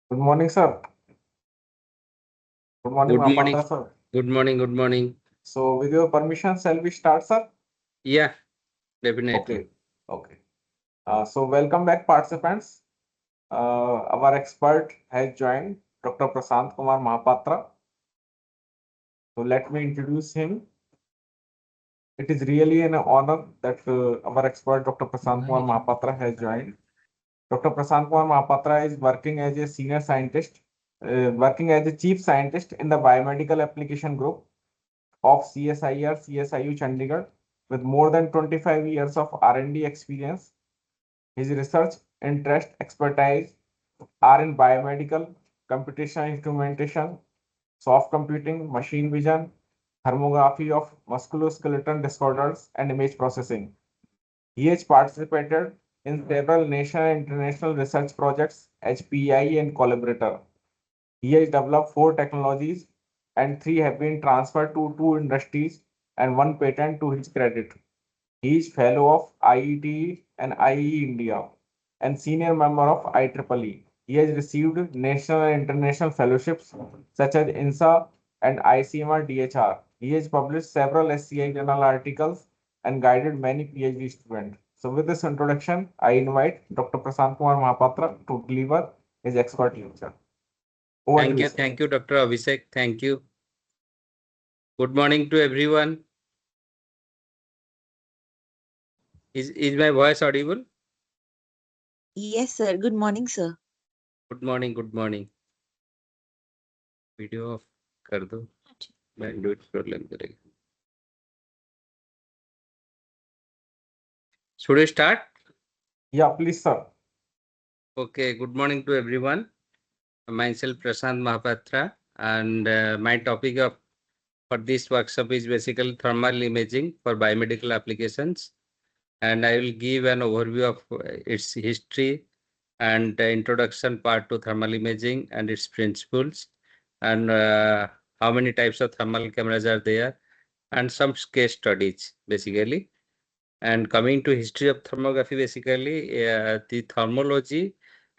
Good morning, sir. Good morning, Good morning. Mahapatra, sir. Good morning. Good morning. So, with your permission, shall we start, sir? Yeah, definitely. Okay. Okay. So, welcome back, participants. Our expert has joined, Dr. Prasant Kumar Mahapatra. So, let me introduce him. It is really an honor that our expert, Dr. Prasant Kumar Mahapatra, has joined. Dr. Prasant Kumar Mahapatra is working as a senior scientist, working as a chief scientist in the biomedical application group of CSIR CSIU Chandigarh with more than 25 years of R&D experience. His research interest expertise are in biomedical, computational instrumentation, soft computing, machine vision, thermography of musculoskeletal disorders, and image processing. He has participated in several national and international research projects as PI and collaborator. He has developed four technologies and three have been transferred to two industries and one patent to his credit. He is fellow of IET and IE India and senior member of IEEE. He has received national and international fellowships such as INSA and ICMR DHR. He has published several SCI journal articles and guided many PhD students. So with this introduction, I invite Dr. Prasant Kumar Mahapatra to deliver his expert lecture. Over to Thank you, you. sir. Thank you, Dr. Abhishek. Thank you. Good morning to everyone. Is my voice audible? Yes, sir. Good morning, sir. Good morning. Good morning. Video off कर दो. Bandwidth problem करेगा. Should we start? Yeah, please, sir. Okay. Good morning to everyone. Myself Prasant Mahapatra, and my topic of for this workshop is basically thermal imaging for biomedical applications. And I will give an overview of its history and introduction part to thermal imaging and its principles, and how many types of thermal cameras are there, and some case studies basically. And coming to history of thermography, basically the thermology,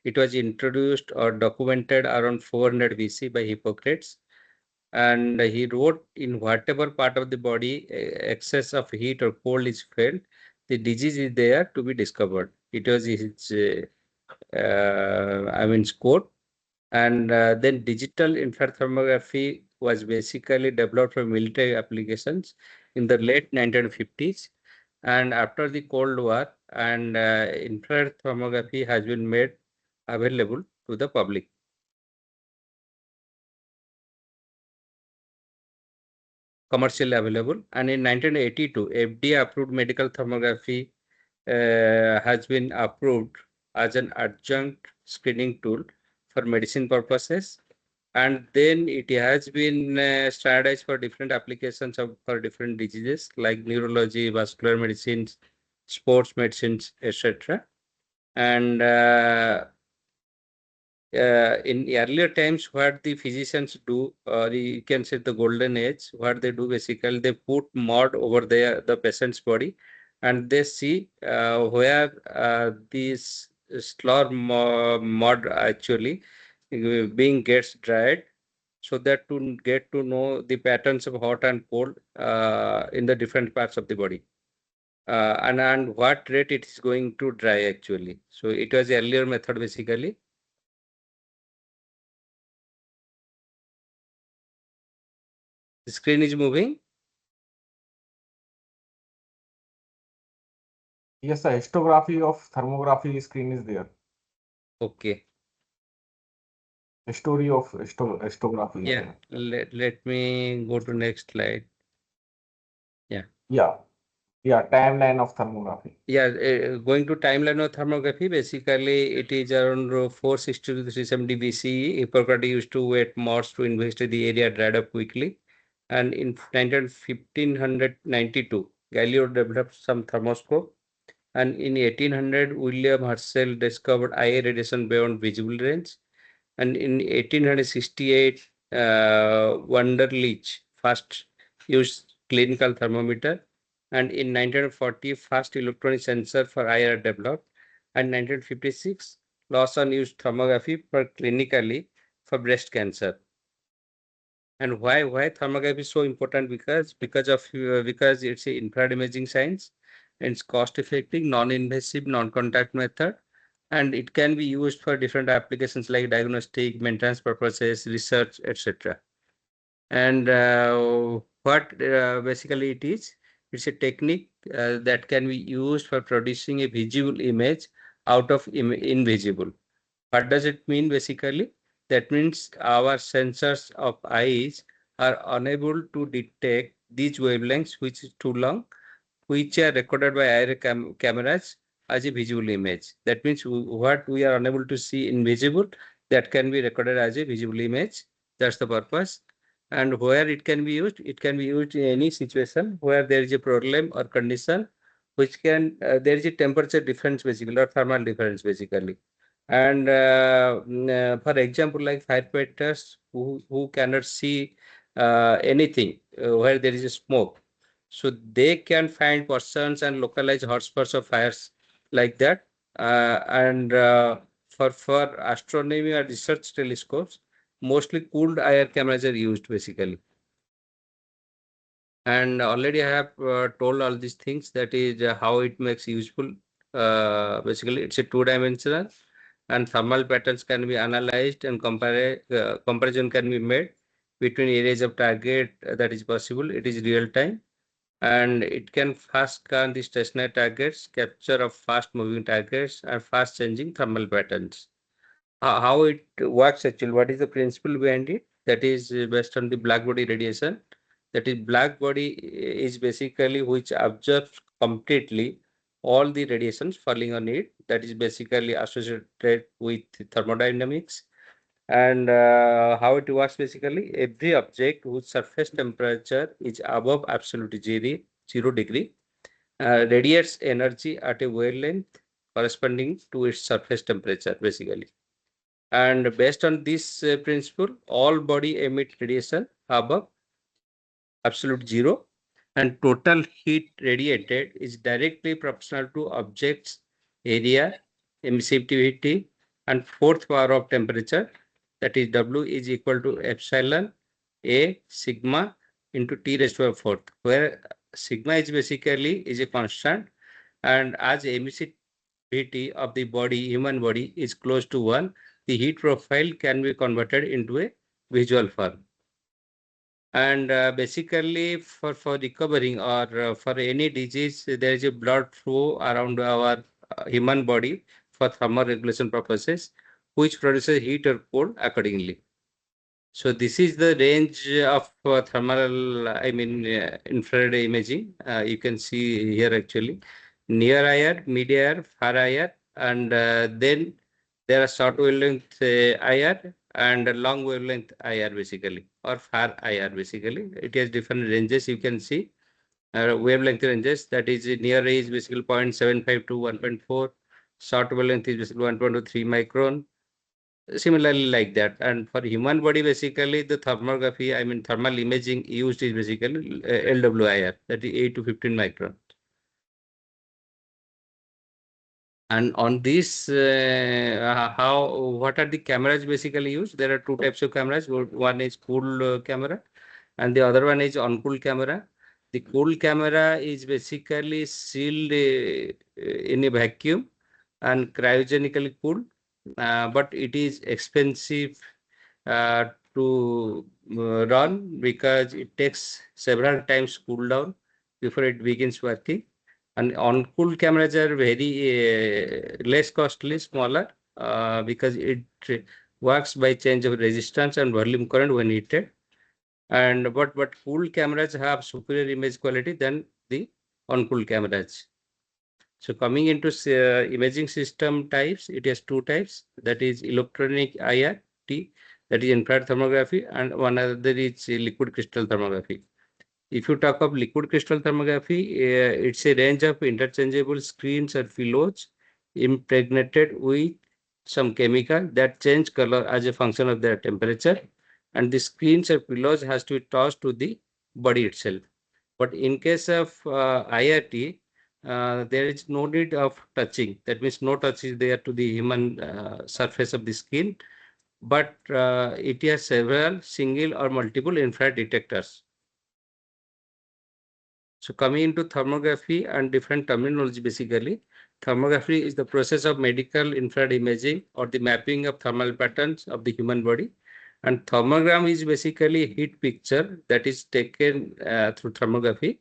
it was introduced or documented around 400 BC by Hippocrates, and he wrote in whatever part of the body excess of heat or cold is felt, the disease is there to be discovered. It was his quote. And then digital infrared thermography was basically developed for military applications in the late 1950s. And after the Cold War, and infrared thermography has been made available to the public. Commercially available. And in 1982, FDA approved medical thermography has been approved as an adjunct screening tool for medicine purposes. And then it has been standardized for different applications for different diseases like neurology, vascular medicines, sports medicines, etc. And in earlier times, what the physicians do, or you can say the golden age, what they do basically, they put mud over the patient's body, and they see where this mud actually being gets dried, so that to get to know the patterns of hot and cold in the different parts of the body. And what rate it is going to dry actually. So it was earlier method basically. The screen is moving. Yes, sir. Histography of thermography screen is there. Okay. Story of histography is Yeah. there. Let me go to next slide. Yeah. Yeah. Yeah. Timeline of thermography. Yeah. Going to timeline of thermography, basically it is around 460 to 370 BCE. Hippocrates used to wet moths to investigate the area dried up quickly. And in 1592, Galileo developed some thermoscope. And in 1800, William Herschel discovered IA radiation beyond visible range. And in 1868, Wunderlich first used clinical thermometer. And in 1940, first electronic sensor for IR developed. And 1956, loss on used thermography for clinically for breast cancer. And why thermography is so important? Because because it's a infrared imaging science, and it's cost effective, non-invasive, non-contact method, and it can be used for different applications like diagnostic, maintenance purposes, research, etc. And what basically it is, it's a technique that can be used for producing a visible image out of invisible. What does it mean basically? That means our sensors of eyes are unable to detect these wavelengths which is too long, which are recorded by IR cameras as a visual image. That means what we are unable to see invisible, that can be recorded as a visible image. That's the purpose. And where it can be used? It can be used in any situation where there is a problem or condition which can, there is a temperature difference basically, or thermal difference basically. And for example, like firefighters who cannot see anything where there is a smoke, so they can find persons and localize hotspots of fires like that. And for astronomy or research telescopes, mostly cooled IR cameras are used basically. And already I have told all these things, that is how it makes useful. Basically, it's a two-dimensional, and thermal patterns can be analyzed, and comparison can be made between areas of target that is possible. It is real time, and it can fast scan the stationary targets, capture of fast moving targets, and fast changing thermal patterns. How it works actually, what is the principle behind it? That is based on the black body radiation. That is, black body is basically which absorbs completely all the radiations falling on it. That is basically associated with thermodynamics. And how it works basically, every object whose surface temperature is above absolute zero degree radiates energy at a wavelength corresponding to its surface temperature basically. And based on this principle, all body emit radiation above absolute zero, and total heat radiated is directly proportional to object's area, emissivity, and fourth power of temperature. That is, W is equal to epsilon A sigma into T raised to the fourth, where sigma is basically is a constant, and as emissivity of the body, human body, is close to 1, the heat profile can be converted into a visual form. And basically for recovering or for any disease, there is a blood flow around our human body for thermoregulation purposes, which produces heat or cold accordingly. So this is the range of thermal, infrared imaging. You can see here actually near IR, mid IR, far IR, and then there are short wavelength IR and long wavelength IR basically, or far IR basically. It has different ranges. You can see wavelength ranges. That is, near range basically 0.75 to 1.4. Short wavelength is basically 1.23 micron. Similarly like that. And for human body, basically the thermography, thermal imaging used is basically LWIR, that is 8 to 15 micron. And on this, what are the cameras basically used? There are two types of cameras. One is cooled camera, and the other one is uncooled camera. The cooled camera is basically sealed in a vacuum and cryogenically cooled, but it is expensive to run because it takes several times cool down before it begins working. And on-cooled cameras are very less costly, smaller, because it works by change of resistance and volume current when heated. And but cooled cameras have superior image quality than the on-cooled cameras. So coming into imaging system types, it has two types. That is electronic IRT, that is infrared thermography, and one other is liquid crystal thermography. If you talk of liquid crystal thermography, it's a range of interchangeable screens or pillows impregnated with some chemical that change color as a function of their temperature, and the screens or pillows has to be tossed to the body itself. But in case of IRT, there is no need of touching. That means no touch is there to the human surface of the skin, but it has several single or multiple infrared detectors. So coming into thermography and different terminology, basically, thermography is the process of medical infrared imaging or the mapping of thermal patterns of the human body. And thermogram is basically heat picture that is taken through thermography.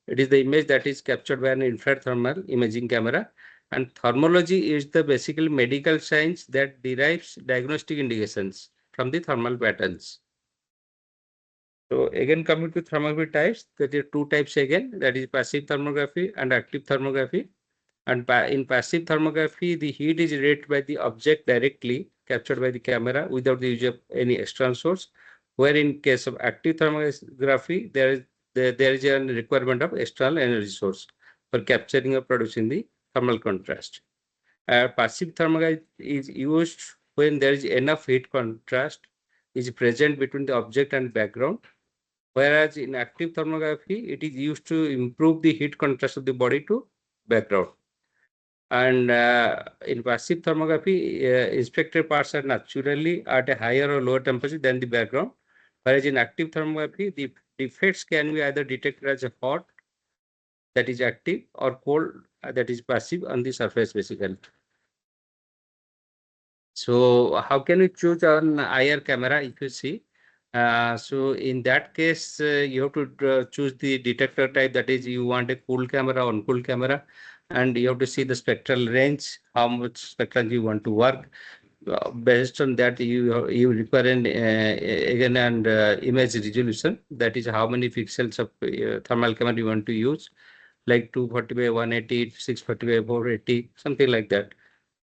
It is the image that is captured by an infrared thermal imaging camera. And thermology is the basically medical science that derives diagnostic indications from the thermal patterns. So again, coming to thermography types, there are two types again, that is passive thermography and active thermography. And in passive thermography, the heat is radiated by the object directly captured by the camera without the use of any external source. Where in case of active thermography, there is a requirement of external energy source for capturing or producing the thermal contrast. Passive thermography is used when there is enough heat contrast is present between the object and background. Whereas in active thermography, it is used to improve the heat contrast of the body to background. And in passive thermography, inspected parts are naturally at a higher or lower temperature than the background. Whereas in active thermography, the defects can be either detected as a hot, that is active, or cold, that is passive on the surface, basically. So how can we choose an IR camera if you see? So in that case, you have to choose the detector type, that is you want a cool camera or uncool camera, and you have to see the spectral range, how much spectrum you want to work. Based on that, you require an again and image resolution, that is how many pixels of thermal camera you want to use, like 240 by 180, 640 by 480, something like that.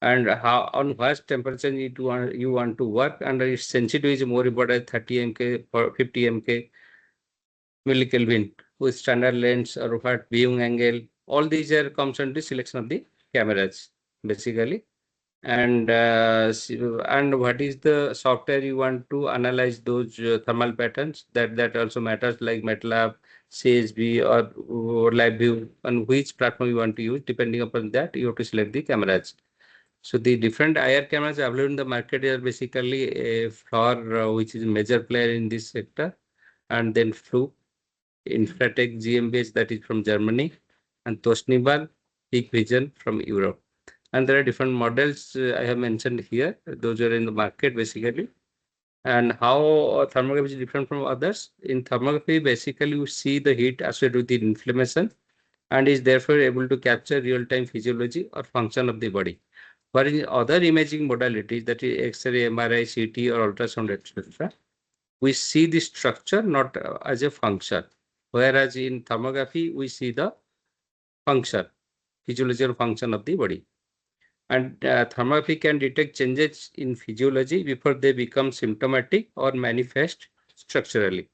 And how on what temperature you want to work, and its sensitivity is more important, 30 mk or 50 mk millikelvin with standard lens or what viewing angle. All these are comes under selection of the cameras, basically. And and what is the software you want to analyze those thermal patterns, that also matters, like MATLAB, CSV, or LabVIEW, and which platform you want to use. Depending upon that, you have to select the cameras. So the different IR cameras available in the market are basically a FLOR, which is a major player in this sector, and then Fluke, Infratech GmbH, that is from Germany, and Toshiba, Peak Vision from Europe. And there are different models I have mentioned here. Those are in the market, basically. And how thermography is different from others? In thermography, basically you see the heat associated with the inflammation and is therefore able to capture real-time physiology or function of the body. Whereas in other imaging modalities, that is X-ray, MRI, CT, or ultrasound, etc., we see the structure not as a function. Whereas in thermography, we see the function, physiological function of the body. And thermography can detect changes in physiology before they become symptomatic or manifest structurally.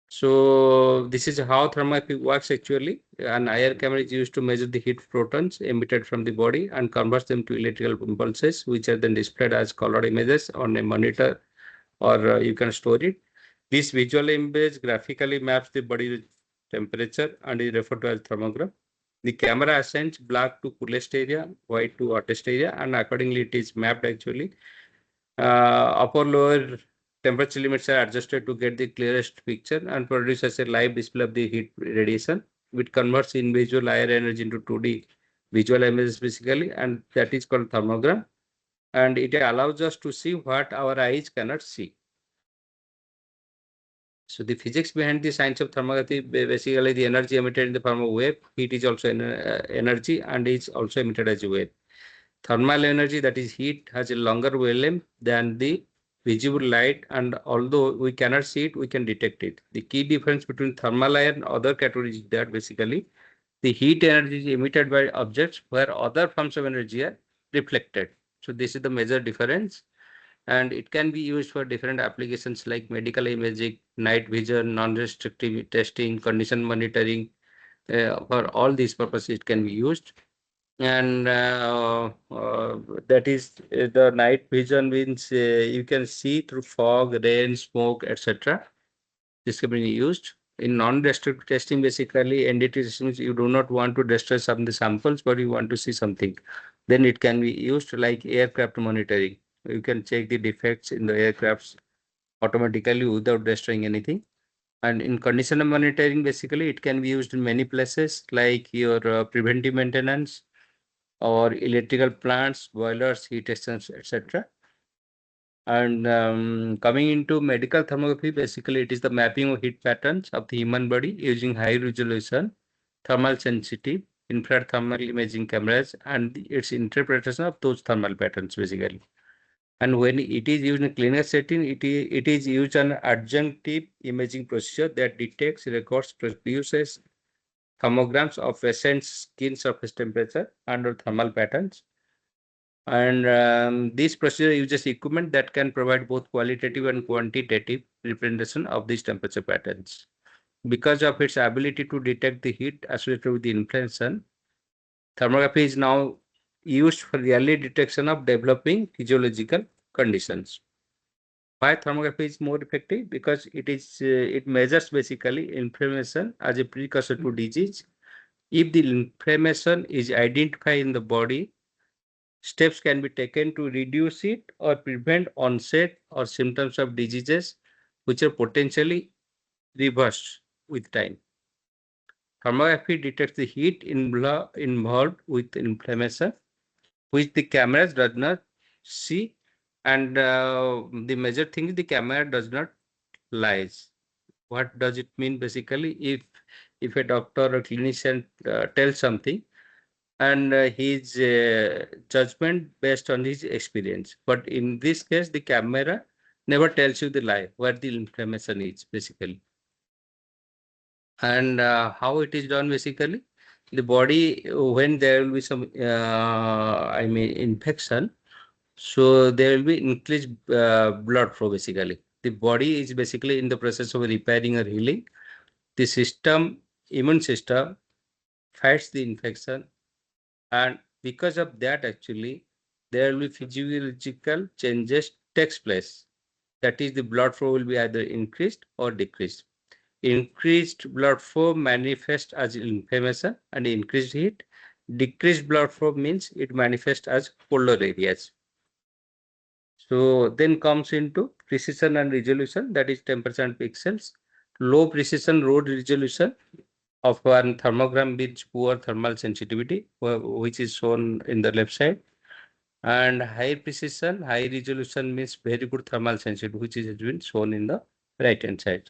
So this is how thermography works actually. An IR camera is used to measure the heat photons emitted from the body and converts them to electrical impulses, which are then displayed as colored images on a monitor, or you can store it. This visual image graphically maps the body temperature and is referred to as thermogram. The camera assigns black to coolest area, white to hottest area, and accordingly it is mapped actually. Upper lower temperature limits are adjusted to get the clearest picture and produces a live display of the heat radiation, which converts individual IR energy into 2D visual images basically, and that is called thermogram. And it allows us to see what our eyes cannot see. So the physics behind the science of thermography, basically the energy emitted in the form of wave, heat is also energy and is also emitted as a wave. Thermal energy, that is heat, has a longer wavelength than the visible light, and although we cannot see it, we can detect it. The key difference between thermal IR and other categories is that basically the heat energy is emitted by objects where other forms of energy are reflected. So this is the major difference, and it can be used for different applications like medical imaging, night vision, non-restrictive testing, condition monitoring. For all these purposes, it can be used. And that is the night vision means you can see through fog, rain, smoke, etc. This can be used. in non-destructive testing, basically NDT testing means you do not want to destroy some of the samples, but you want to see something. Then it can be used like aircraft monitoring. You can check the defects in the aircrafts automatically without destroying anything. And in conditional monitoring, basically it can be used in many places like your preventive maintenance or electrical plants, boilers, heat exchangers, etc. And coming into medical thermography, basically it is the mapping of heat patterns of the human body using high resolution, thermal sensitive, infrared thermal imaging cameras, and its interpretation of those thermal patterns basically. And when it is used in a clinical setting, it is used an adjunctive imaging procedure that detects, records, produces thermograms of patient's skin surface temperature under thermal patterns. And this procedure uses equipment that can provide both qualitative and quantitative representation of these temperature patterns. Because of its ability to detect the heat associated with the inflammation, thermography is now used for the early detection of developing physiological conditions. Why thermography is more effective? Because it measures basically inflammation as a precursor to disease. If the inflammation is identified in the body, steps can be taken to reduce it or prevent onset or symptoms of diseases which are potentially reversed with time. Thermography detects the heat involved with inflammation, which the camera does not see, and the major thing is the camera does not lies. What does it mean basically? If a doctor or clinician tells something, and his judgment based on his experience. But in this case, the camera never tells you the lie, where the inflammation is basically. And how it is done basically, the body, when there will be some, infection, so there will be increased blood flow basically. The body is basically in the process of repairing or healing. The immune system fights the infection, and because of that actually there will be physiological changes takes place. That is, the blood flow will be either increased or decreased. Increased blood flow manifests as inflammation and increased heat. Decreased blood flow means it manifests as colder areas. So then comes into precision and resolution, that is 10% pixels. Low precision road resolution of one thermogram with poor thermal sensitivity, which is shown in the left side. And high precision, high resolution means very good thermal sensitivity, which is has been shown in the right hand side.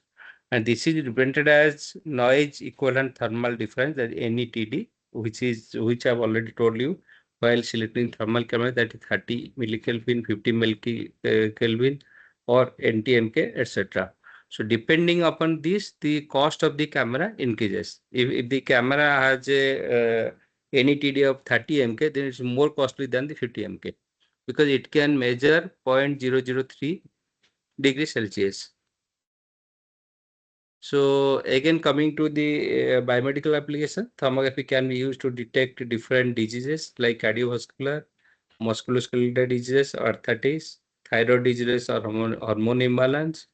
And this is represented as noise equivalent thermal difference, that NETD, which I've already told you while selecting thermal camera, that is 30 millikelvin, 50 millikelvin, or NTMK, etc. So depending upon this, the cost of the camera increases. If the camera has a NETD of 30 MK, then it's more costly than the 50 MK because it can measure 0.003 degrees Celsius. So again, coming to the biomedical application, thermography can be used to detect different diseases like cardiovascular, musculoskeletal diseases, arthritis, thyroid diseases or hormone imbalance,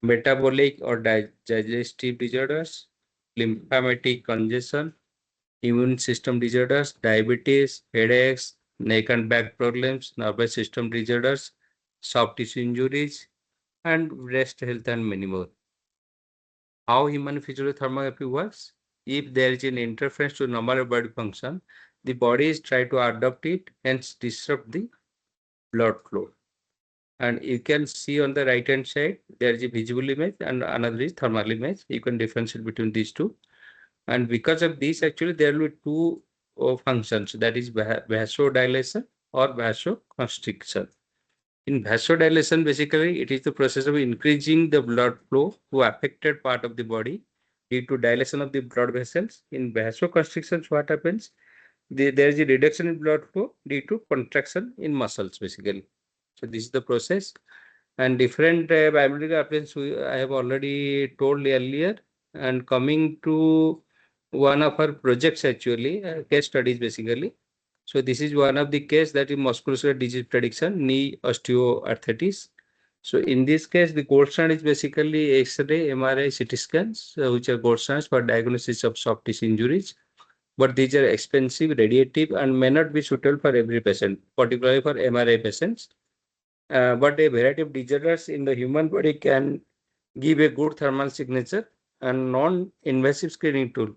metabolic or digestive disorders, lymphatic congestion, immune system disorders, diabetes, headaches, neck and back problems, nervous system disorders, soft tissue injuries, and breast health, and many more. How human physiothermography works? If there is an interference to normal body function, the body is trying to adapt it, hence disrupt the blood flow. And you can see on the right hand side, there is a visual image and another is thermal image. You can differentiate between these two. And because of this, actually, there will be two functions, that is vasodilation or vasoconstriction. In vasodilation, basically, it is the process of increasing the blood flow to affected part of the body due to dilation of the blood vessels. In vasoconstrictions, what happens? There is a reduction in blood flow due to contraction in muscles, basically. So this is the process. And different biomedical applications I have already told earlier. And coming to one of our projects, actually, case studies, basically. So this is one of the case, that is musculoskeletal disease prediction, knee osteoarthritis. So in this case, the gold standard is basically X-ray, MRI, CT scans, which are gold standards for diagnosis of soft tissue injuries. But these are expensive, radiative, and may not be suitable for every patient, particularly for MRI patients. But a variety of disorders in the human body can give a good thermal signature and non-invasive screening tool.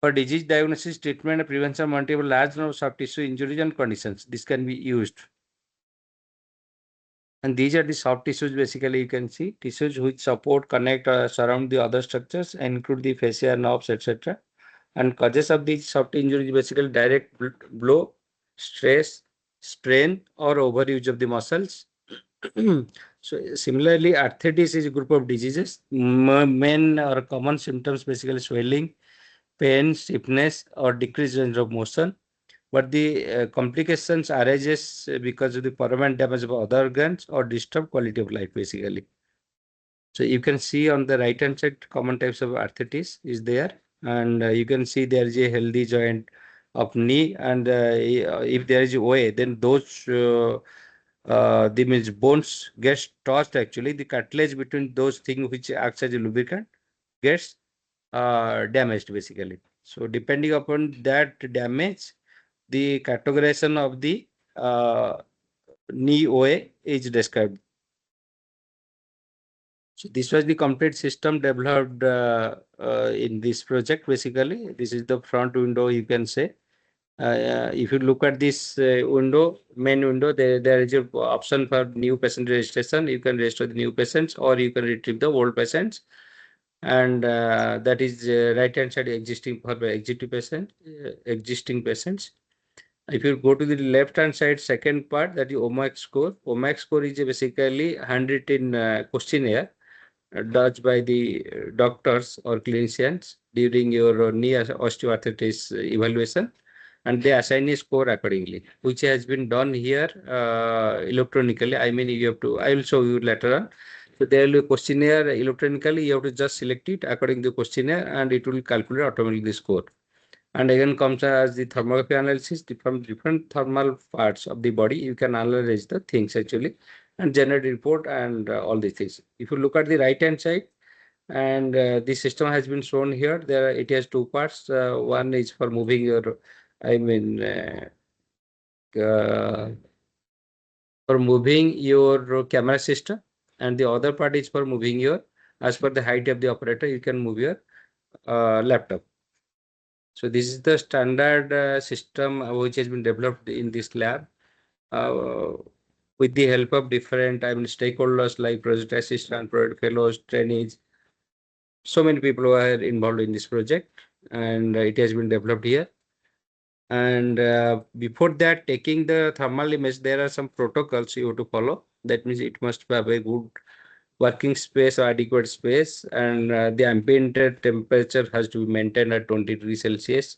For disease diagnosis, treatment, and prevention of multiple large number of soft tissue injuries and conditions, this can be used. And these are the soft tissues. Basically, you can see tissues which support, connect, or surround the other structures, and include the fascia, nerves, etc. And causes of these soft injuries basically direct blow, stress, strain, or overuse of the muscles. So similarly, arthritis is a group of diseases. Main or common symptoms basically swelling, pain, stiffness, or decreased range of motion. But the complications arises because of the permanent damage of other organs or disturbed quality of life, basically. So you can see on the right hand side, common types of arthritis is there, and you can see there is a healthy joint of knee, and if there is OA, then those the means bones gets tossed. Actually, the cartilage between those things which acts as a lubricant gets damaged, basically. So depending upon that damage, the categorization of the knee OA is described. So this was the complete system developed in this project. Basically, this is the front window, you can say. If you look at this main window, there is an option for new patient registration. You can register the new patients, or you can retrieve the old patients. And that is right hand side existing for existing patients. If you go to the left hand side, second part, that is OMAC score. OMAC score is basically handwritten questionnaire done by the doctors or clinicians during your knee osteoarthritis evaluation, and they assign a score accordingly, which has been done here electronically. I mean, you have to, I will show you later on. So there will be a questionnaire electronically. You have to just select it according to the questionnaire, and it will calculate automatically the score. And again comes as the thermography analysis. From different thermal parts of the body, you can analyze the things actually and generate report and all these things. If you look at the right hand side, and the system has been shown here, it has two parts. One is for moving your, I mean, uh, for moving your camera system, and the other part is for moving your, as per the height of the operator, you can move your laptop. So this is the standard system which has been developed in this lab uh, with the help of different, I mean, stakeholders like project assistant, project fellows, trainees. So many people who are involved in this project, and it has been developed here. And before that, taking the thermal image, there are some protocols you have to follow. That means it must have a good working space or adequate space, and the ambient temperature has to be maintained at 20 degrees Celsius.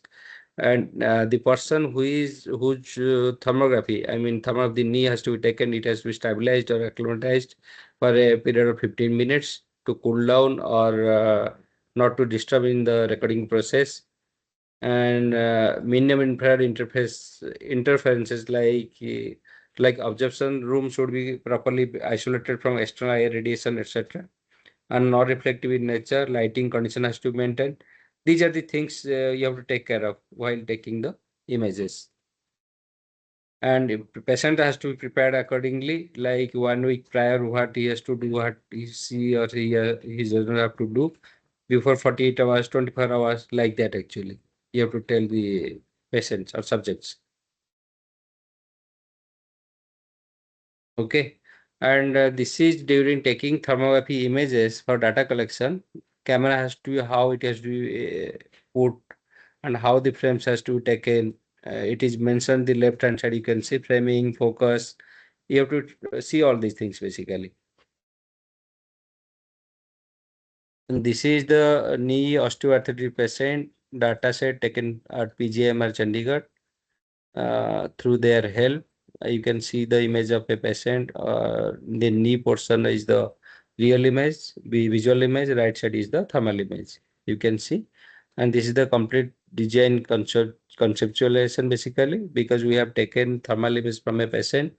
And the person whose thermography, I mean, thermal of the knee has to be taken, it has to be stabilized or acclimatized for a period of 15 minutes to cool down or not to disturb in the recording process. And minimum infrared interferences like observation room should be properly isolated from external air radiation, etc., and not reflective in nature. Lighting condition has to be maintained. These are the things you have to take care of while taking the images. And if the patient has to be prepared accordingly, like 1 week prior, what he has to do, what he or he doesn't have to do before 48 hours, 24 hours, like that actually. You have to tell the patients or subjects. Okay. And this is during taking thermography images for data collection. Camera has to be how it has to be put and how the frames has to be taken. It is mentioned the left hand side. You can see framing, focus. You have to see all these things basically. And this is the knee osteoarthritis patient data set taken at PGMR Chandigarh through their help. You can see the image of a patient. The knee portion is the real image, the visual image. Right side is the thermal image. You can see, and this is the complete design conceptualization basically, because we have taken thermal image from a patient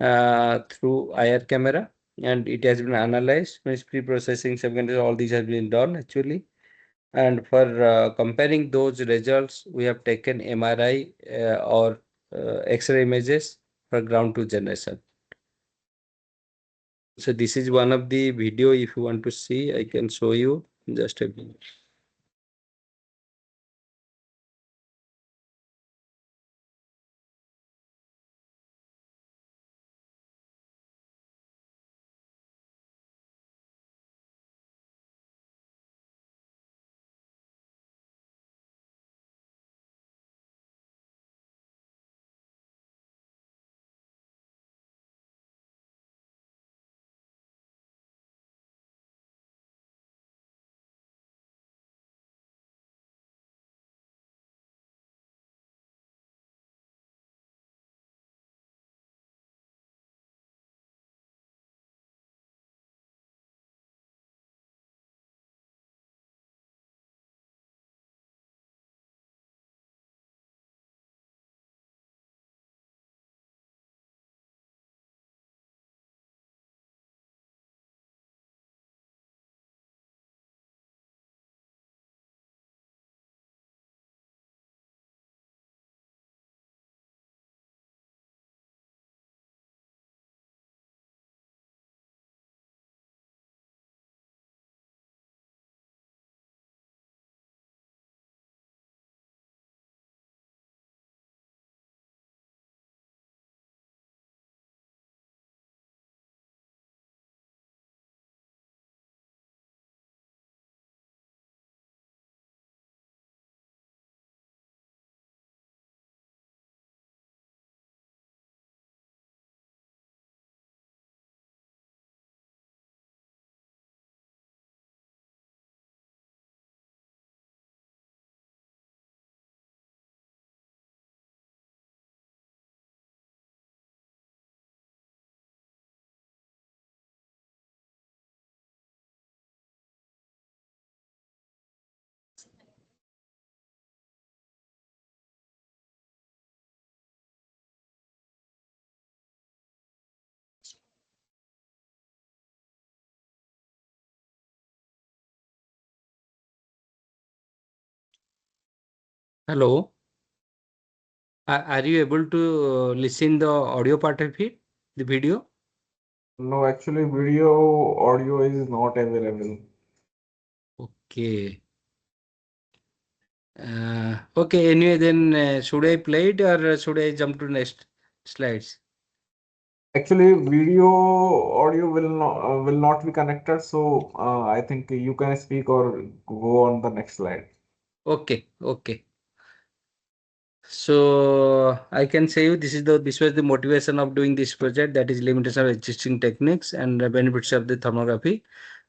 through IR camera, and it has been analyzed. Means pre-processing, all these have been done actually. And for comparing those results, we have taken MRI or X-ray images for ground truth generation. So this is one of the video. If you want to see, I can show you just a minute. Hello. Are you able to listen the audio part of it, the video? No, actually, video audio is not available. Okay. Okay. Anyway, then should I play it or should I jump to next slides? Actually, video audio will not be connected, so I think you can speak or go on the next slide. Okay. Okay. So I can say you this was the motivation of doing this project, that is limitation of existing techniques and the benefits of the thermography.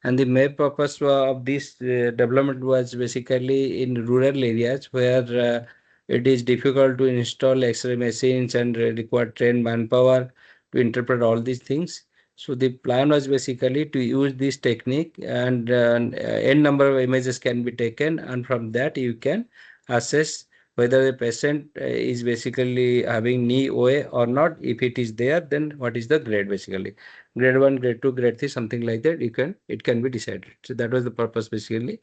And the main purpose of this development was basically in rural areas where it is difficult to install X-ray machines and require trained manpower to interpret all these things. So the plan was basically to use this technique, and n number of images can be taken, and from that you can assess whether the patient is basically having knee OA or not. If it is there, then what is the grade basically? Grade 1, grade 2, grade 3, something like that. It can be decided. So that was the purpose basically.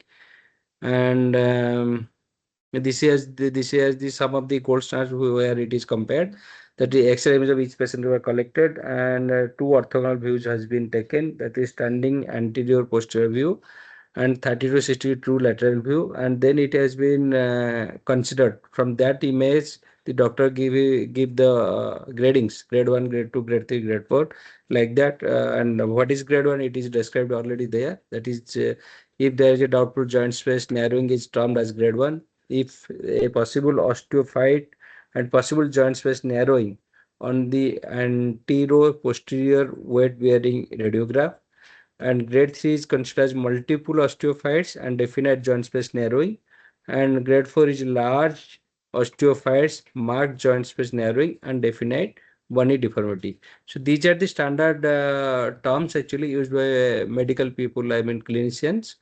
And this is the some of the gold stars where it is compared, that the X-ray image of each patient were collected, and two orthogonal views has been taken, that is standing anterior posterior view and 30 to 60 true lateral view, and then it has been considered from that image. The doctor give the gradings, grade 1, grade 2, grade 3, grade 4, like that. And what is grade 1, it is described already there. That is if there is a doubtful joint space narrowing is termed as grade 1. If a possible osteophyte and possible joint space narrowing on the anterior posterior weight bearing radiograph. And grade 3 is considered as multiple osteophytes and definite joint space narrowing. And grade 4 is large osteophytes, marked joint space narrowing, and definite bony deformity. So these are the standard terms actually used by medical people, I mean clinicians,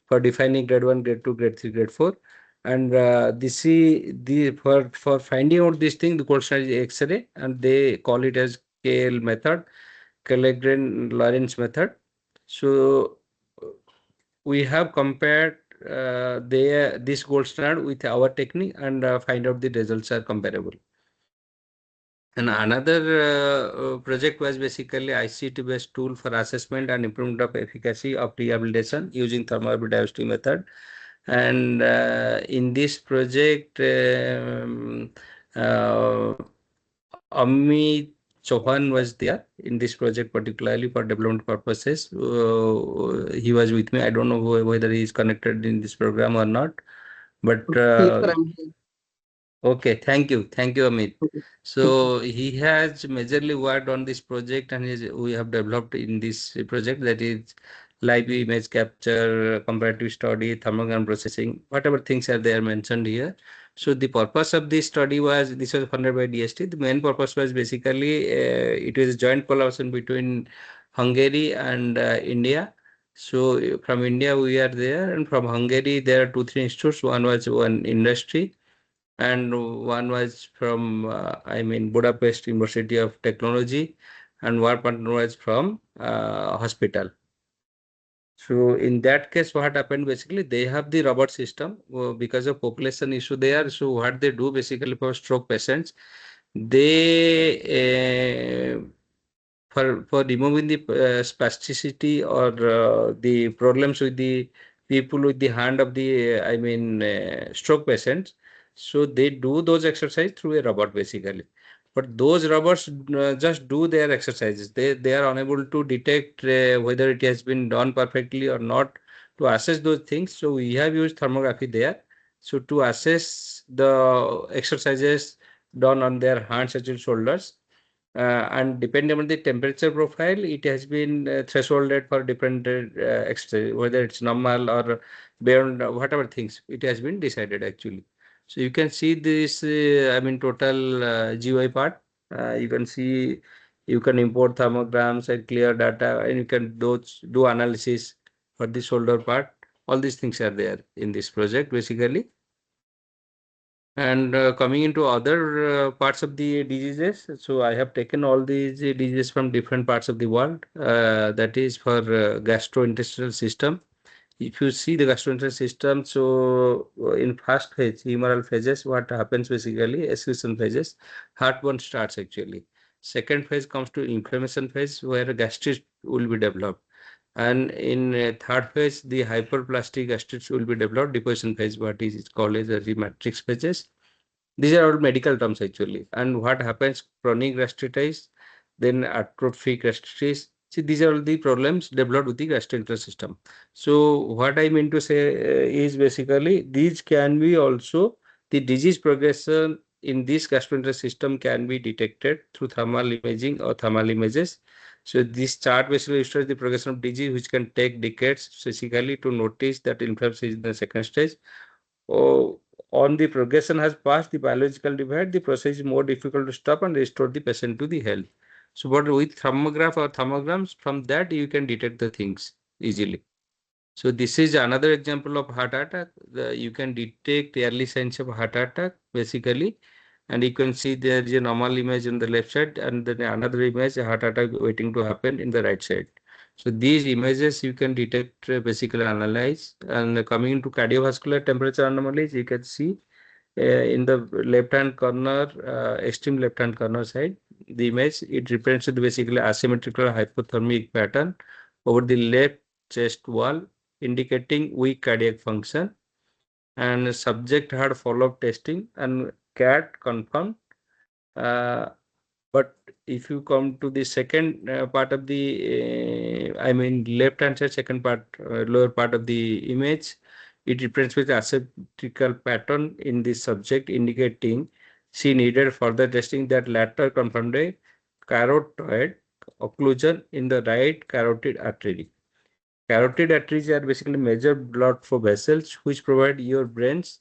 for defining grade 1, grade 2, grade 3, grade 4. And this is the for finding out this thing, the question is X-ray, and they call it as scale method, Lorentz method. So we have compared this gold standard with our technique and find out the results are comparable. And another project was basically ICT-based tool for assessment and improvement of efficacy of rehabilitation using thermal diversity method. And in this project, Amit Chauhan was there in this project, particularly for development purposes. He was with me. I don't know whether he is connected in this program or not, but okay, thank you, Amit. So he has majorly worked on this project, and we have developed in this project, that is live image capture, comparative study, thermogram processing, whatever things are there mentioned here. So the purpose of this study was, this was funded by DST. The main purpose was basically it was a joint collaboration between Hungary and India. So from India we are there, and from Hungary there are 2-3 institutes. One was one industry, and one was from Budapest University of Technology, and one partner was from hospital. So in that case, what happened basically, they have the robot system because of population issue there. So what they do basically for stroke patients, they for removing the spasticity or the problems with the people with the hand of the stroke patients. So they do those exercises through a robot basically. But those robots just do their exercises. They are unable to detect whether it has been done perfectly or not, to assess those things. So we have used thermography there. So to assess the exercises done on their hands and shoulders, and depending on the temperature profile, it has been thresholded for different exercise, whether it's normal or beyond whatever things, it has been decided actually. So you can see this, total GUI part. You can see, you can import thermograms and clear data, and you can do analysis for the shoulder part. All these things are there in this project basically. And coming into other parts of the diseases, so I have taken all these diseases from different parts of the world. That is for gastrointestinal system. If you see the gastrointestinal system, so in first phase, humoral phases, what happens basically, excretion phases, heartburn starts actually. Second phase comes to inflammation phase, where gastritis will be developed. And in third phase, the hyperplastic gastritis will be developed, deposition phase, what is called as the matrix phases. These are all medical terms actually. And what happens, chronic gastritis, then atrophic gastritis. See, these are all the problems developed with the gastrointestinal system. So what I mean to say is basically these can be also, the disease progression in this gastrointestinal system can be detected through thermal imaging or thermal images. So this chart basically illustrates the progression of disease, which can take decades basically to notice that inflammation is in the second stage. Oh, on the progression has passed the biological divide, the process is more difficult to stop and restore the patient to the health. So, but with thermograph or thermograms, from that you can detect the things easily. So this is another example of heart attack. You can detect early signs of heart attack basically, and you can see there is a normal image on the left side, and then another image, a heart attack waiting to happen in the right side. So these images you can detect, basically analyze. And coming into cardiovascular temperature anomalies, you can see in the left hand corner, extreme left hand corner side, the image, it represents the basically asymmetrical hypothermic pattern over the left chest wall, indicating weak cardiac function. And subject had follow-up testing and CAT confirmed. But if you come to the second part of the, left hand side, second part, lower part of the image, it represents with asymmetrical pattern in the subject, indicating she needed further testing. That latter confirmed a carotid occlusion in the right carotid artery. Carotid arteries are basically major blood flow vessels which provide your brain's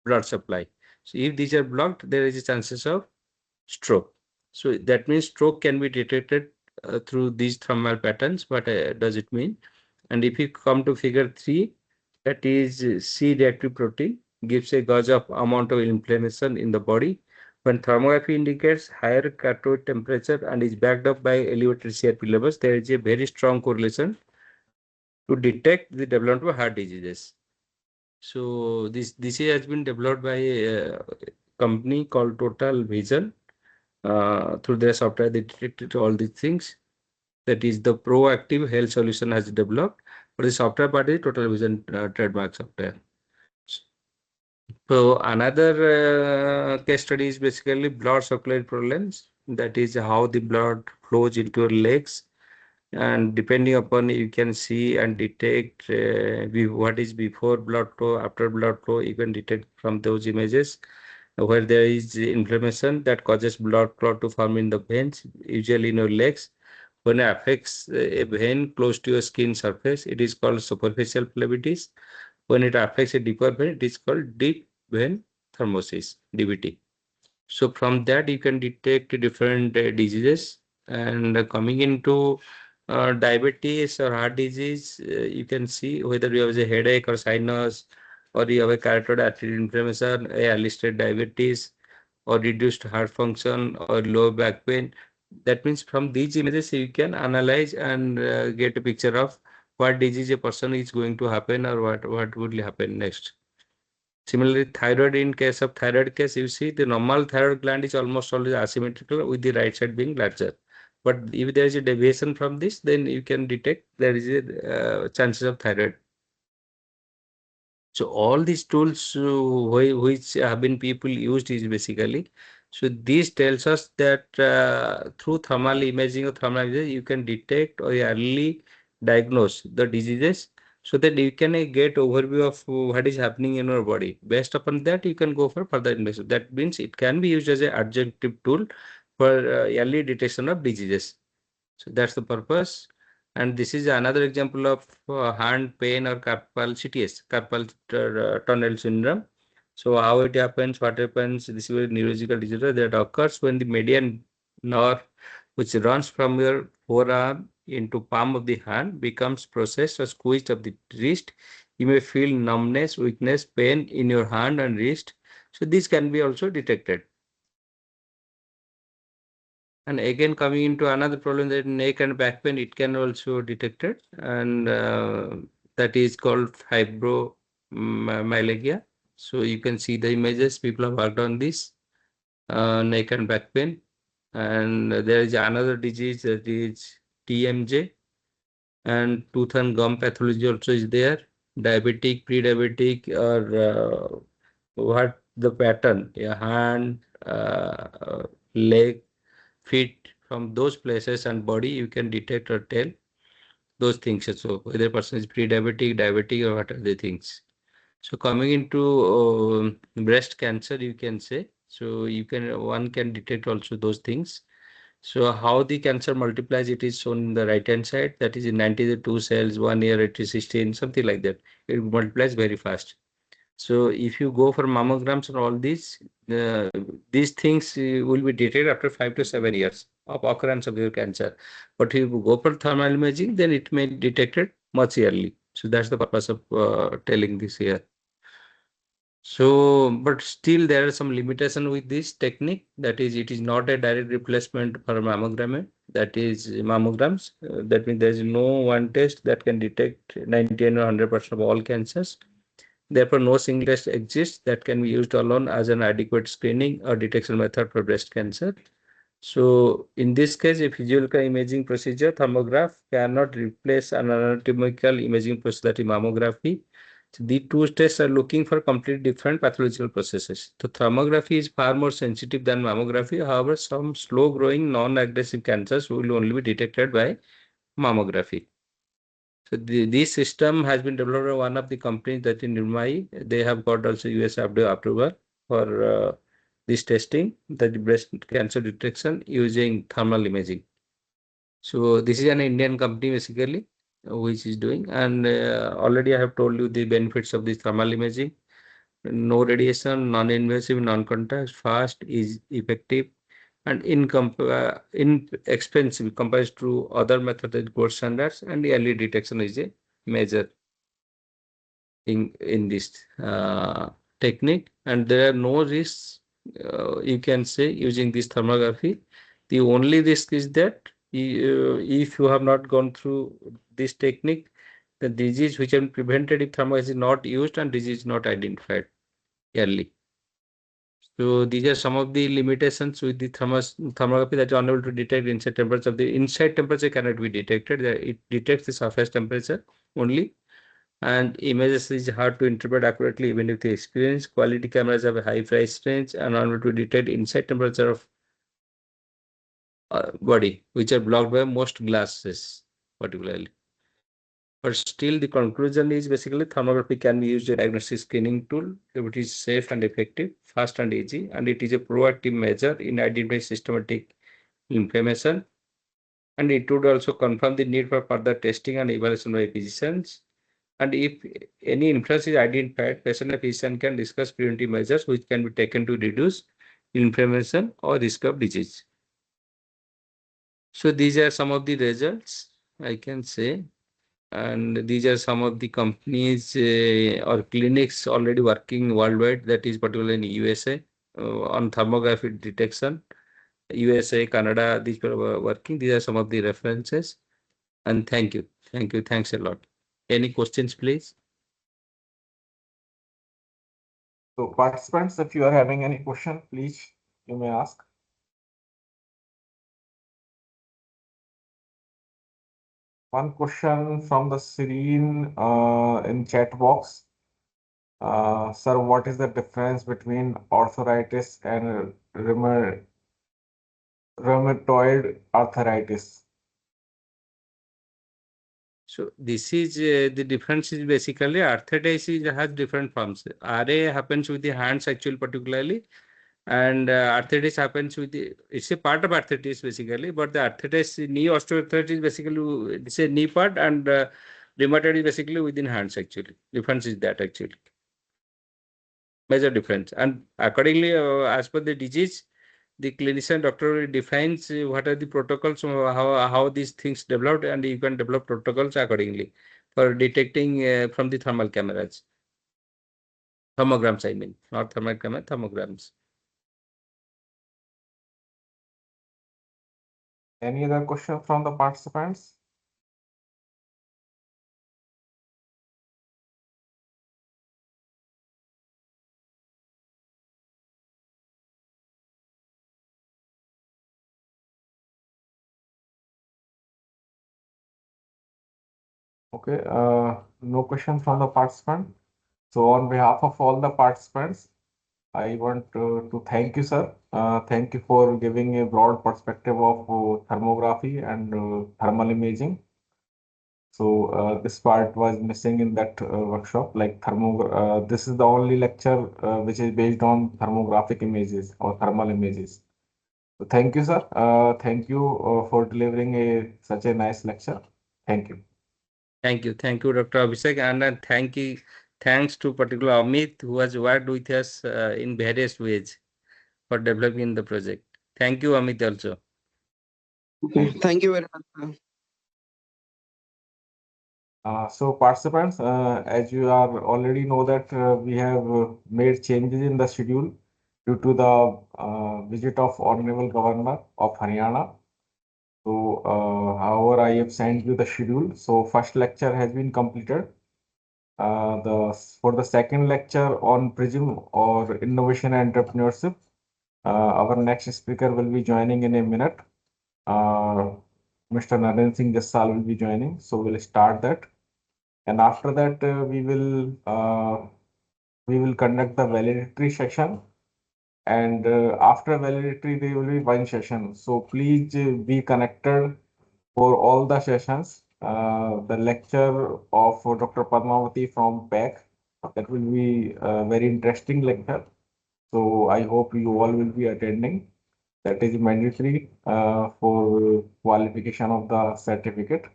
blood supply. So if these are blocked, there is a chances of stroke. So that means stroke can be detected through these thermal patterns. What does it mean? And if you come to figure 3, that is C reactive protein gives a gauge of amount of inflammation in the body, When thermography indicates higher cathode temperature and is backed up by elevated CRP levels, there is a very strong correlation to detect the development of heart diseases. So this has been developed by a company called Total Vision. Through their software, they detected all these things. That is the proactive health solution has developed. But the software part is Total Vision trademark software. So another case study is basically blood circulatory problems. That is how the blood flows into your legs, and depending upon you can see and detect what is before blood flow, after blood flow. You can detect from those images where there is inflammation that causes blood clot to form in the veins, usually in your legs. When it affects a vein close to your skin surface, it is called superficial phlebitis. When it affects a deeper vein, it is called deep vein thrombosis, DVT. So from that, you can detect different diseases. And coming into diabetes or heart disease, you can see whether you have a headache or sinus, or you have a carotid artery inflammation, a early stage diabetes, or reduced heart function, or low back pain. That means from these images, you can analyze and get a picture of what disease a person is going to happen, or what would happen next. Similarly, thyroid, in case of thyroid case, you see the normal thyroid gland is almost always asymmetrical, with the right side being larger. But if there is a deviation from this, then you can detect there is a chances of thyroid. So all these tools which have been people used is basically, so this tells us that through thermal imaging or thermal images, you can detect or early diagnose the diseases, so that you can get overview of what is happening in your body. Based upon that, you can go for further investigation. That means it can be used as an adjunctive tool for early detection of diseases. So that's the purpose. And this is another example of hand pain or carpal CTS, carpal tunnel syndrome. So how it happens, what happens, this is a neurological disorder that occurs when the median nerve, which runs from your forearm into palm of the hand, becomes processed or squeezed of the wrist. You may feel numbness, weakness, pain in your hand and wrist. So this can be also detected. And again, coming into another problem, that neck and back pain, it can also detected, and that is called fibromyalgia. So you can see the images. People have worked on this neck and back pain, and there is another disease that is TMJ, and tooth and gum pathology also is there. Diabetic, pre-diabetic, or what the pattern, a hand, leg, feet, from those places and body, you can detect or tell those things. So whether person is pre-diabetic, diabetic, or what are the things. So coming into breast cancer, you can say, so one can detect also those things. So how the cancer multiplies, it is shown in the right hand side. That is in 92 cells, 1 year it is 16, something like that. It multiplies very fast. So if you go for mammograms and all uh, these things will be detected after 5 to 7 years of occurrence of your cancer. But if you go for thermal imaging, then it may be detected much early. So that's the purpose of telling this here. So, but still there are some limitation with this technique. That is, it is not a direct replacement for mammogram. That is mammograms. That means there is no one test that can detect 99 or 100% of all cancers. Therefore, no single test exists that can be used alone as an adequate screening or detection method for breast cancer. So, in this case, a physiological imaging procedure, thermograph, cannot replace an anatomical imaging procedure, that is mammography. So the two tests are looking for completely different pathological processes. So, thermography is far more sensitive than mammography. However, some slow-growing, non-aggressive cancers will only be detected by mammography. So this system has been developed by one of the companies that in Nirmai. They have got also US FDA approval for this testing, that breast cancer detection using thermal imaging. So this is an Indian company basically, which is doing, and already I have told you the benefits of this thermal imaging. No radiation, non-invasive, non-contact, fast, is effective, and inexpensive compared to other methods with gold standards, and early detection is a major in this technique, and there are no risks you can say, using this thermography. The only risk is that if you have not gone through this technique, the disease which can be prevented if thermography is not used and disease is not identified early. So these are some of the limitations with the thermography, that you are unable to detect inside temperature. The inside temperature cannot be detected. It detects the surface temperature only, and images is hard to interpret accurately even if they experience. Quality cameras have a high price range and are unable to detect inside temperature of body, which are blocked by most glasses particularly. But still, the conclusion is basically thermography can be used as a diagnostic screening tool if it is safe and effective, fast and easy, and it is a proactive measure in identifying systematic inflammation. And it would also confirm the need for further testing and evaluation by physicians. And if any influence is identified, patient and physician can discuss preventive measures which can be taken to reduce inflammation or risk of disease. So these are some of the results I can say. And these are some of the companies or clinics already working worldwide, that is particularly in USA on thermography detection. USA, Canada, these people are working. These are some of the references. And thank you. Thank you. Thanks a lot. Any questions, please? So participants, if you are having any question, please you may ask. One question from the Serene in chat box. Sir, what is the difference between arthritis and rheumatoid arthritis? So this is the difference is basically arthritis has different forms. RA happens with the hands actually particularly, and arthritis happens with the, it's a part of arthritis basically, but the arthritis, knee osteoarthritis basically, it's a knee part, and rheumatoid is basically within hands actually. Difference is that actually. Major difference. And accordingly, as per the disease, the clinician doctor defines what are the protocols, how these things developed, and you can develop protocols accordingly for detecting from the thermal cameras. Thermograms, I mean, not thermal camera, thermograms. Any other question from the participants? Okay, no question from the participant. So on behalf of all the participants, I want to thank you, sir. Thank you for giving a broad perspective of thermography and thermal imaging. So this part was missing in that workshop. Like this is the only lecture which is based on thermographic images or thermal images. So thank you, sir. Thank you for delivering such a nice lecture. Thank you. Thank you. Thank you, Dr. Abhishek. And thanks to particular Amit, who has worked with us in various ways for developing the project. Thank you, Amit, also. Okay, thank you very much, sir. So participants, as you are already know that we have made changes in the schedule due to the visit of Honorable Governor of Haryana. So, however, I have sent you the schedule. So, first lecture has been completed. For the second lecture on PRISM or innovation and entrepreneurship, our next speaker will be joining in a minute. Mr. Naren Singh Jassal will be joining. So, we'll start that. And after that, we will conduct the valedictory session. And after valedictory, there will be one session. So please be connected for all the sessions. The lecture of Dr. Padmavati from PAC, that will be a very interesting lecture. So I hope you all will be attending. That is mandatory for qualification of the certificate.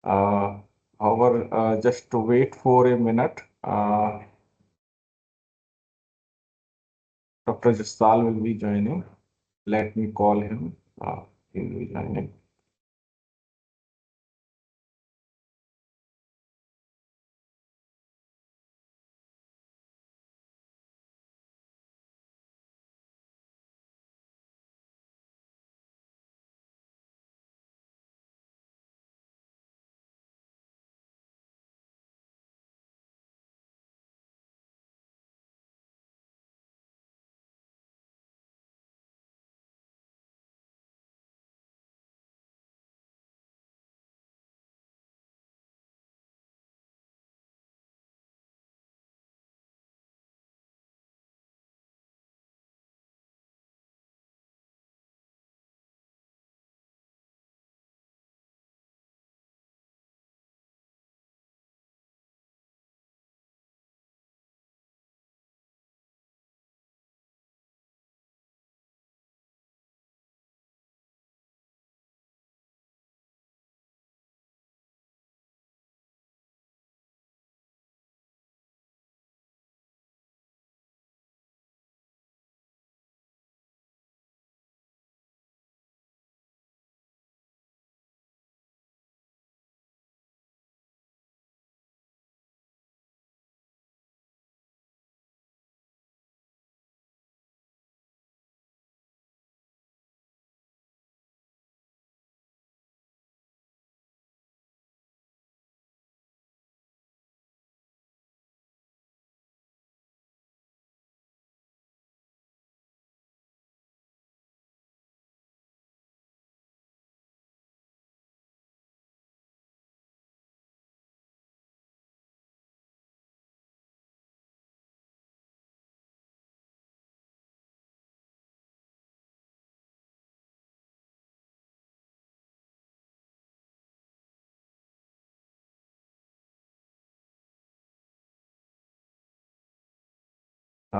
Uh, However, just to wait for a minute, Dr. Jasal will be joining. Let me call him. He will be joining.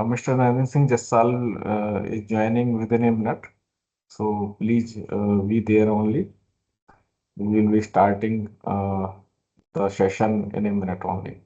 Mr. Navin Singh Jassal is joining within a minute. So please be there only. We will be starting the session in a minute only.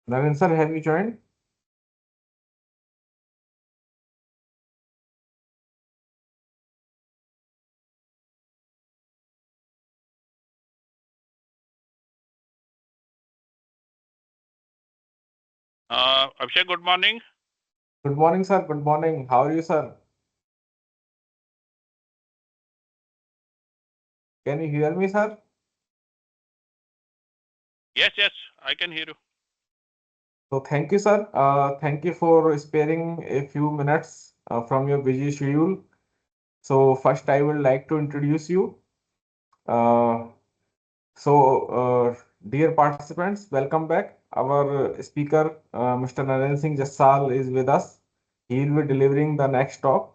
Navin sir, have you joined? Abhishek, good morning. Good morning, sir. Good morning. How are you, sir? Can you hear me, sir? Yes, I can hear you. So thank you, sir. Thank you for sparing a few minutes from your busy schedule. So first, I would like to introduce you. Uh, Dear participants, welcome back. Our speaker, Mr. Naren Singh Jassal, is with us. He will be delivering the next talk.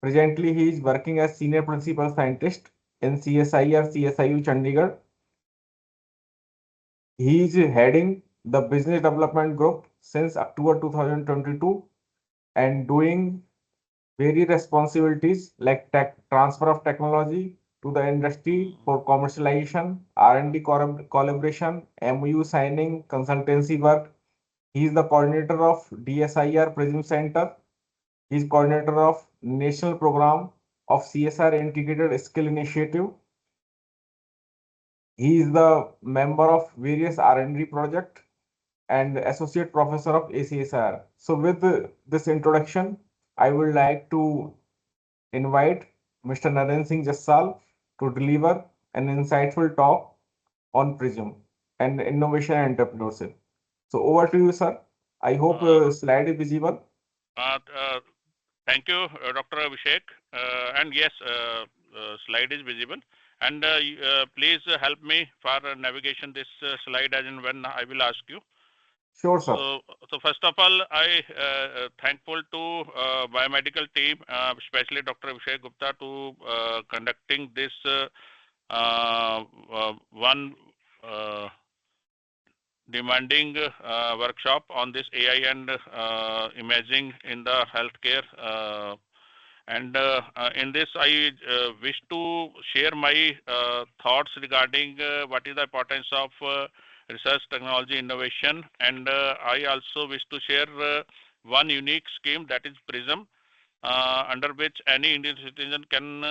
Presently, he is working as Senior Principal Scientist in CSI or CSIU Chandigarh. He is heading the Business Development Group since October 2022 and doing various responsibilities like tech transfer of technology, to the industry for commercialization, R&D collaboration, MOU signing, consultancy work. He is the coordinator of DSIR Prism Center. He is coordinator of National Program of CSR Integrated Skill Initiative. He is the member of various R&D projects and associate professor of ACSR. So with this introduction, I would like to invite Mr. Naren Singh Jassal to deliver an insightful talk on PRISM and innovation and entrepreneurship. So over to you, sir. I hope slide is visible. Thank you, Dr. Abhishek. And yes, slide is visible. And please help me for navigation this slide as and when I will ask you. Sure, sir. So first of all, I thankful to biomedical team, especially Dr. Abhishek Gupta, to conducting this one demanding workshop on this AI and imaging in the healthcare. And in this, I wish to share my thoughts regarding what is the importance of research, technology, innovation, and I also wish to share one unique scheme, that is PRISM, under which any Indian citizen can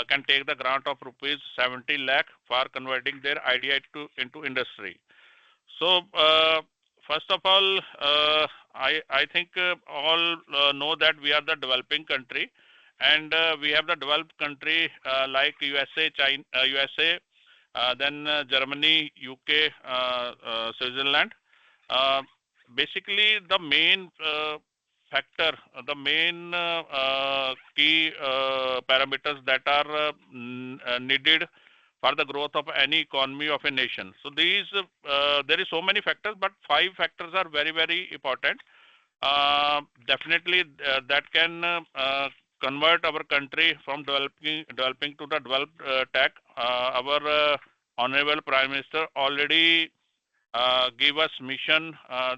can take the grant of rupees 70 lakh for converting their idea into industry. So first of all, I think all know that we are the developing country, and we have the developed country like USA, China, USA, then Germany, UK, Switzerland. Basically, the main factor, the main key parameters that are needed for the growth of any economy of a nation. So these, there is so many factors, but 5 factors are very, very important. Definitely that can convert our country from developing to the developed tech. Our Honorable Prime Minister already give us mission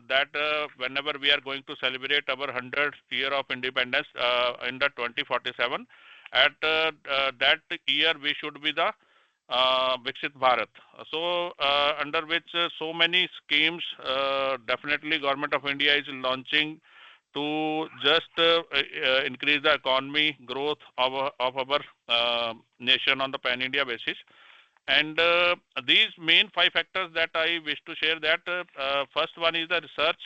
that whenever we are going to celebrate our 100th year of independence in the 2047, at that year we should be the Viksit Bharat. So under which so many schemes definitely Government of India is launching to just increase the economy growth of our nation on the pan-India basis. And these main 5 factors that I wish to share, that first one is the research,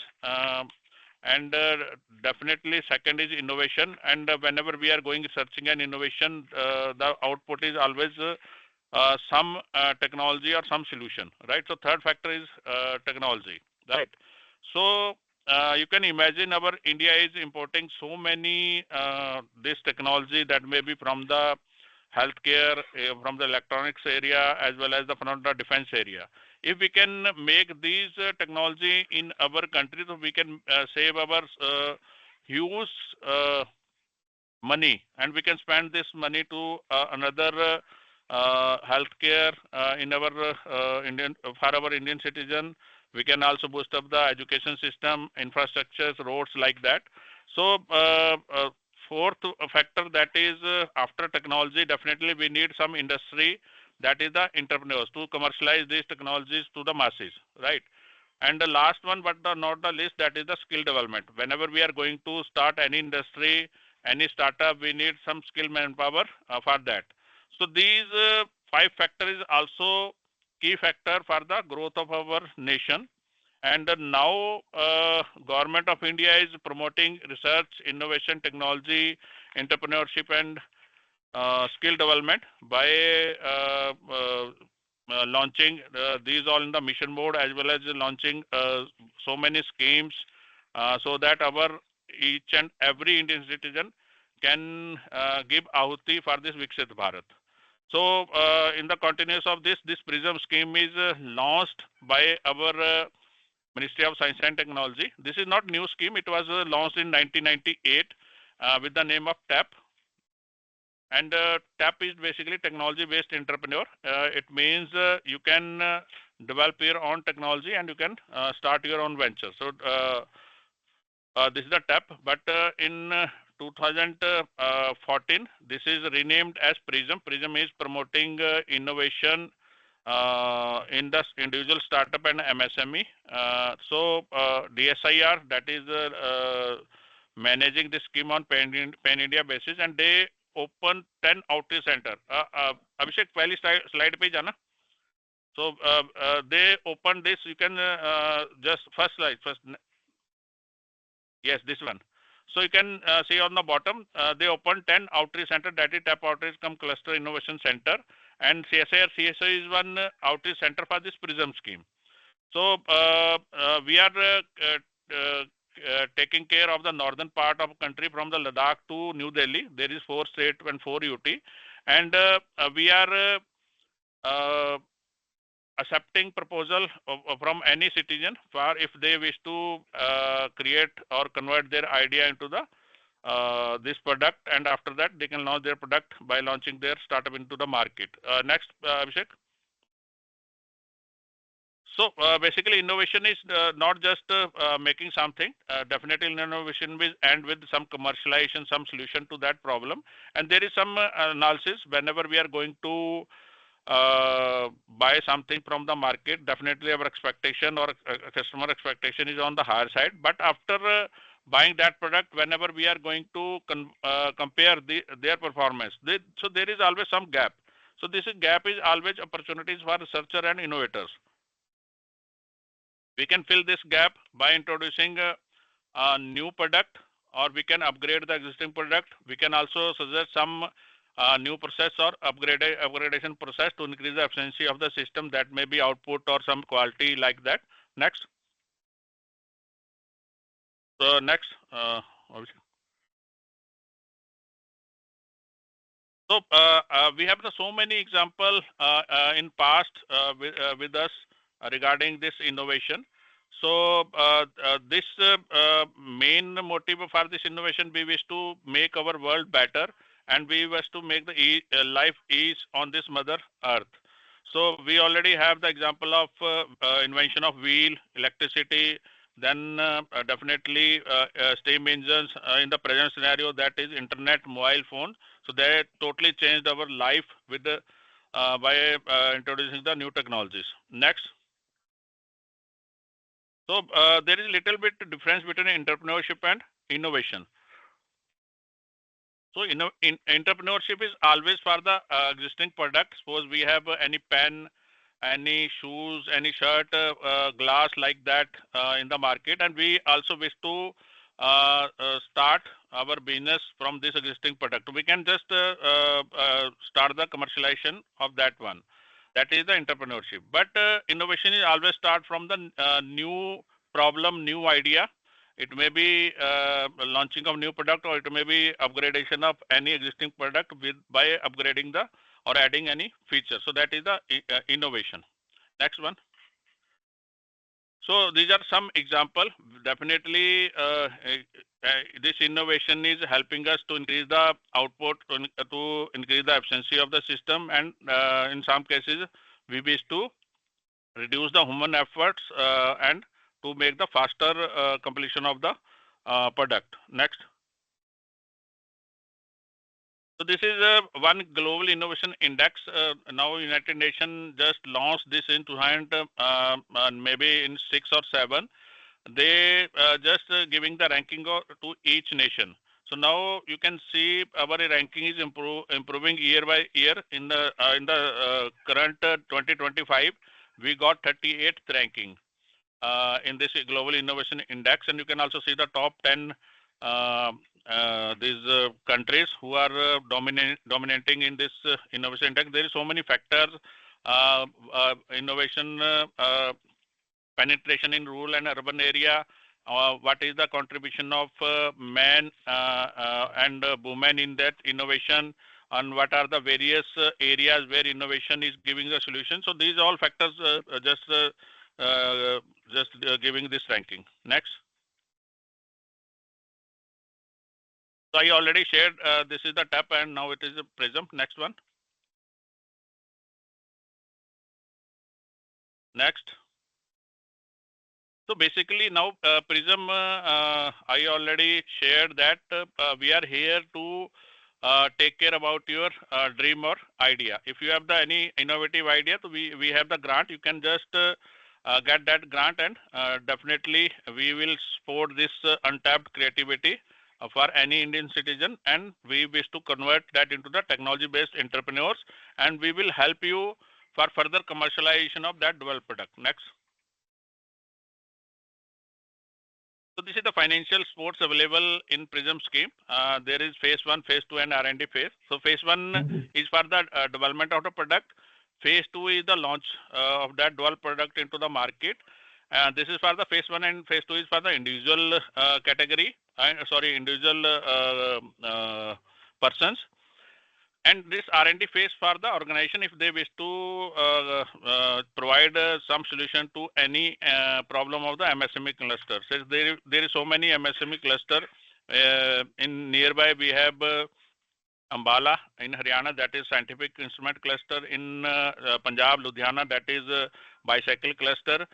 and definitely second is innovation. And whenever we are going researching and innovation, the output is always some technology or some solution, right? So third factor is technology, right? So you can imagine our India is importing so many this technology that may be from the healthcare, from the electronics area, as well as from the defense area. If we can make these technology in our country, so we can save our huge money, and we can spend this money to another healthcare in our Indian, for our Indian citizen. We can also boost up the education system, infrastructures, roads, like that. So fourth factor, that is after technology, definitely we need some industry, that is the entrepreneurs, to commercialize these technologies to the masses, right? And the last one, but not the least, that is the skill development. Whenever we are going to start any industry, any startup, we need some skill manpower for that. So these 5 factors is also key factor for the growth of our nation. And now Government of India is promoting research, innovation, technology, entrepreneurship, and skill development by launching these all in the mission mode, as well as launching so many schemes so that our each and every Indian citizen can give ahuti for this Viksit Bharat. So in the continuous of this PRISM scheme is launched by our Ministry of Science and Technology. This is not new scheme. It was launched in 1998 with the name of TAP. And TAP is basically technology-based entrepreneur. It means you can develop your own technology and you can start your own venture. So this is the TAP. But in 2014, this is renamed as PRISM. PRISM is promoting innovation in the individual startup and MSME. DSIR, that is managing the scheme on pan-India basis, and they open 10 outreach center. Abhishek, पहली slide पे जाना. So they open this. You can just first slide first. Yes, this one. So you can see on the bottom, they open 10 outreach center, that is TAP Outreach come Cluster Innovation Center, and CSIR is one outreach center for this PRISM scheme. So we are taking care of the northern part of country from the Ladakh to New Delhi. There is 4 state and 4 UT, and we are accepting proposal from any citizen for if they wish to create or convert their idea into the this product, and after that they can launch their product by launching their startup into the market. Next, Abhishek. So basically innovation is not just making something, definitely innovation will end with some commercialization, some solution to that problem, and there is some analysis whenever we are going to buy something from the market. Definitely our expectation or customer expectation is on the higher side, but after buying that product, whenever we are going to compare their performance, so there is always some gap. So this gap is always opportunities for researcher and innovators. We can fill this gap by introducing a new product, or we can upgrade the existing product. We can also suggest some new process or upgradation process to increase the efficiency of the system, that may be output or some quality like that. Next. So next. So we have so many examples in past with us regarding this innovation. So this main motive for this innovation, we wish to make our world better, and we wish to make the life ease on this mother earth. So we already have the example of invention of wheel, electricity, then definitely steam engines. In the present scenario, that is internet, mobile phone. So they totally changed our life with the by introducing the new technologies. Next. So there is a little bit difference between entrepreneurship and innovation. So entrepreneurship is always for the existing product. Suppose we have any pen, any shoes, any shirt, glass like that in the market, and we also wish to start our business from this existing product. We can just start the commercialization of that one. That is the entrepreneurship. But innovation is always start from the new problem, new idea. It may be launching of new product, or it may be upgradation of any existing product by upgrading the or adding any feature. So that is the innovation. Next one. So these are some example. Definitely this innovation is helping us to increase the output, to increase the efficiency of the system, and in some cases we wish to reduce the human efforts and to make the faster completion of the product. Next. So this is one global innovation index. Now United Nations just launched this in 2000, maybe in 6 or 7. They just giving the ranking to each nation. So now you can see our ranking is improving year by year. In the current 2025, we got 38th ranking in this global innovation index, and you can also see the top 10 these countries who are dominating in this innovation index. There is so many factors, innovation, penetration in rural and urban area, what is the contribution of men and women in that innovation, and what are the various areas where innovation is giving the solution. So these all factors just giving this ranking. Next. So I already shared this is the TAP, and now it is a PRISM. Next one. Next. So basically now Prism, I already shared that we are here to take care about your dream or idea. If you have the any innovative idea, so we have the grant. You can just get that grant, and definitely we will support this untapped creativity for any Indian citizen, and we wish to convert that into the technology-based entrepreneurs, and we will help you for further commercialization of that developed product. Next. So this is the financial supports available in Prism scheme. There is phase 1, phase 2 and R&D phase. So phase 1 is for the development of the product. Phase 2 is the launch of that developed product into the market. This is for the phase 1 and phase 2 is for the individual category, individual persons. And this R&D phase for the organization, if they wish to provide some solution to any problem of the MSME cluster. Since there is so many MSME cluster in nearby, we have Ambala in Haryana, that is scientific instrument cluster. In Punjab, Ludhiana, that is bicycle cluster.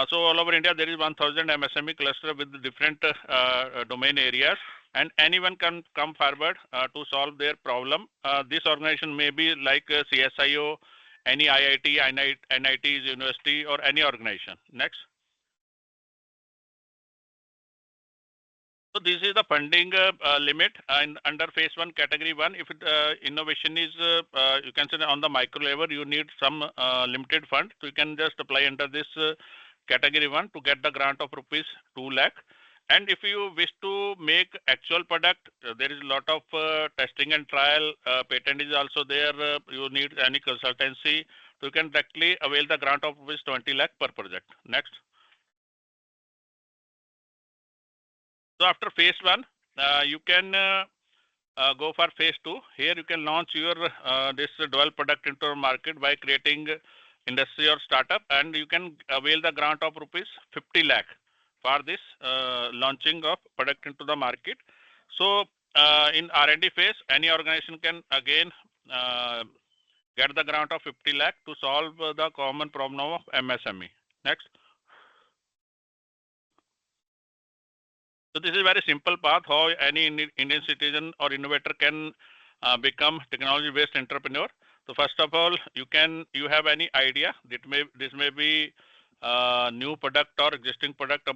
So all over India, there is 1,000 MSME cluster with different domain areas, and anyone can come forward to solve their problem. This organization may be like CSIO, any IIT, NITs, university, or any organization. Next. So this is the funding limit under phase 1 category 1. If innovation is you can say on the micro level, you need some limited fund, so you can just apply under this category 1 to get the grant of rupees 2 lakh. And if you wish to make actual product, there is a lot of testing and trial. Patent is also there. You need any consultancy, so you can directly avail the grant of rupees 20 lakh per project. Next. So after phase 1, you can go for phase 2. Here you can launch your this developed product into the market by creating industry or startup, and you can avail the grant of rupees 50 lakh for this launching of product into the market. So in R&D phase, any organization can again get the grant of 50 lakh to solve the common problem of MSME. Next. So this is a very simple path how any Indian citizen or innovator can become technology-based entrepreneur. So first of all, you have any idea. This may be new product or existing product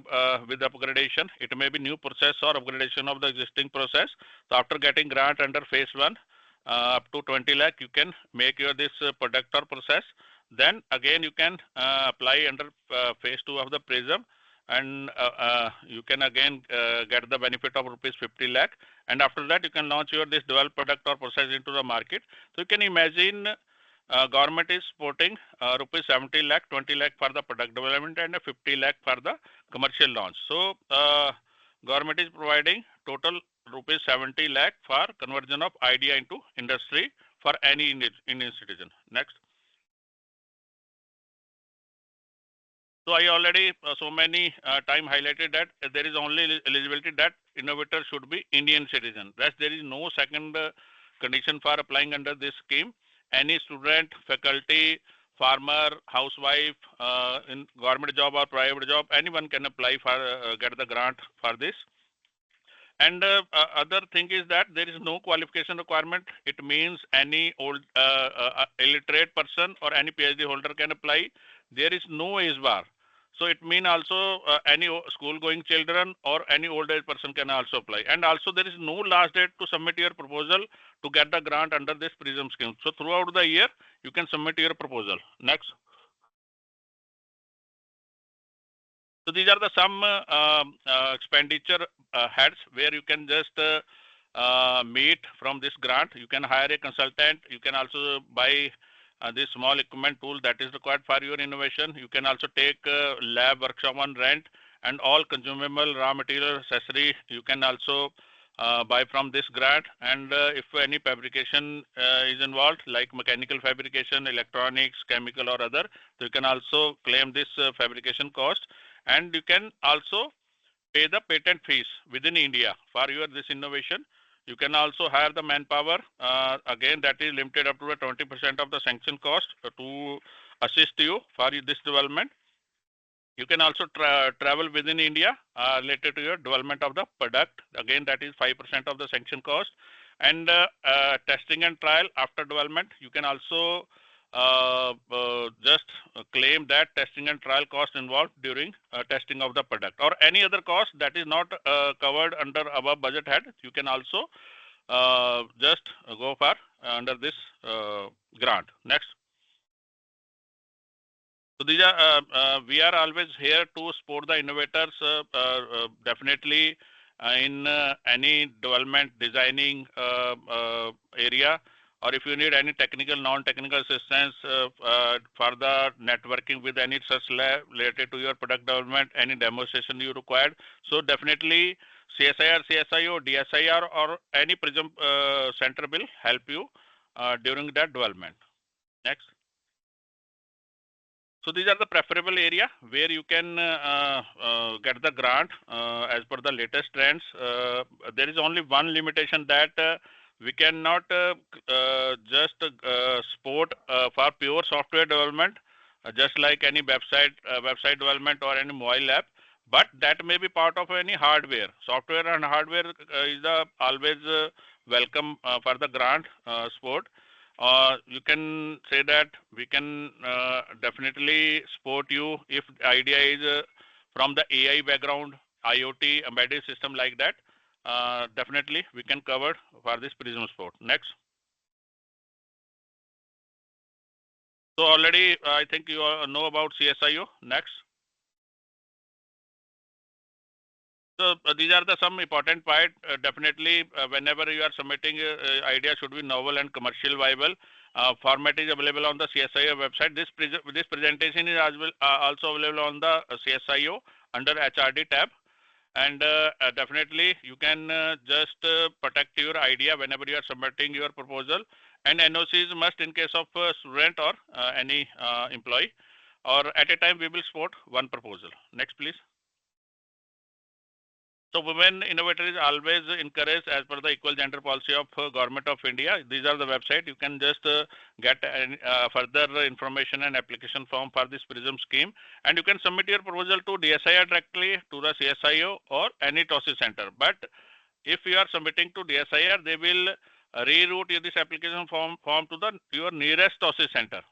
with upgradation. It may be new process or upgradation of the existing process. So after getting grant under phase 1 up to 20 lakh, you can make your this product or process. Then again you can apply under phase 2 of the Prism, and you can again get the benefit of rupees 50 lakh, and after that you can launch your this developed product or process into the market. So you can imagine government is supporting rupees 70 lakh, 20 lakh for the product development and 50 lakh for the commercial launch. So government is providing total rupees 70 lakh for conversion of idea into industry for any Indian citizen. Next. So I already so many time highlighted that there is only eligibility that innovator should be Indian citizen. Thus there is no second condition for applying under this scheme. Any student, faculty, farmer, housewife, in government job or private job, anyone can apply for get the grant for this. And other thing is that there is no qualification requirement. It means any old illiterate person or any PhD holder can apply. There is no age bar. So it means also any school going children or any old age person can also apply. And also there is no last date to submit your proposal to get the grant under this Prism scheme. So throughout the year, you can submit your proposal. Next. So these are the some expenditure heads where you can just meet from this grant. You can hire a consultant. You can also buy this small equipment tool that is required for your innovation. You can also take lab workshop on rent, and all consumable raw material accessory you can also buy from this grant. And if any fabrication is involved, like mechanical fabrication, electronics, chemical or other, so you can also claim this fabrication cost. And you can also pay the patent fees within India for your this innovation. You can also hire the manpower. Again, that is limited up to 20% of the sanction cost to assist you for this development. You can also travel within India related to your development of the product. Again, that is 5% of the sanction cost. And testing and trial after development, you can also just claim that testing and trial cost involved during testing of the product, or any other cost that is not covered under our budget head. You can also just go for under this grant. Next. So these are we are always here to support the innovators. Definitely in any development designing area, or if you need any technical, non-technical assistance for the networking with any such lab related to your product development, any demonstration you required. So definitely CSIR, CSIO, DSIR, or any PRISM center will help you during that development. Next. So these are the preferable area where you can get the grant as per the latest trends. There is only one limitation that we cannot just support for pure software development, just like any website development or any mobile app. But that may be part of any hardware. Software and hardware is always welcome for the grant support. You can say that we can definitely support you if the idea is from the AI background, IoT, embedded system like that. Definitely we can cover for this PRISM support. Next. So already I think you all know about CSIO. Next. So these are the some important part. Definitely, whenever you are submitting idea should be novel and commercial viable. Format is available on the CSIO website. This presentation is as well, also available on the CSIO under HRD tab. And definitely you can just protect your idea whenever you are submitting your proposal. And NOCs must in case of student or any employee, or at a time we will support one proposal. Next, please. So women innovator is always encouraged as per the equal gender policy of Government of India. These are the website. You can just get further information and application form for this PRISM scheme. And you can submit your proposal to DSIR directly, to the CSIO, or any TOSI center. But if you are submitting to DSIR, they will reroute this application form to your nearest TOSI center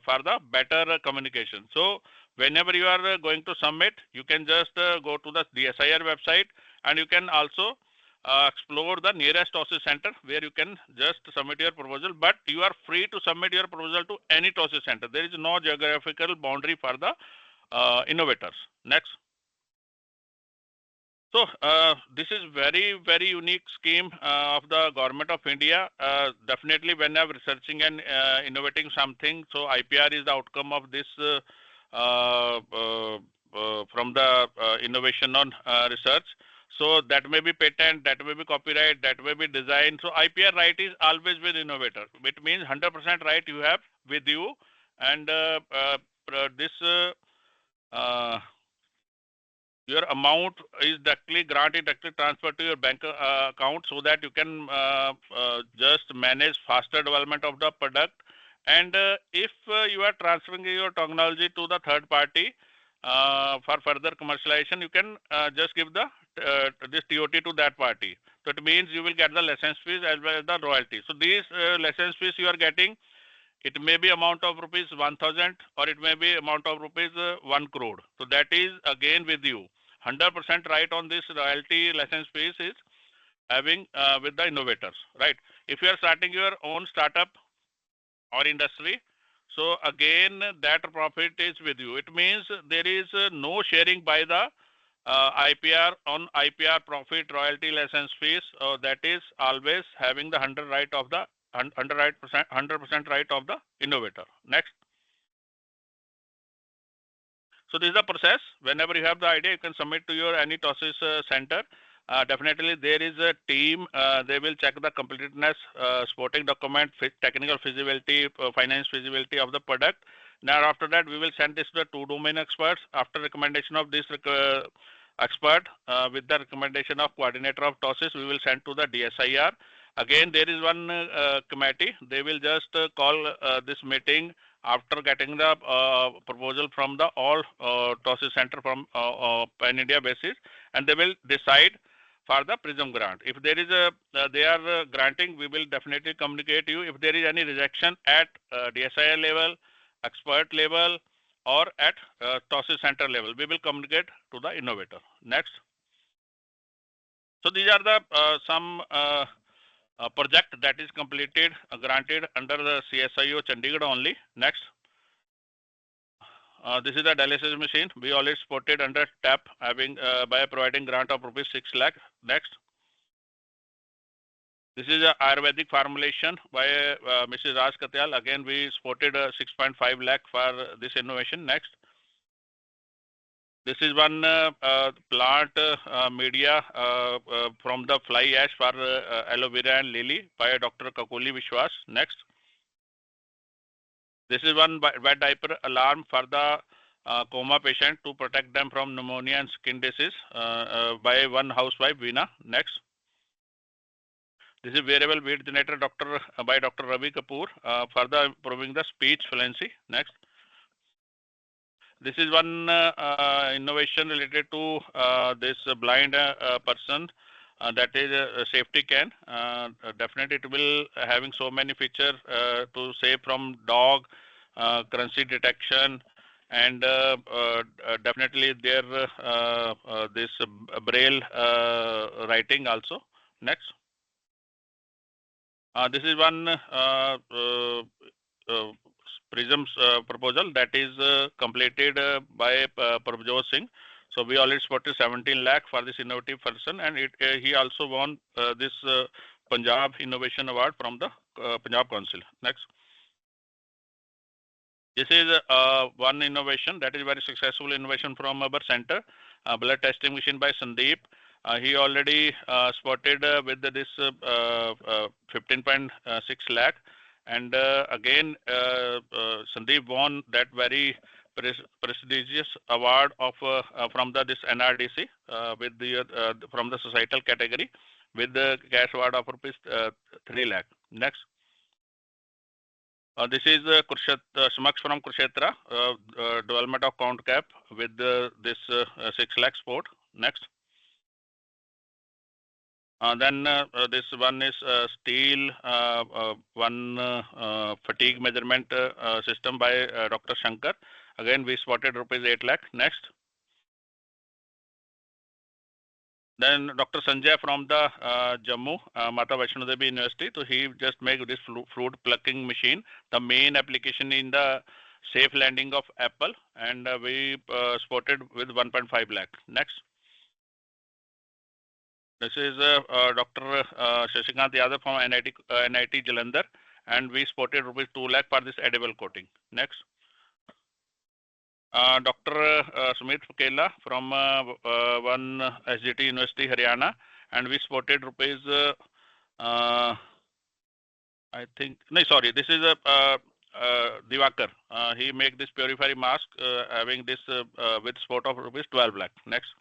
for the better communication. So whenever you are going to submit, you can just go to the DSIR website, and you can also explore the nearest TOSI center where you can just submit your proposal. But you are free to submit your proposal to any TOSI center. There is no geographical boundary for the innovators. Next. So this is very unique scheme of the Government of India. Definitely when I'm researching and innovating something, so IPR is the outcome of this from the innovation on research. So that may be patent, that may be copyright, that may be design. So IPR right is always with innovator. It means 100% right you have with you, and this your amount is directly granted, directly transferred to your bank account, so that you can just manage faster development of the product. And if you are transferring your technology to the third party for further commercialization, you can just give the this TOT to that party. So it means you will get the license fees as well as the royalty. So these license fees you are getting, it may be amount of rupees 1,000, or it may be amount of rupees 1 crore. So that is again with you. 100% right on this royalty license fees is having with the innovators, right? If you are starting your own startup or industry, so again that profit is with you. It means there is no sharing by the IPR on IPR profit royalty license fees. That is always having the 100% right of the 100% right of the innovator. Next. So this is the process. Whenever you have the idea, you can submit to your any TOSIS center. Definitely there is a team. They will check the completeness, supporting document, technical feasibility, finance feasibility of the product. Now after that, we will send this to the 2 domain experts. After recommendation of this expert, with the recommendation of coordinator of TOSIS, we will send to the DSIR. Again, there is one committee. They will just call this meeting after getting the proposal from the all TOSIS center from pan India basis, and they will decide for the PRISM grant. If there is a they are granting, we will definitely communicate you. If there is any rejection at DSIR level, expert level, or at TOSIS center level, we will communicate to the innovator. Next. So these are the some project that is completed, granted under the CSIO Chandigarh only. Next. This is the dialysis machine. We already supported under TAP having by providing grant of rupees 6 lakh. Next. This is a Ayurvedic formulation by Mrs. Raj Katyal. Again, we supported 6.5 lakh for this innovation. Next. This is one plant media from the fly ash for aloe vera and lily by Dr. Kakuli Vishwas. Next. This is one wet diaper alarm for the coma patient to protect them from pneumonia and skin disease by one housewife, Veena. Next. This is wearable weight generator by Dr. Ravi Kapoor for the improving the speech fluency. Next. This is one innovation related to this blind person that is a safety can. Definitely it will having so many features to save from dog, currency detection, and definitely there this braille writing also. Next. This is one PRISM's proposal that is completed by Prabhjot Singh. So we already spotted 17 lakh for this innovative person, and he also won this Punjab Innovation Award from the Punjab Council. Next. This is one innovation that is very successful innovation from our center, blood testing machine by Sandeep. He already spotted with this 15.6 lakh. And again, Sandeep won that very prestigious award of from this NRDC with the from the societal category with the cash award of rupees 3 lakh. Next. This is Smaks from Kurshetra, development of count cap with this 6 lakh sport. Next. Then this one is steel one fatigue measurement system by Dr. Shankar. Again, we spotted rupees 8 lakh. Next. Then Dr. Sanjay from the Jammu Mata Vaishno Devi University. So he just made this fruit plucking machine. The main application in the safe landing of apple, and we spotted with 1.5 lakh. Next. This is Dr. Shashikant Yadav from NIT Jalandhar, and we spotted rupees 2 lakh for this edible coating. Next. Dr. Sumit Fakela from one SGT University, Haryana, and we spotted rupees. I think no, sorry. This is a Divakar. He make this purifier mask having this with spot of rupees 12 lakh. Next.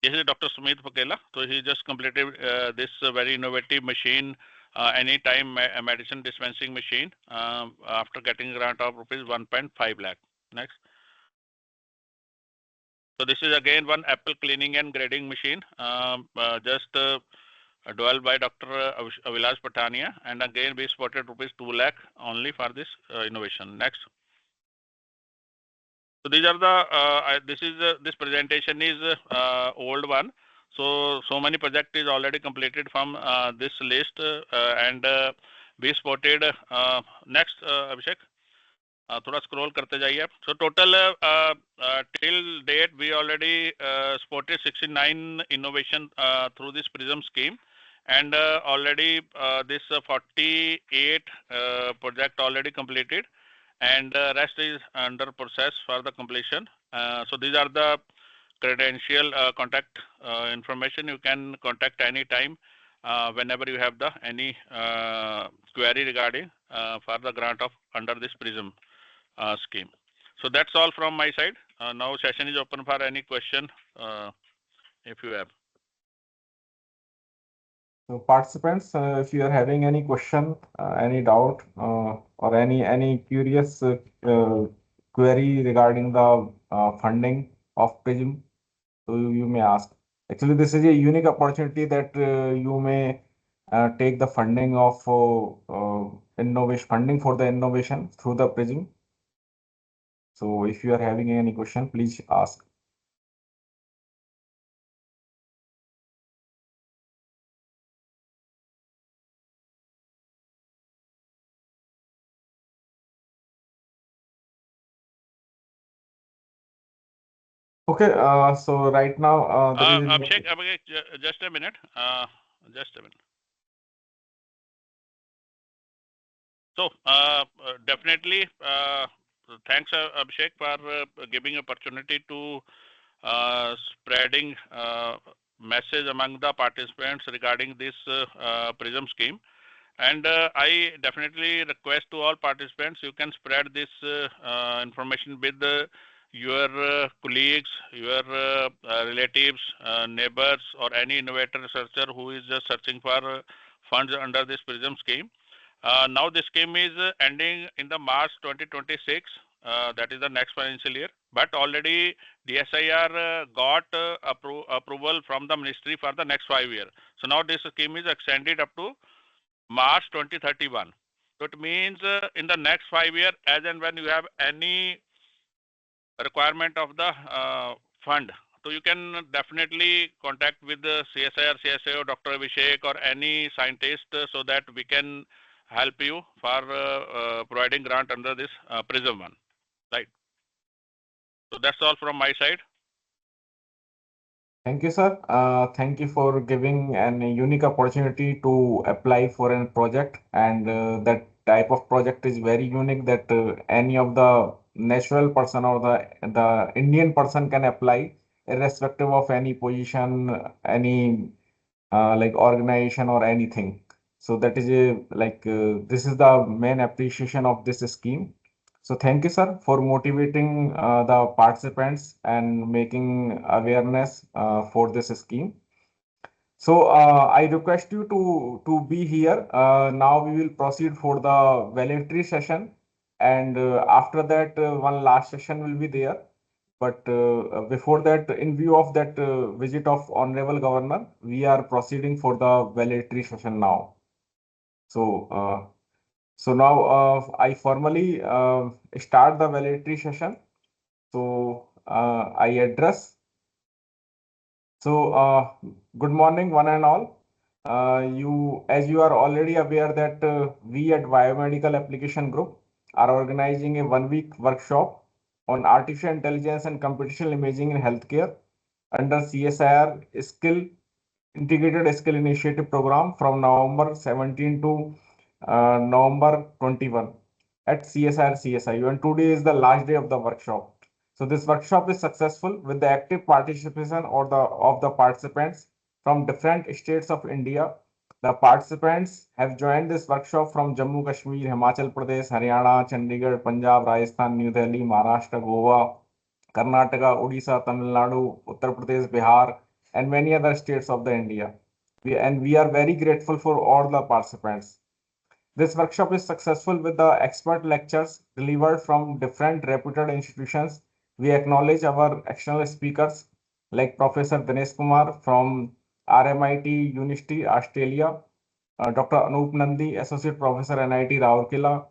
This is Dr. Sumit Fakela. So he just completed this very innovative machine, anytime medicine dispensing machine after getting a grant of rupees 1.5 lakh. Next. So this is again one apple cleaning and grading machine, just developed by Dr. Avilash Patania, and again we spotted rupees 2 lakh only for this innovation. Next. So these are the this presentation is old one. So many project is already completed from this list, and we spotted next Abhishek. थोड़ा scroll करते जाइए आप. So total till date we already spotted 69 innovation through this PRISM scheme, and already this 48 project already completed, and rest is under process for the completion. So these are the credential contact information. You can contact anytime whenever you have the any query regarding for the grant of under this PRISM scheme. So that's all from my side. Now session is open for any question if you have. So participants, if you are having any question, any doubt, or any curious query regarding the funding of PRISM, so you may ask. Actually, this is a unique opportunity that you may take the funding of innovation funding for the innovation through the PRISM. So if you are having any question, please ask. Okay, so right now there is Abhishek, just a minute. Just a minute. So definitely, thanks Abhishek for giving opportunity to spreading message among the participants regarding this PRISM scheme. And I definitely request to all participants, you can spread this information with your colleagues, your relatives, neighbors, or any innovator researcher who is just searching for funds under this PRISM scheme. Now this scheme is ending in the March 2026. That is the next financial year. But already DSIR got approval from the ministry for the next 5 years. So now this scheme is extended up to March 2031. So it means in the next 5 years, as and when you have any requirement of the fund, so you can definitely contact with the CSIR, CSIO, Dr. Abhishek, or any scientist so that we can help you for providing grant under this PRISM one, right? So that's all from my side. Thank you, sir. Thank you for giving an unique opportunity to apply for a project, and that type of project is very unique that any of the natural person or the Indian person can apply, irrespective of any position, any like organization or anything. So that is a this is the main appreciation of this scheme. So thank you, sir, for motivating the participants and making awareness for this scheme. So I request you to be here. Now we will proceed for the valedictory session, and after that, one last session will be there. But before that, in view of that visit of Honorable Governor, we are proceeding for the valedictory session now. So. So now I formally start the valedictory session. So I address. So good morning, one and all. As you are already aware that we at Biomedical Application Group are organizing a 1 week workshop on artificial intelligence and computational imaging in healthcare under CSIR Skill Integrated Skill Initiative Program from November 17 to November 21 at CSIR CSIU, and today is the last day of the workshop. So this workshop is successful with the active participation of the participants from different states of India. The participants have joined this workshop from Jammu Kashmir, Himachal Pradesh, Haryana, Chandigarh, Punjab, Rajasthan, New Delhi, Maharashtra, Goa, Karnataka, Odisha, Tamil Nadu, Uttar Pradesh, Bihar, and many other states of the India. We are very grateful for all the participants. This workshop is successful with the expert lectures delivered from different reputed institutions. We acknowledge our external speakers like Professor Dinesh Kumar from RMIT University, Australia, Dr. Anup Nandi, Associate Professor, NIT Rourkela,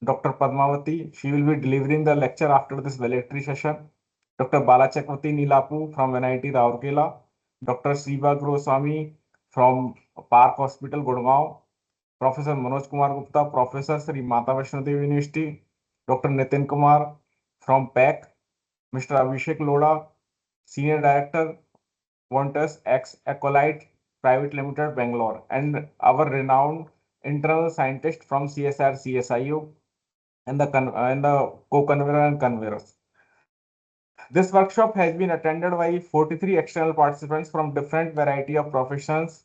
Dr. Padmavati. She will be delivering the lecture after this valedictory session. Dr. Balachakrati Nilapu from NIT Rourkela, Dr. Siva Goswami from Park Hospital, Gurgaon, Professor Manoj Kumar Gupta, Professor Sri Mata Vaishno Devi University, Dr. Nitin Kumar from PAC, Mr. Abhishek Loda, Senior Director, Qantas X Acolyte Private Limited, Bangalore, and our renowned internal scientist from CSR CSIU and the co-convener and conveners. This workshop has been attended by 43 external participants from different variety of professions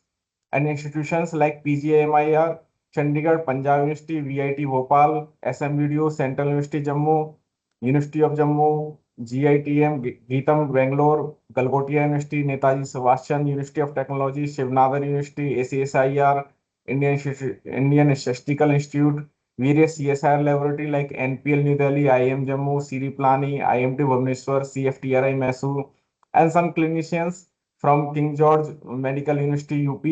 and institutions like PGIMIR, Chandigarh, Punjab University, VIT Bhopal, SMBDO, Central University Jammu, University of Jammu, GITM, Geetam, Bangalore, Galgotia University, Netaji Subhash Chandra University of Technology, Shivnadar University, ACSIR, Indian Statistical Institute, various CSIR laboratory like NPL New Delhi, IIM Jammu, Siri Plani, IMT Bhubaneswar, CFTRI Mysore, and some clinicians from King George Medical University, UP,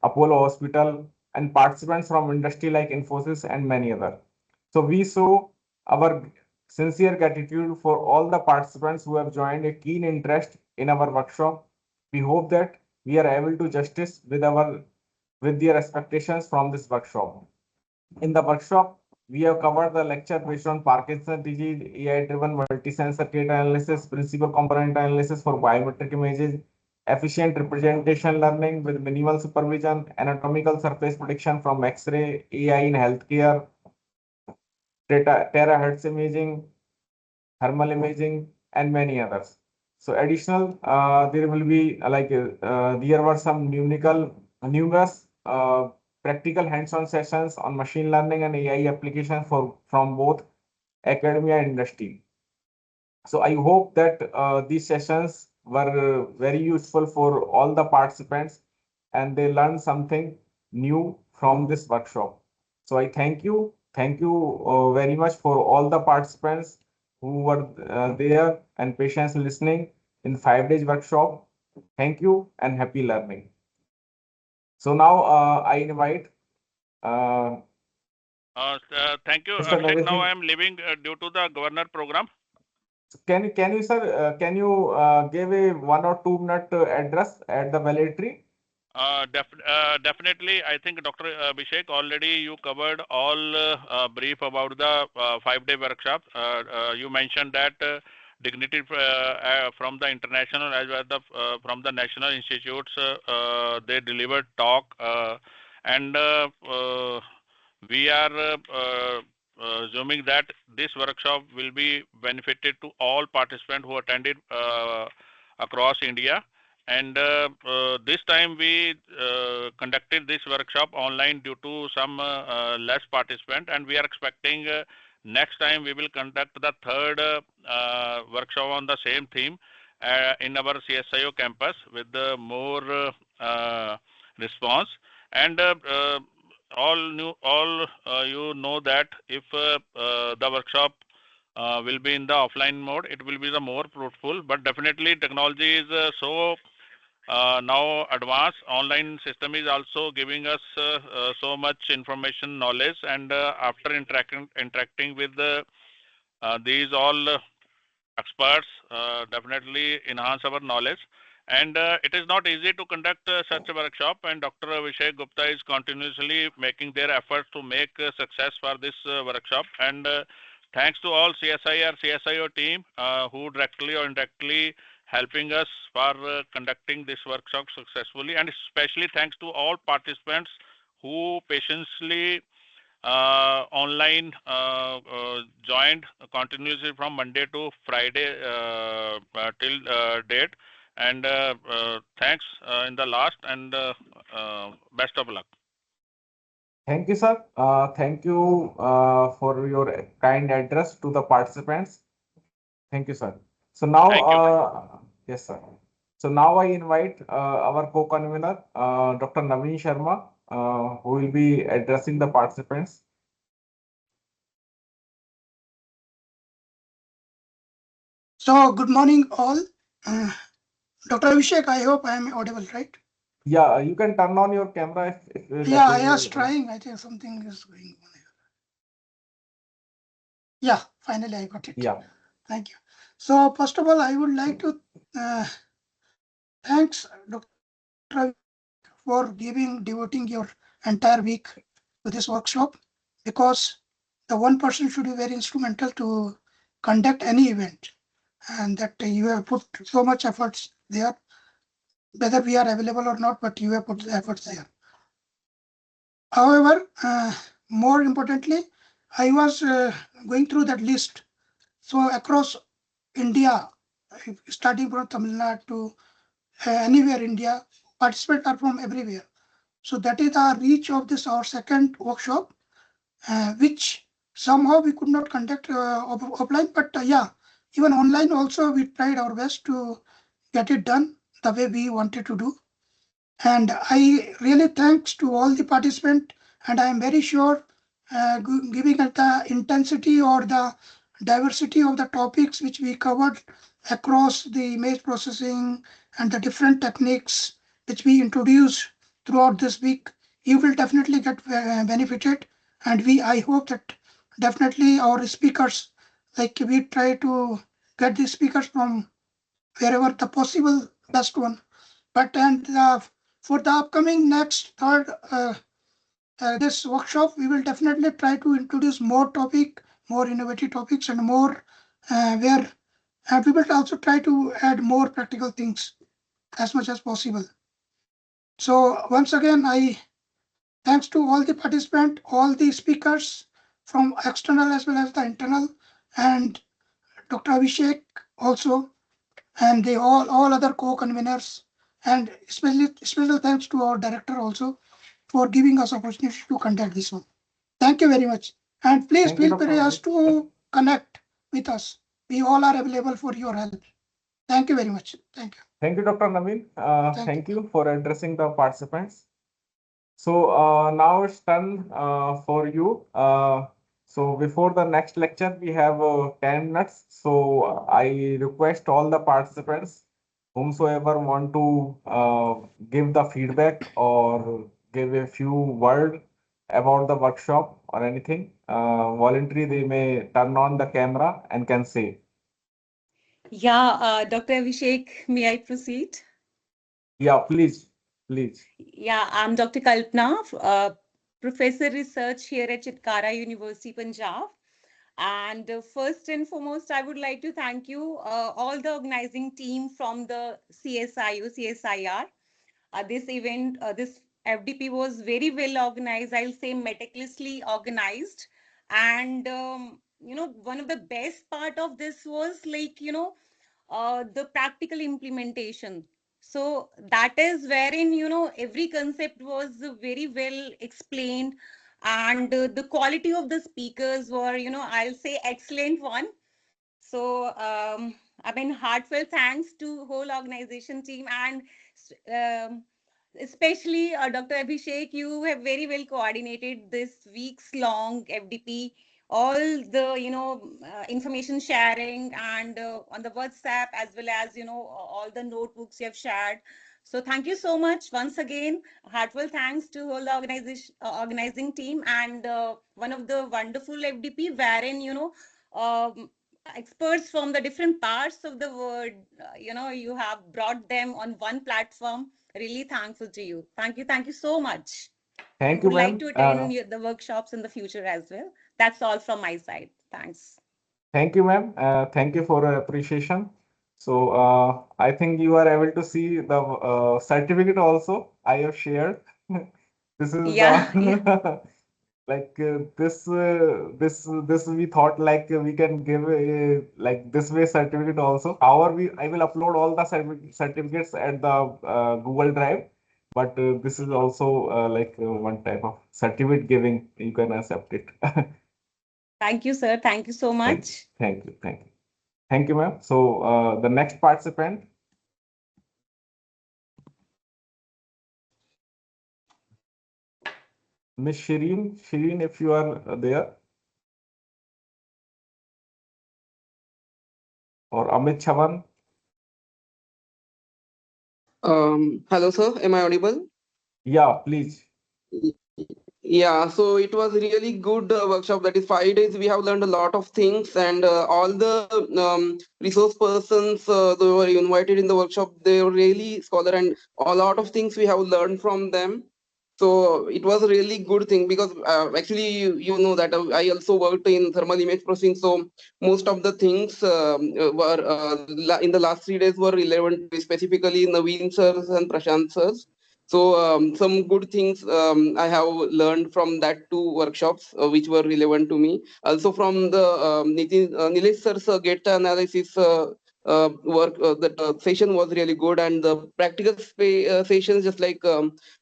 Apollo Hospital, and participants from industry like Infosys and many other. So we show our sincere gratitude for all the participants who have joined a keen interest in our workshop. We hope that we are able to justice with their expectations from this workshop. In the workshop, we have covered the lecture based on Parkinson's disease, AI-driven multi-sensor data analysis, principal component analysis for biometric images, efficient representation learning with minimal supervision, anatomical surface prediction from X-ray, AI in healthcare, terahertz imaging, thermal imaging, and many others. So additional, there will be there were some numerous practical hands-on sessions on machine learning and AI application from both academia and industry. So I hope that these sessions were very useful for all the participants and they learned something new from this workshop. So I thank you. Thank you very much for all the participants who were there and patiently listening in 5 days workshop. Thank you and happy learning. So now I invite Thank you, Mr. Abhishek. Now Narendra. I am leaving due to the governor program. Can you sir give a 1 or 2 minute address at the valedictory? Definitely, I think Dr. Abhishek already you covered all brief about the 5-day workshop. You mentioned that dignity from the international as well as from the national institutes, they delivered talk and we are assuming that this workshop will be benefited to all participants who attended across India. And this time we conducted this workshop online due to some less participant, and we are expecting next time we will conduct the third workshop on the same theme in our CSIO campus with more response. And you know that if the workshop will be in the offline mode, it will be the more fruitful. But definitely technology is so now advanced. Online system is also giving us so much information, knowledge, and after interacting with these all experts, definitely enhance our knowledge. And it is not easy to conduct such a workshop, and Dr. Abhishek Gupta is continuously making their efforts to make success for this workshop. And thanks to all CSIR, CSIO team who directly or indirectly helping us for conducting this workshop successfully, and especially thanks to all participants who patiently online joined continuously from Monday to Friday till date. And thanks in the last, and best of luck. Thank you, sir. Thank you for your kind address to the participants. Thank you, sir. So now, Thank you. yes, sir. So now I invite our co-convener, Dr. Naveen Sharma, who will be addressing the participants. So, good morning, all. Dr. Abhishek, I hope I am audible, right? Yeah, you can turn on your camera if Yeah, I was trying. I think something is going on here. Yeah, finally I got it. Yeah. Thank you. So, first of all, I would like to thanks Dr. Abhishek for devoting your entire week to this workshop, because the one person should be very instrumental to conduct any event, and that you have put so much efforts there, whether we are available or not, but you have put the efforts there. However, more importantly, I was going through that list. So across India, starting from Tamil Nadu to anywhere India, participants are from everywhere. So that is the reach of this our second workshop, which somehow we could not conduct offline. But yeah, Even online also, we tried our best to get it done the way we wanted to do. And I really thanks to all the participants, and I am very sure giving at the intensity or the diversity of the topics which we covered across the image processing and the different techniques which we introduced throughout this week, you will definitely get benefited. And I hope that definitely our speakers, like we try to get the speakers from wherever the possible best one. But and for the upcoming next third this workshop, we will definitely try to introduce more innovative topics, and more where and we will also try to add more practical things as much as possible. So once again, I thanks to all the participants, all the speakers from external as well as the internal, and Dr. Abhishek also, and the all other co-conveners, and especially special thanks to our director also for giving us opportunity to conduct this one. Thank you very much, and please Thank you, feel Dr. free as Naveen. to connect with us. We all are available for your help. Thank you very much. Thank you. Thank you, Dr. Naveen. Thank you. Thank you for addressing the participants. So now it's done for you. So before the next lecture, we have 10 minutes. So I request all the participants, whomsoever want to give the feedback or give a few word about the workshop or anything, voluntary, they may turn on the camera and can say. Yeah, Dr. Abhishek, may I proceed? Yeah, please, please. Yeah, I'm Dr. Kalpana, Professor Research here at Chitkara University, Punjab. And first and foremost, I would like to thank you, all the organizing team from the CSIO, CSIR. This event, this FDP was very well organized, I'll say meticulously organized. And, one of the best part of this was like, the practical implementation. So that is wherein, every concept was very well explained, and the quality of the speakers were, I'll say excellent one. So, heartfelt thanks to whole organization team, and um, especially Dr. Abhishek, you have very well coordinated this week's long FDP, all the, information sharing, and on the WhatsApp, as well as, all the notebooks you have shared. So thank you so much once again. Heartfelt thanks to whole organization, organizing team, and one of the wonderful FDP wherein, experts from the different parts of the world, you have brought them on one platform. Really thankful to you. Thank you so much. Thank you, Would like ma'am. to attend the workshops in the future as well. That's all from my side. Thanks. Thank you, ma'am. Thank you for appreciation. So I think you are able to see the certificate also I have shared. This is Yeah, yeah. the like this we thought like we can give like this way certificate also. However, I will upload all the certificates at the Google Drive, but this is also like one type of certificate giving. You can accept it. Thank you, sir. Thank you so Thank, much. thank you, thank you. Thank you, ma'am. So the next participant, Miss Shireen. Shireen, if you are there, or Amit Chavan. Hello, sir. Am I audible? Yeah, please. Yeah, so it was really good workshop. That is 5 days. We have learned a lot of things, and all the resource persons they were invited in the workshop. They were really scholar, and a lot of things we have learned from them. So it was a really good thing because actually you know that I also worked in thermal image processing. So most of the things were in the last 3 days were relevant, specifically Naveen sirs and Prashant sirs. So some good things I have learned from that two workshops, which were relevant to me. Also from the Nilesh sir's data analysis work. That session was really good, and the practical sessions, just like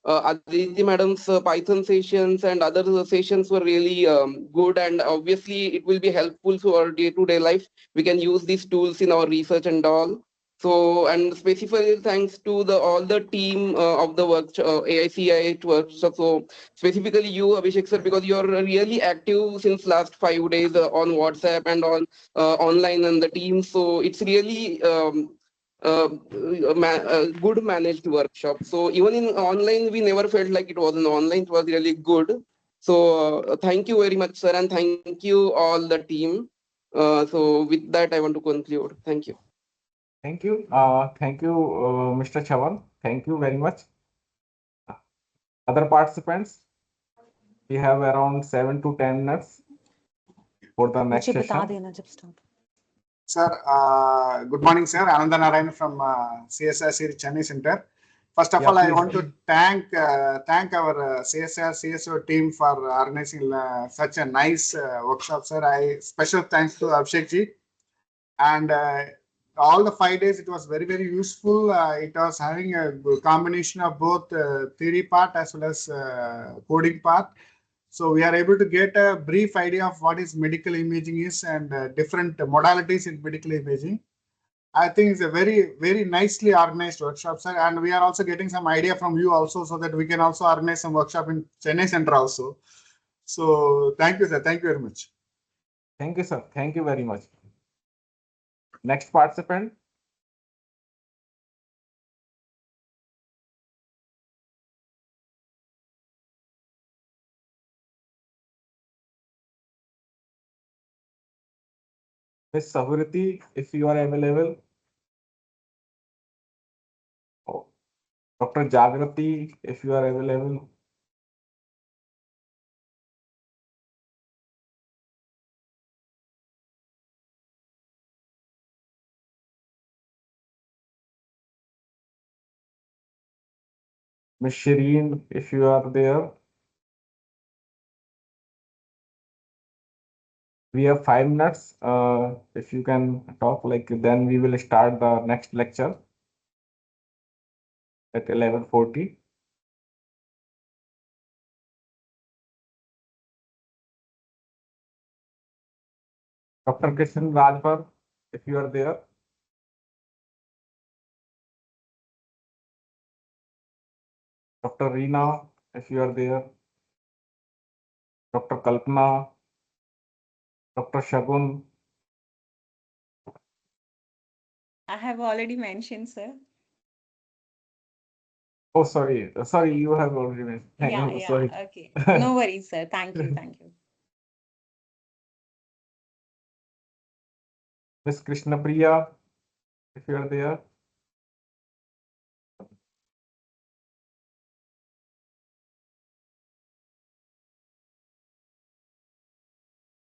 Aditi madam's Python sessions and other sessions, were really good. And obviously, it will be helpful to our day-to-day life. We can use these tools in our research and all. So, and specifically thanks to the all the team of the work AICIH workshop. So specifically you, Abhishek sir, because you're really active since last 5 days on WhatsApp and on online and the team. So it's really good managed workshop. So even in online, we never felt like it was an online. It was really good. So thank you very much, sir, and thank you all the team. So with that, I want to conclude. Thank you. Thank you. Thank you, Mr. Chavan. Thank you very much. Other participants, we have around 7 to 10 minutes for the next मुझे बता session. देना जब start. Sir, good morning, sir. Ananda Narayan from CSIR Chennai Center. First of Yeah, all, I please. want to thank our CSR CSO team for organizing such a nice workshop, sir. Special thanks to Abhishek ji. And all the 5 days, it was very, very useful. It was having a combination of both theory part as well as coding part. So we are able to get a brief idea of what is medical imaging is and different modalities in medical imaging. I think it's a very, very nicely organized workshop, sir. And we are also getting some idea from you also, so that we can also organize some workshop in Chennai Center also. So thank you, sir. Thank you very much. Thank you, sir. Thank you very much. Next participant. Miss Sahuruti, if you are available. Oh, Dr. Jagrati, if you are available. Miss Shireen, if you are there. We have 5 minutes. If you can talk, like, then we will start the next lecture at 11:40. Dr. Kishan Rajbhar, if you are there. Dr. Reena, if you are there. Dr. Kalpana, Dr. Shagun. I have already mentioned, sir. Oh, sorry. Sorry, you have already mentioned. Yeah, Sorry. okay. No worries, sir. Thank you, thank you. Miss Krishna Priya, if you are there.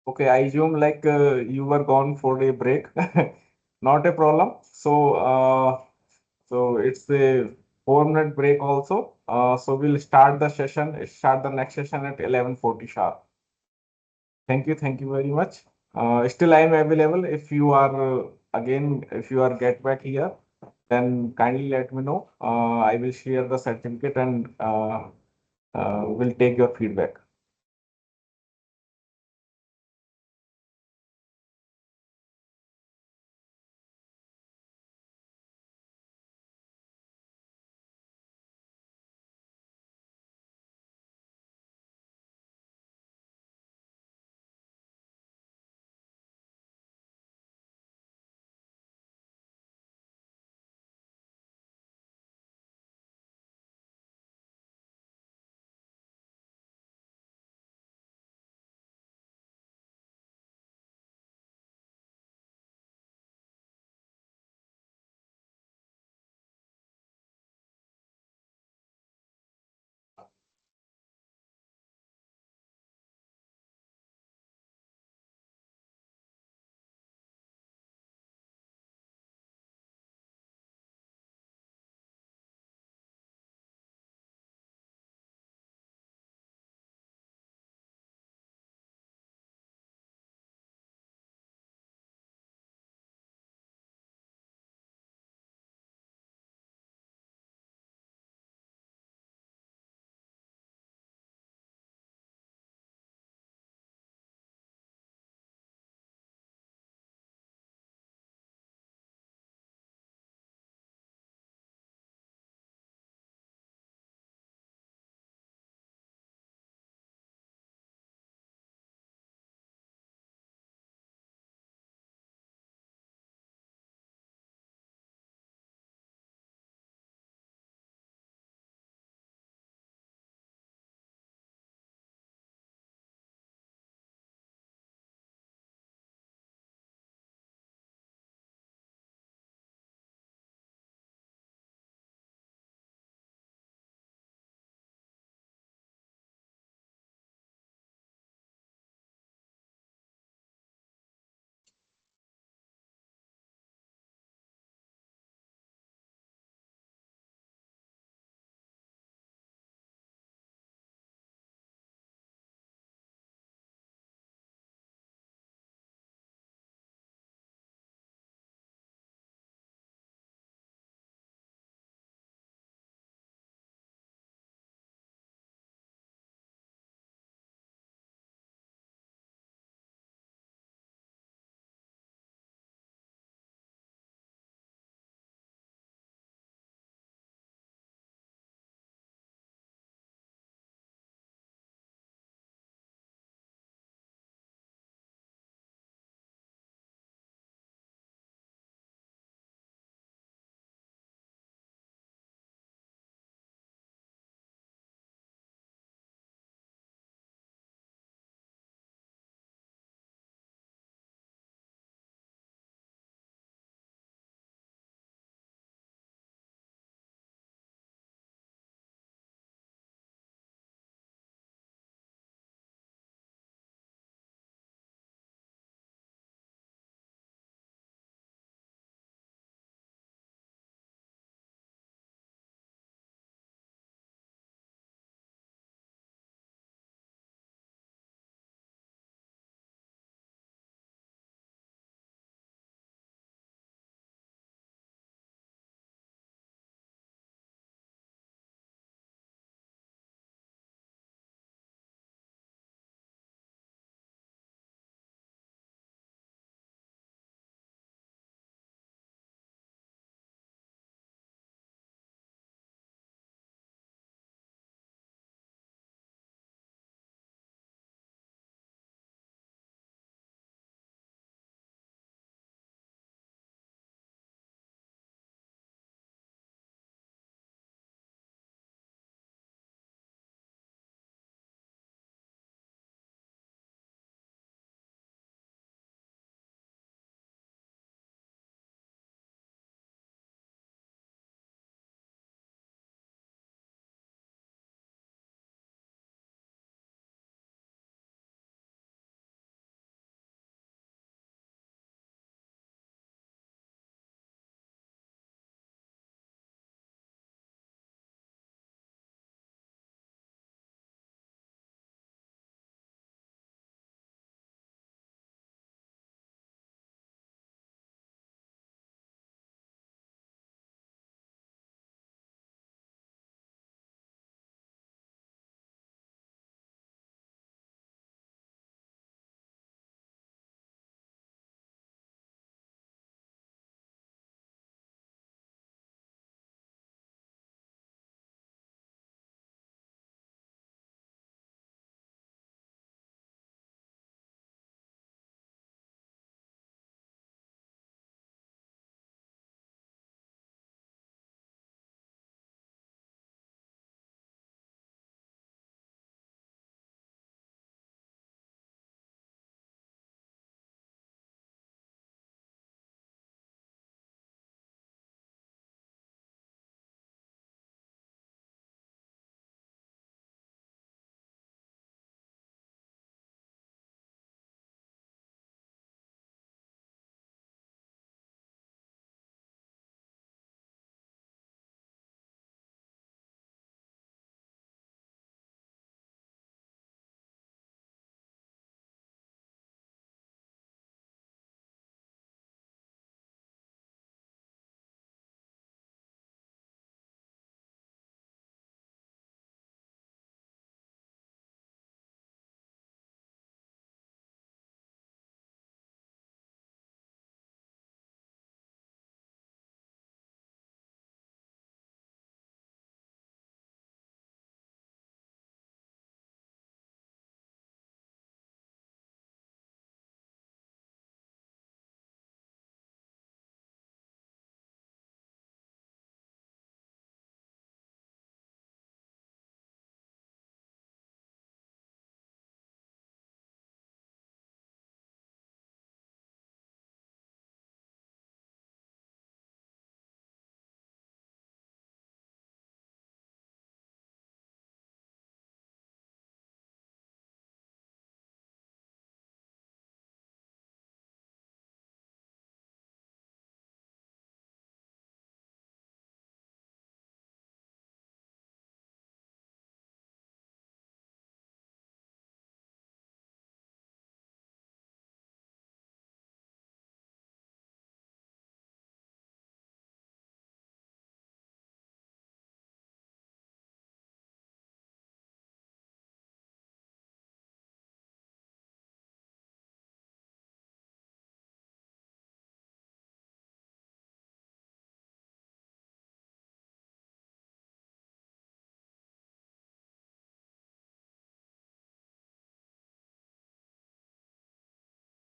Okay, I assume like you were gone for a break. Not a problem. So it's a 4 minute break also. So we'll start the next session at 11:40 sharp. Thank you very much. Still I am available if you are if you are get back here, then kindly let me know. I will share the certificate and will take your feedback.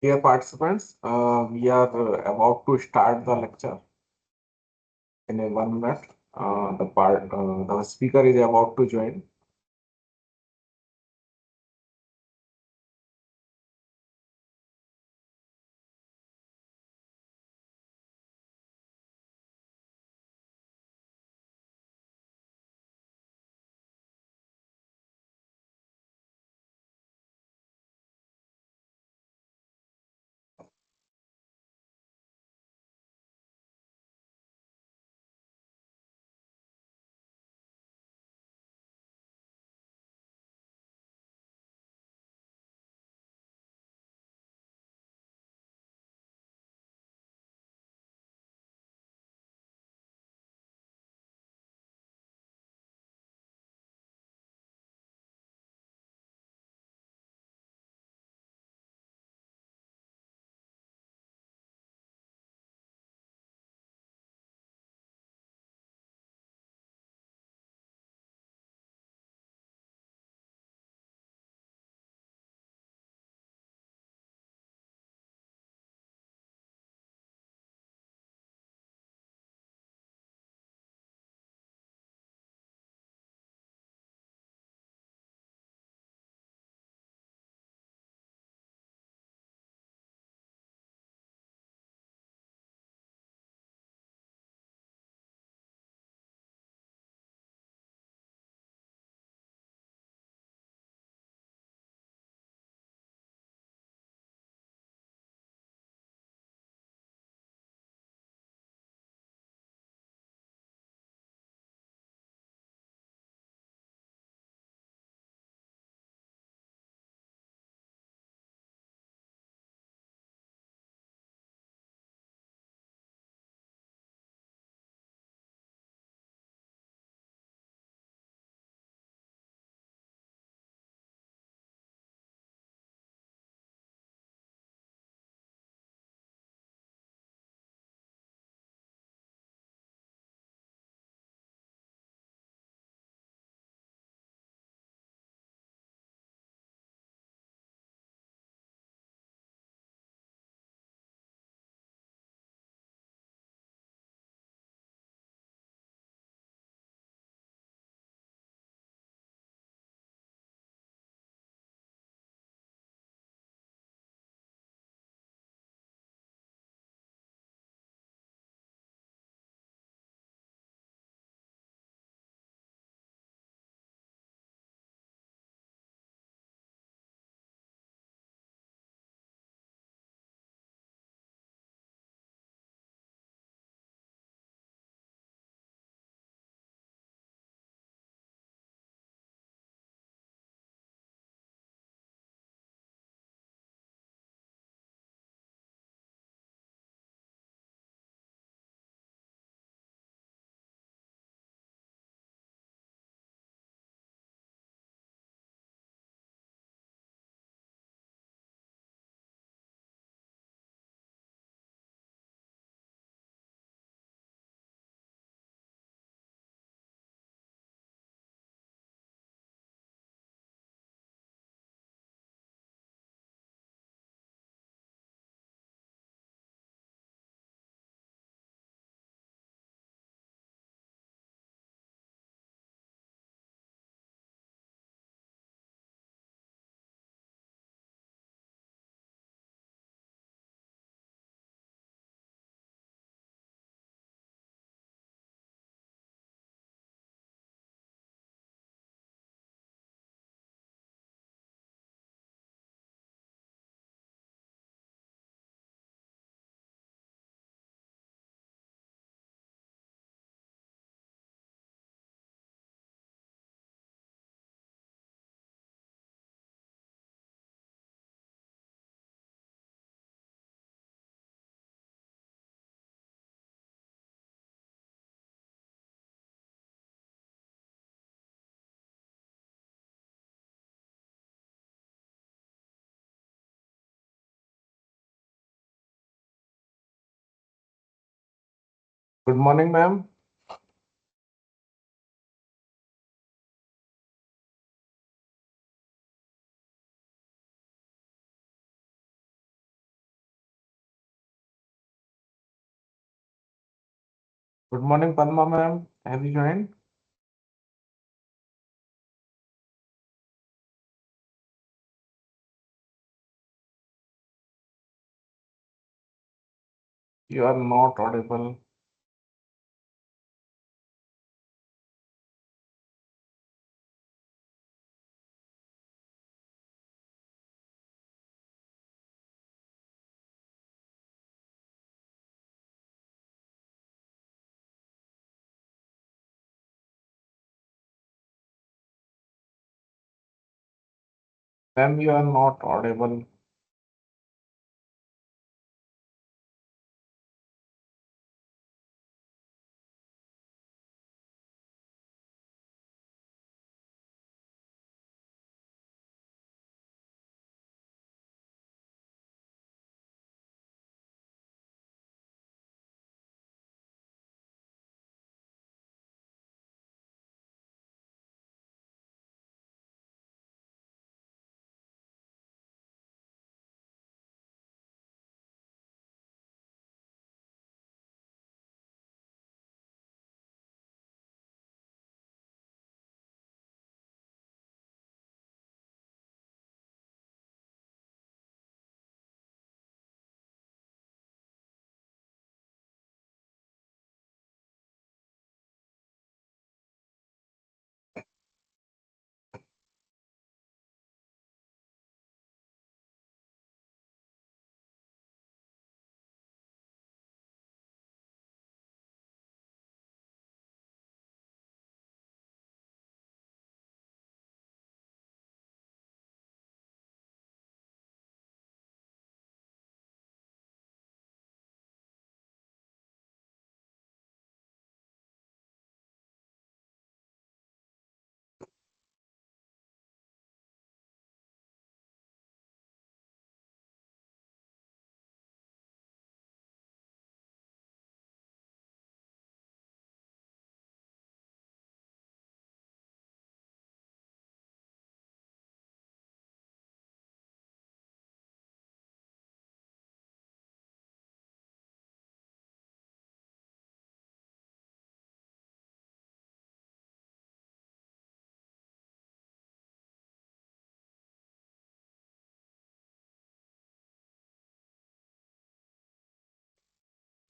Dear participants, we are about to start the lecture in a 1 minute. The speaker is about to join. Good morning, ma'am. Good morning, Padma ma'am. Have you joined? You are not audible. Ma'am, you are not audible.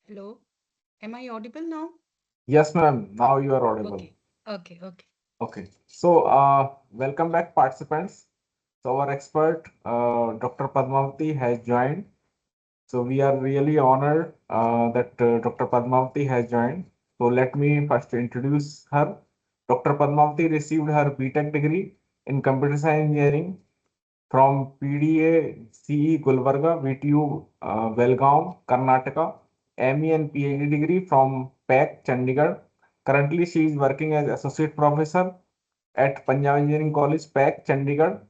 Hello, am I audible now? Yes, ma'am. Now you are audible. Okay. Okay. So, welcome back, participants. So, our expert, Dr. Padmavati, has joined. So, we are really honored that Dr. Padmavati has joined. So, let me first introduce her. Dr. Padmavati received her BTech degree in Computer Science Engineering from PDA CE Gulbarga, VTU Belgaum, Karnataka, ME and PhD degree from PAC, Chandigarh. Currently, she is working as Associate Professor at Punjab Engineering College, PAC, Chandigarh.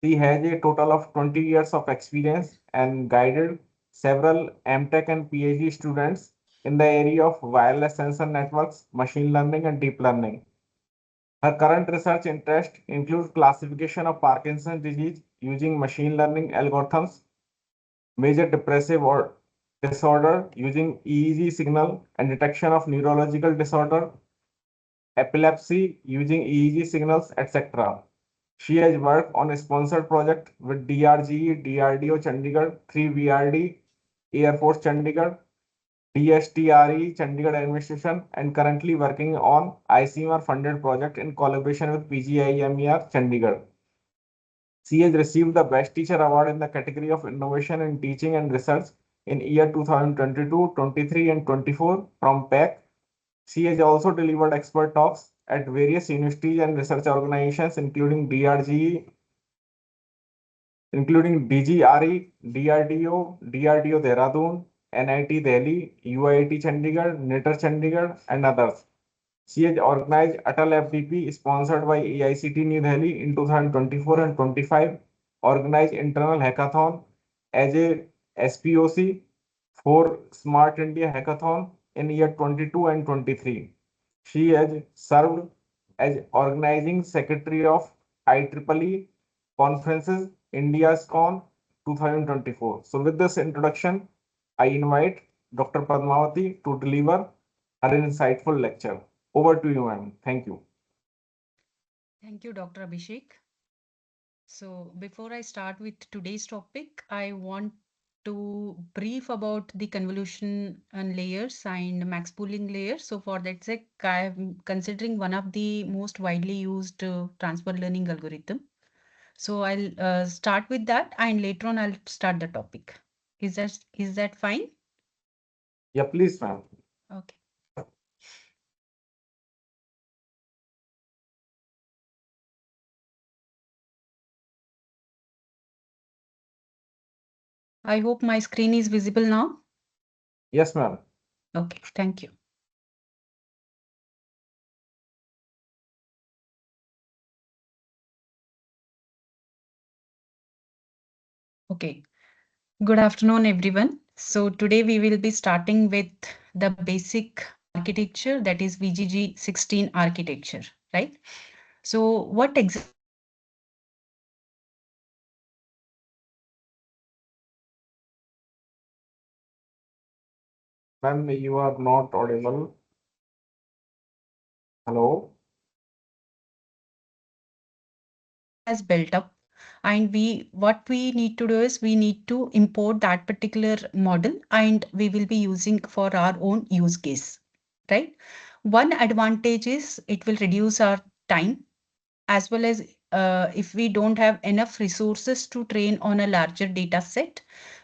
She has a total of 20 years of experience and guided several MTech and PhD students in the area of wireless sensor networks, machine learning, and deep learning. Her current research interest includes classification of Parkinson's disease using machine learning algorithms, major depressive or disorder using EEG signal and detection of neurological disorder, epilepsy using EEG signals, etc. She has worked on a sponsored project with DRGE, DRDO Chandigarh, 3VRD, Air Force Chandigarh, DSTRE Chandigarh Administration, and currently working on ICMR funded project in collaboration with PGIMER Chandigarh. She has received the Best Teacher Award in the category of Innovation in Teaching and Research in year 2022, 23, and 24 from PAC. She has also delivered expert talks at various universities and research organizations, including DGRE, DRDO, DRDO Dehradun, NIT Delhi, UIT Chandigarh, NITR Chandigarh, and others. She has organized Atal FDP sponsored by AICT New Delhi in 2024 and 25, organized internal hackathon as a SPOC for Smart India Hackathon in year 22 and 23. She has served as organizing secretary of IEEE conferences India's Con 2024. So with this introduction, I invite Dr. Padmavati to deliver an insightful lecture. Over to you, ma'am. Thank you. Thank you, Dr. Abhishek. So before I start with today's topic, I want to brief about the convolution and layers and max pooling layers. So for that sake, I'm considering one of the most widely used transfer learning algorithm. So I'll start with that, and later on I'll start the topic. Is that fine? Yeah, please, ma'am. Okay. I hope my screen is visible now. Yes, ma'am. Okay, thank you. Okay, good afternoon, everyone. So today we will be starting with the basic architecture, that is VGG 16 architecture, right? So what exactly? Ma'am, you are not audible. Hello? Has built up, and what we need to do is we need to import that particular model, and we will be using for our own use case, right? One advantage is it will reduce our time, as well as if we don't have enough resources to train on a larger data set,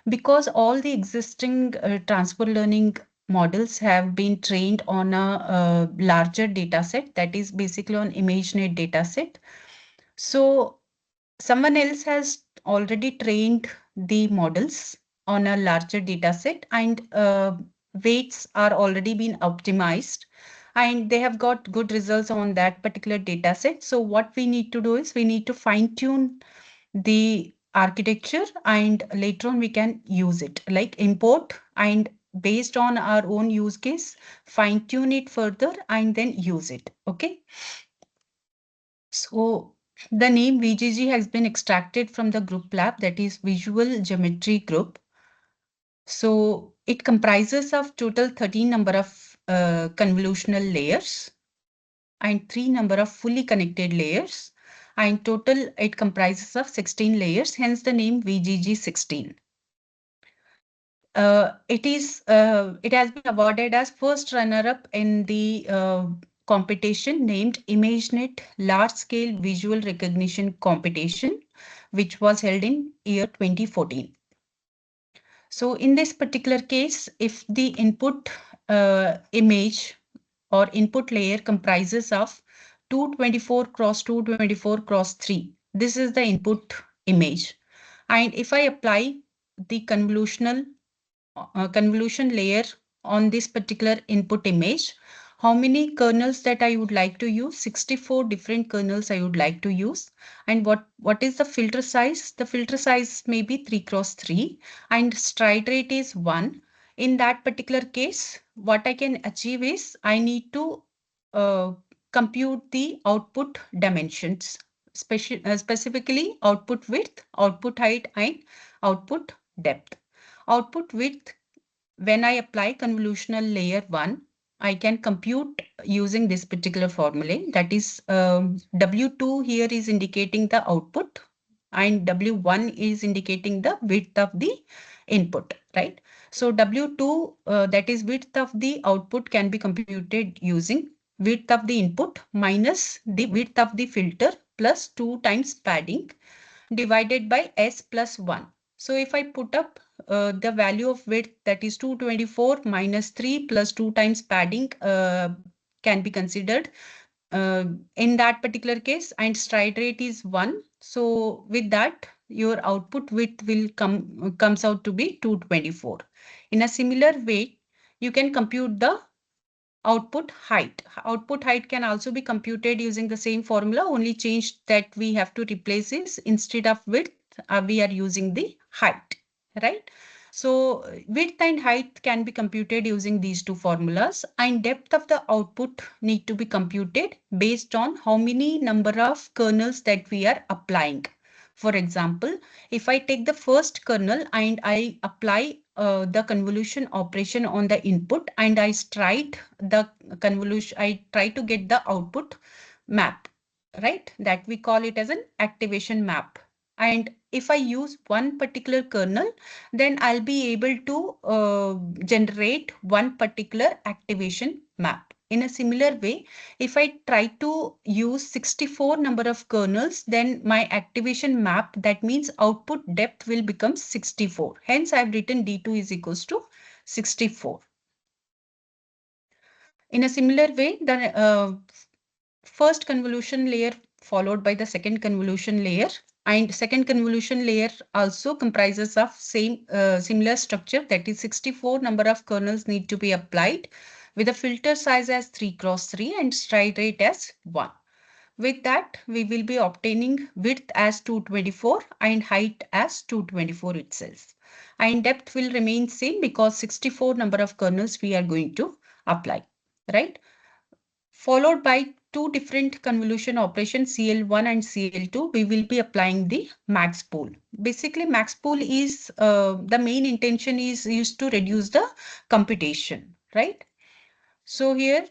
because all the existing transfer learning models have been trained on a larger data set, that is basically on ImageNet data set. So someone else has already trained the models on a larger data set, and weights are already been optimized, and they have got good results on that particular data set. So what we need to do is we need to fine tune the architecture, and later on we can use it, like import, and based on our own use case, fine tune it further and then use it. Okay. So the name VGG has been extracted from the group lab, that is Visual Geometry Group. So it comprises of total 13 number of convolutional layers and 3 number of fully connected layers. And total it comprises of 16 layers, hence the name VGG 16. It has been awarded as first runner-up in the competition named ImageNet Large Scale Visual Recognition Competition, which was held in year 2014. So in this particular case, if the input image or input layer comprises of 224 cross 224 cross 3, this is the input image. And if I apply the convolution layer on this particular input image, how many kernels that I would like to use? 64 different kernels I would like to use. And what is the filter size? The filter size may be 3 cross 3, and stride rate is 1. In that particular case, what I can achieve is I need to compute the output dimensions, specifically output width, output height, and output depth. Output width, when I apply convolutional layer 1, I can compute using this particular formula. That is W2 here is indicating the output, and W1 is indicating the width of the input, right? So W2, that is width of the output, can be computed using width of the input minus the width of the filter plus 2 times padding divided by S plus 1. So if I put up the value of width, that is 224 minus 3 plus 2 times padding can be considered in that particular case, and stride rate is 1. So with that, your output width will comes out to be 224. In a similar way, you can compute the output height. Output height can also be computed using the same formula, only change that we have to replace is instead of width, we are using the height, right? So width and height can be computed using these two formulas, and depth of the output need to be computed based on how many number of kernels that we are applying. For example, if I take the first kernel and I apply the convolution operation on the input and I try to get the output map, right? That we call it as an activation map. And if I use one particular kernel, then I'll be able to generate one particular activation map. In a similar way, if I try to use 64 number of kernels, then my activation map, that means output depth, will become 64. Hence, I've written D2 is equals to 64. In a similar way, the first convolution layer followed by the second convolution layer, and second convolution layer also comprises of similar structure, that is 64 number of kernels need to be applied with a filter size as 3x3 and stride rate as 1. With that, we will be obtaining width as 224 and height as 224 itself. And depth will remain same because 64 number of kernels we are going to apply, right? Followed by two different convolution operations, CL1 and CL2, we will be applying the max pool. Basically, max pool is the main intention is used to reduce the computation, right? So here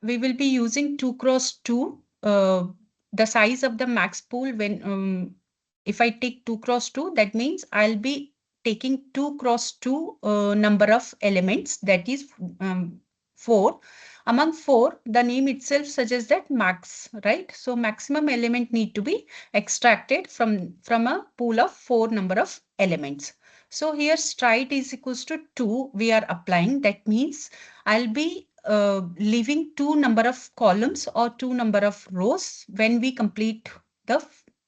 we will be using 2x2. The size of the max pool, when if I take 2x2, that means I'll be taking 2x2 number of elements, that is 4. Among 4, the name itself suggests that max, right? So maximum element need to be extracted from a pool of 4 number of elements. So here stride is equals to 2 we are applying. That means I'll be leaving 2 number of columns or 2 number of rows when we complete the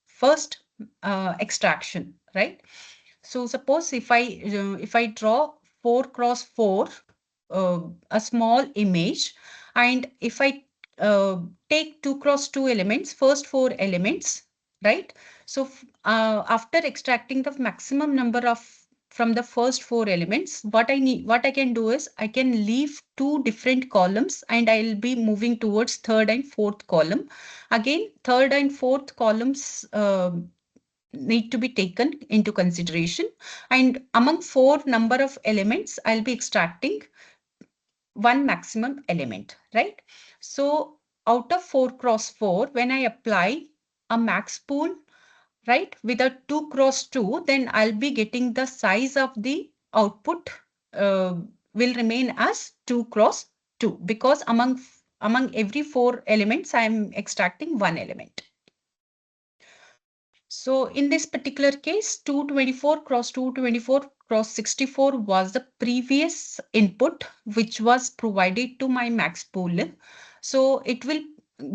first extraction, right? So suppose if I draw 4x4 a small image, and if I take 2x2 elements, first 4 elements, right? So after extracting the maximum number of from the first 4 elements, what I can do is I can leave 2 different columns and I'll be moving towards third and fourth column. Again, third and fourth columns need to be taken into consideration, and among 4 number of elements I'll be extracting one maximum element, right? So out of 4x4, when I apply a max pool, right, with a 2x2, then I'll be getting the size of the output will remain as 2x2, because among every 4 elements, I'm extracting one element. So in this particular case, 224 cross 224 cross 64 was the previous input which was provided to my max pool. So it will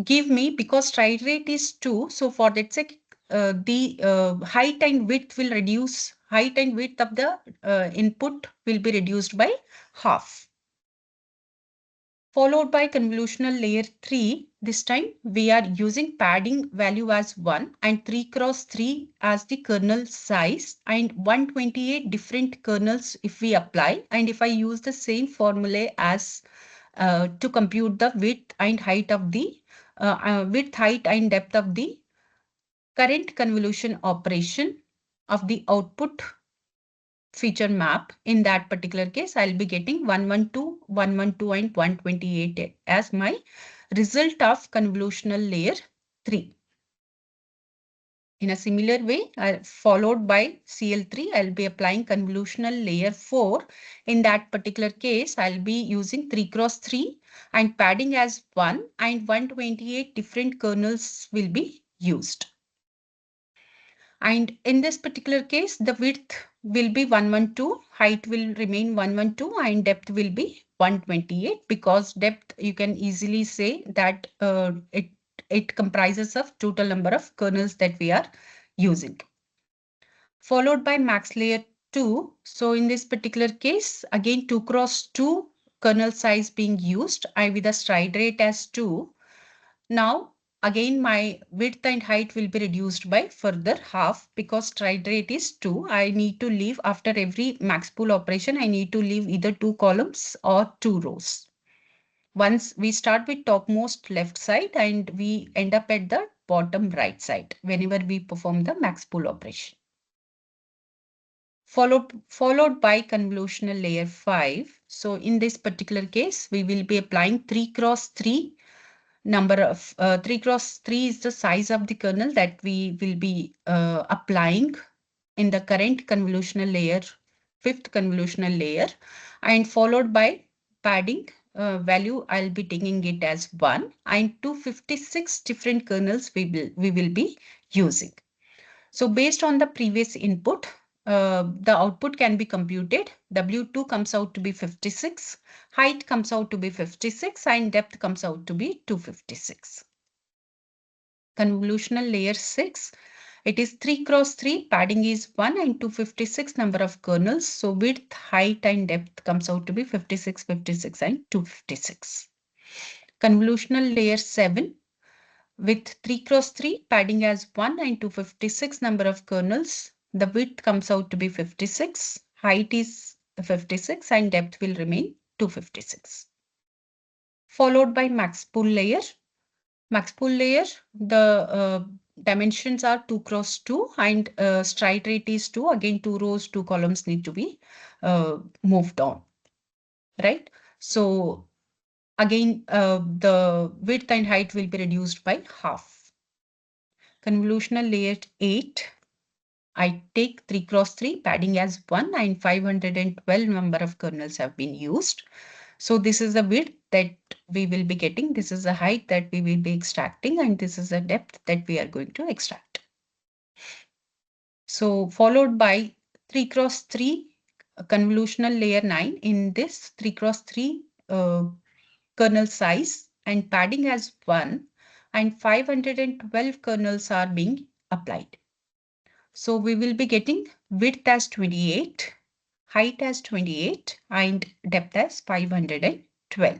give me, because stride rate is 2, so for that sake, the height and width will reduce. Height and width of the input will be reduced by half. Followed by convolutional layer 3. This time we are using padding value as 1 and 3x3 as the kernel size, and 128 different kernels if we apply, and if I use the same formula as to compute the width and height of the width, height and depth of the current convolution operation of the output feature map. In that particular case, I'll be getting 112, 112 and 128 as my result of convolutional layer 3. In a similar way, followed by CL3, I'll be applying convolutional layer 4. In that particular case, I'll be using 3x3 and padding as 1, and 128 different kernels will be used. And in this particular case, the width will be 112, height will remain 112, and depth will be 128, because depth, you can easily say that it comprises of total number of kernels that we are using. Followed by max layer 2. So in this particular case, again 2x2 kernel size being used, with a stride rate as 2. Now, again, my width and height will be reduced by further half, because stride rate is 2. I need to leave, after every max pool operation, I need to leave either 2 columns or 2 rows. Once we start with topmost left side and we end up at the bottom right side whenever we perform the max pull operation. Followed by convolutional layer 5. So in this particular case, we will be applying 3 cross 3 number of 3 cross 3 is the size of the kernel that we will be applying in the current convolutional layer, 5th convolutional layer, and followed by padding value. I'll be taking it as 1, and 256 different kernels we will be using. So based on the previous input, the output can be computed. W2 comes out to be 56, height comes out to be 56, and depth comes out to be 256. Convolutional layer 6, it is 3 cross 3, padding is 1 and 256 number of kernels. So width, height, and depth comes out to be 56, 56, and 256. Convolutional layer 7, with 3 cross 3, padding as 1 and 256 number of kernels. The width comes out to be 56, height is 56, and depth will remain 256. Followed by max pull layer. Max pull layer, the dimensions are 2 cross 2 and stride rate is 2. Again, 2 rows, 2 columns need to be moved on, right? So again, the width and height will be reduced by half. Convolutional layer 8, I take 3 cross 3, padding as 1 and 512 number of kernels have been used. So this is the width that we will be getting. This is the height that we will be extracting, and this is the depth that we are going to extract. So followed by 3 cross 3 convolutional layer 9. In this 3 cross 3 kernel size and padding as 1 and 512 kernels are being applied. So we will be getting width as 28, height as 28, and depth as 512.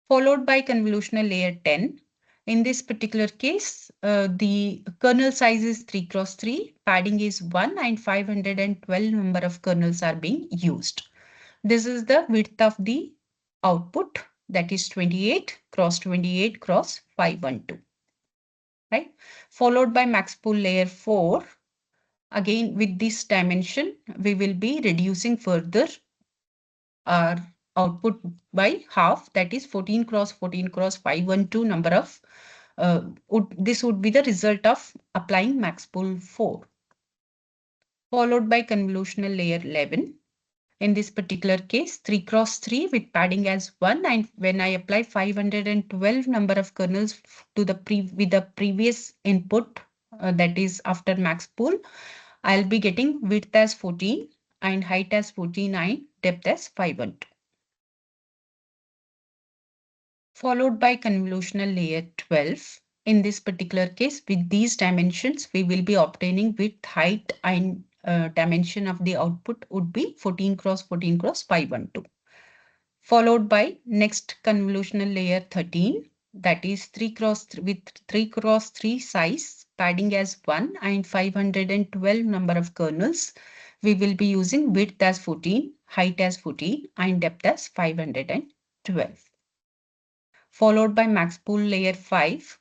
Followed by convolutional layer 10. In this particular case, the kernel size is 3 cross 3, padding is 1, and 512 number of kernels are being used. This is the width of the output, that is 28 cross 512. Right? Followed by max pull layer 4. Again, with this dimension, we will be reducing further our output by half, that is 14 cross 512 number of, this would be the result of applying max pull 4. Followed by convolutional layer 11. In this particular case, 3 cross 3 with padding as 1, and when I apply 512 number of kernels to the with the previous input, that is after max pull, I'll be getting width as 14 and height as 49, depth as 512. Followed by convolutional layer 12. In this particular case, with these dimensions, we will be obtaining width, height, and dimension of the output would be 14 cross 512. Followed by next convolutional layer 13, that is 3 cross 3 with 3 cross 3 size, padding as 1 and 512 number of kernels. We will be using width as 14, height as 14, and depth as 512. Followed by max pull layer 5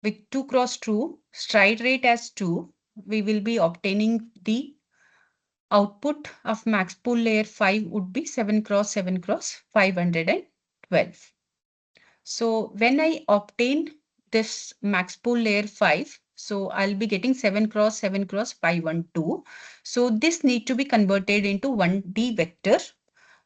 with 2 cross 2, stride rate as 2. We will be obtaining the output of max pull layer 5 would be 7 cross 512. So when I obtain this max pull layer 5, so I'll be getting 7 cross 512. So this need to be converted into 1D vector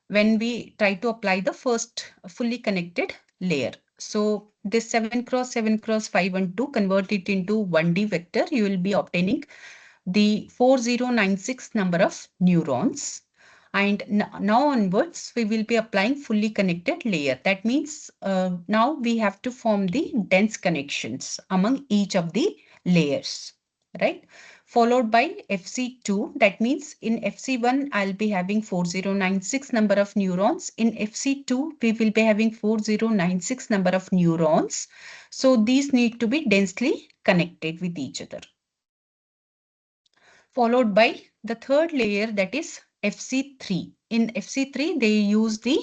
when we try to apply the first fully connected layer. So this 7 cross 512, convert it into 1D vector, you will be obtaining the 4096 number of neurons. And now onwards, we will be applying fully connected layer. That means now we have to form the dense connections among each of the layers, right? Followed by FC2. That means in FC1, I'll be having 4096 number of neurons. In FC2, we will be having 4096 number of neurons. So these need to be densely connected with each other. Followed by the third layer, that is FC3. In FC3, they use the,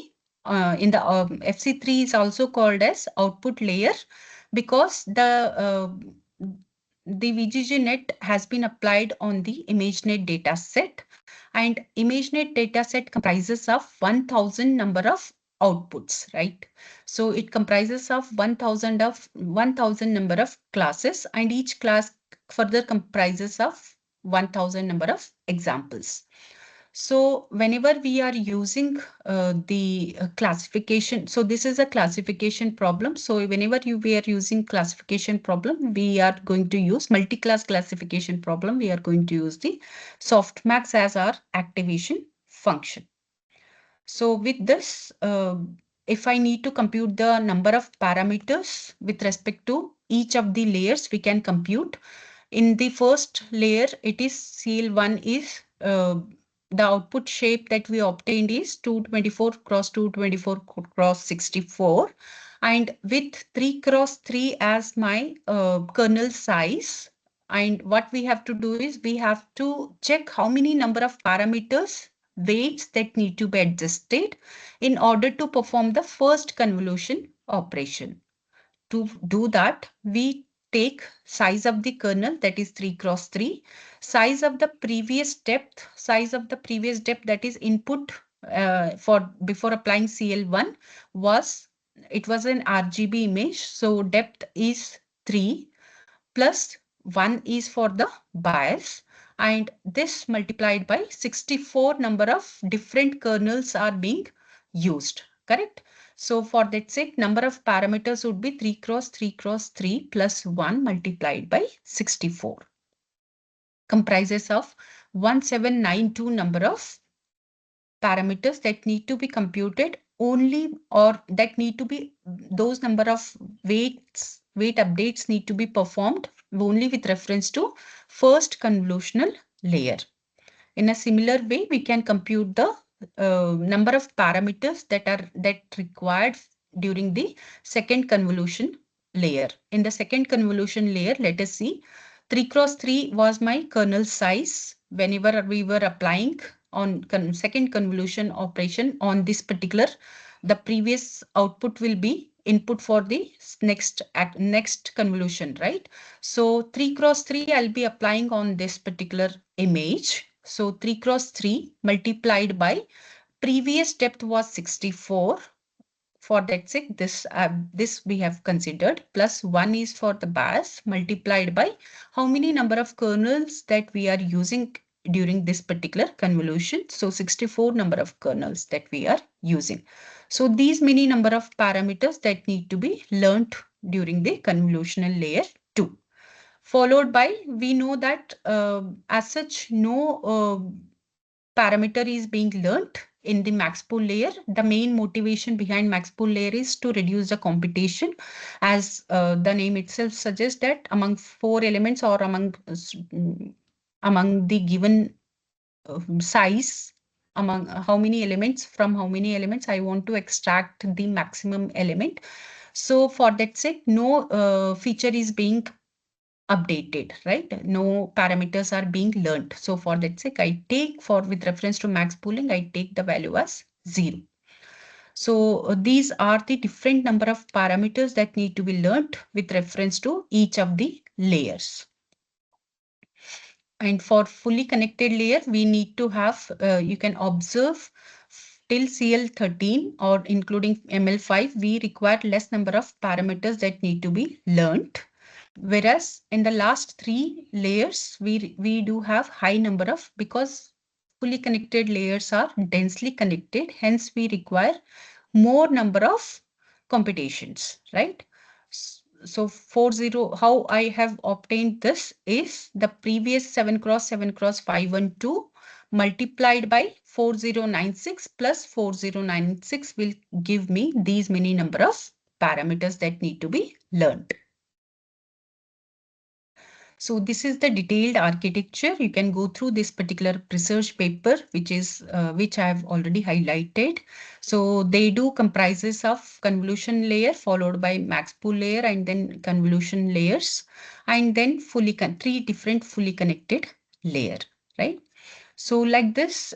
FC3 is also called as output layer, because the VGGNet has been applied on the ImageNet data set, and ImageNet data set comprises of 1000 number of outputs, right? So it comprises of 1000 number of classes, and each class further comprises of 1000 number of examples. So whenever we are using the classification, so this is a classification problem. So whenever we are using classification problem, we are going to use multi-class classification problem. We are going to use the softmax as our activation function. So with this, if I need to compute the number of parameters with respect to each of the layers, we can compute. In the first layer, it is CL1 is the output shape that we obtained is 224 cross 224 cross 64. And with 3 cross 3 as my kernel size. And what we have to do is we have to check how many number of parameters weights that need to be adjusted in order to perform the first convolution operation. To do that, we take size of the kernel, that is 3 cross 3, size of the previous depth that is input for before applying CL1 was an RGB image. So depth is 3 plus 1 is for the bias, and this multiplied by 64 number of different kernels are being used, correct? So for that sake, number of parameters would be 3 cross 3 cross 3 plus 1 multiplied by 64. Comprises of 1792 number of parameters that need to be computed only, or that need to be, those number of weight updates need to be performed only with reference to first convolutional layer. In a similar way, we can compute the number of parameters that required during the second convolution layer. In the second convolution layer, let us see, 3 cross 3 was my kernel size whenever we were applying on second convolution operation on this particular, the previous output will be input for the next convolution, right? So 3 cross 3 I'll be applying on this particular image. So 3 cross 3 multiplied by previous depth was 64. For that sake, this we have considered, plus 1 is for the bias multiplied by how many number of kernels that we are using during this particular convolution. So 64 number of kernels that we are using. So these many number of parameters that need to be learnt during the convolutional layer 2. Followed by, we know that as such, no parameter is being learnt in the max pool layer. The main motivation behind max pool layer is to reduce the computation, as the name itself suggests that among 4 elements or among the given size, among how many elements, from how many elements I want to extract the maximum element. So for that sake, no feature is being updated, right? No parameters are being learned. So for that sake, I take, for with reference to max pooling, I take the value as 0. So these are the different number of parameters that need to be learned with reference to each of the layers. And for fully connected layer, we need to have, you can observe till CL13 or including ML5, we require less number of parameters that need to be learned. Whereas in the last 3 layers, we do have high number of, because fully connected layers are densely connected. Hence, we require more number of computations, right? So 40, how I have obtained this is the previous 7 cross 7 cross 512 multiplied by 4096 plus 4096 will give me these many number of parameters that need to be learned. So this is the detailed architecture. You can go through this particular research paper, which I have already highlighted. So they do comprises of convolution layer followed by max pool layer and then convolution layers, and then 3 different fully connected layer, right? So like this,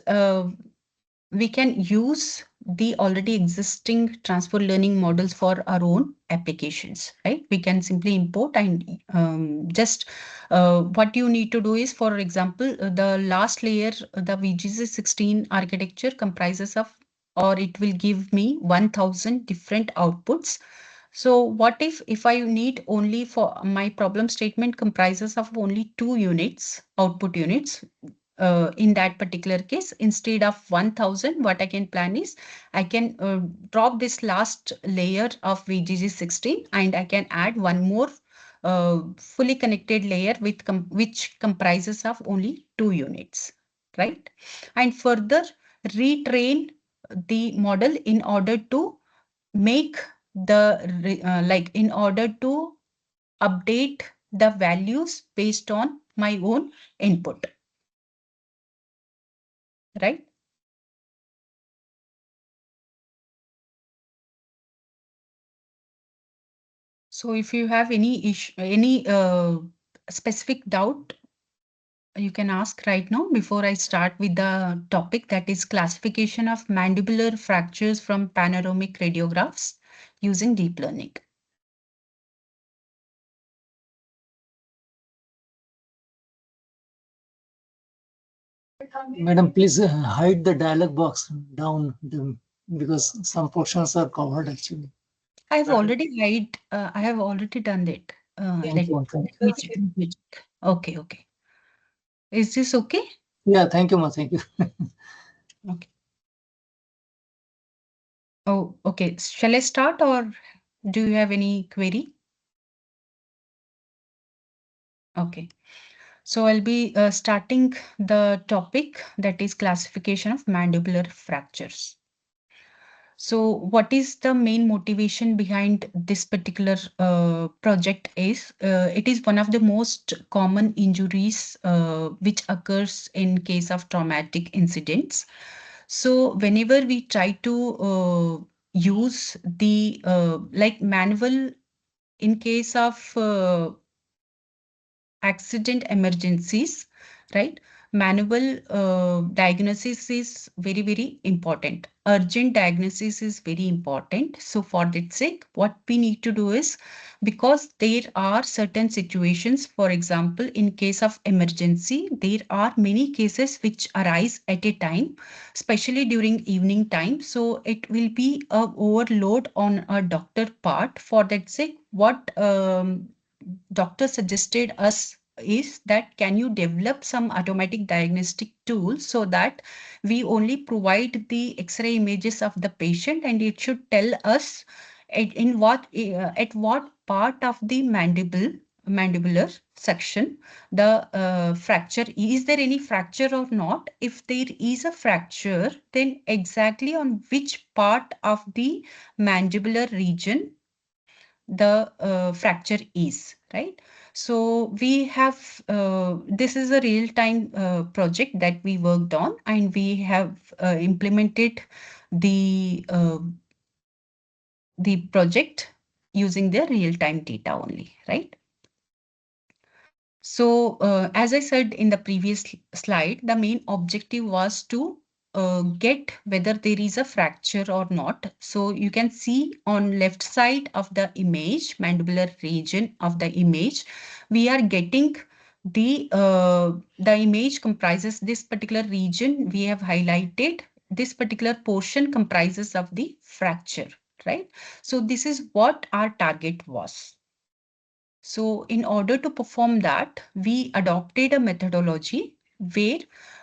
we can use the already existing transfer learning models for our own applications, right? We can simply import and just what you need to do is, for example, the last layer, the VGC16 architecture comprises of, or it will give me 1000 different outputs. So what if I need only, for my problem statement comprises of only 2 units, output units, in that particular case, instead of 1000, what I can plan is I can drop this last layer of VGG16 and I can add one more fully connected layer with which comprises of only 2 units, right? And further retrain the model in order to make in order to update the values based on my own input, right? So if you have any issue, any specific doubt, you can ask right now before I start with the topic, that is classification of mandibular fractures from panoramic radiographs using deep learning. Madam, please hide the dialog box down because some portions are covered actually. I have already I have already done it. Thank you. Let me check. Let me check. Okay, okay. Is this okay? Yeah, thank you, ma. Thank you. Okay. Oh, okay. Shall I start or do you have any query? Okay. So I'll be starting the topic, that is classification of mandibular fractures. So what is the main motivation behind this particular project is, it is one of the most common injuries which occurs in case of traumatic incidents. So whenever we try to use the like manual, in case of accident emergencies, right? Manual diagnosis is very, very important. Urgent diagnosis is very important. So for that sake, what we need to do is, because there are certain situations, for example, in case of emergency, there are many cases which arise at a time, especially during evening time. So it will be a overload on a doctor part. For that sake, what doctor suggested us is that, can you develop some automatic diagnostic tool so that we only provide the X-ray images of the patient and it should tell us at what part of the mandibular section the fracture is there any fracture or not. If there is a fracture, then exactly on which part of the mandibular region the fracture is, right? So we have, this is a real-time project that we worked on, and we have implemented the project using the real-time data only, right? So as I said in the previous slide, the main objective was to get whether there is a fracture or not. So you can see on left side of the image, mandibular region of the image, we are getting the image comprises this particular region we have highlighted. This particular portion comprises of the fracture, right? So this is what our target was. So in order to perform that, we adopted a methodology where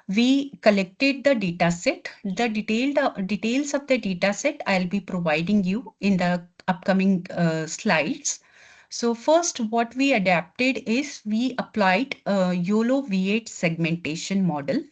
we collected the data set. The details of the data set I'll be providing you in the upcoming slides. So first, what we adapted is we applied a YOLO V8 segmentation model.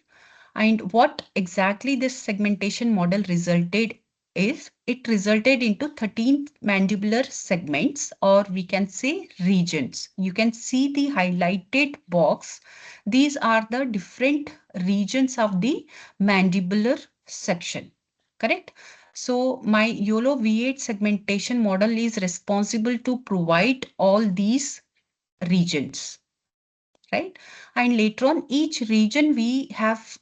And what exactly this segmentation model resulted is, it resulted into 13 mandibular segments, or we can say regions. You can see the highlighted box. These are the different regions of the mandibular section, correct? So my YOLO V8 segmentation model is responsible to provide all these regions, right? And later on, each region we have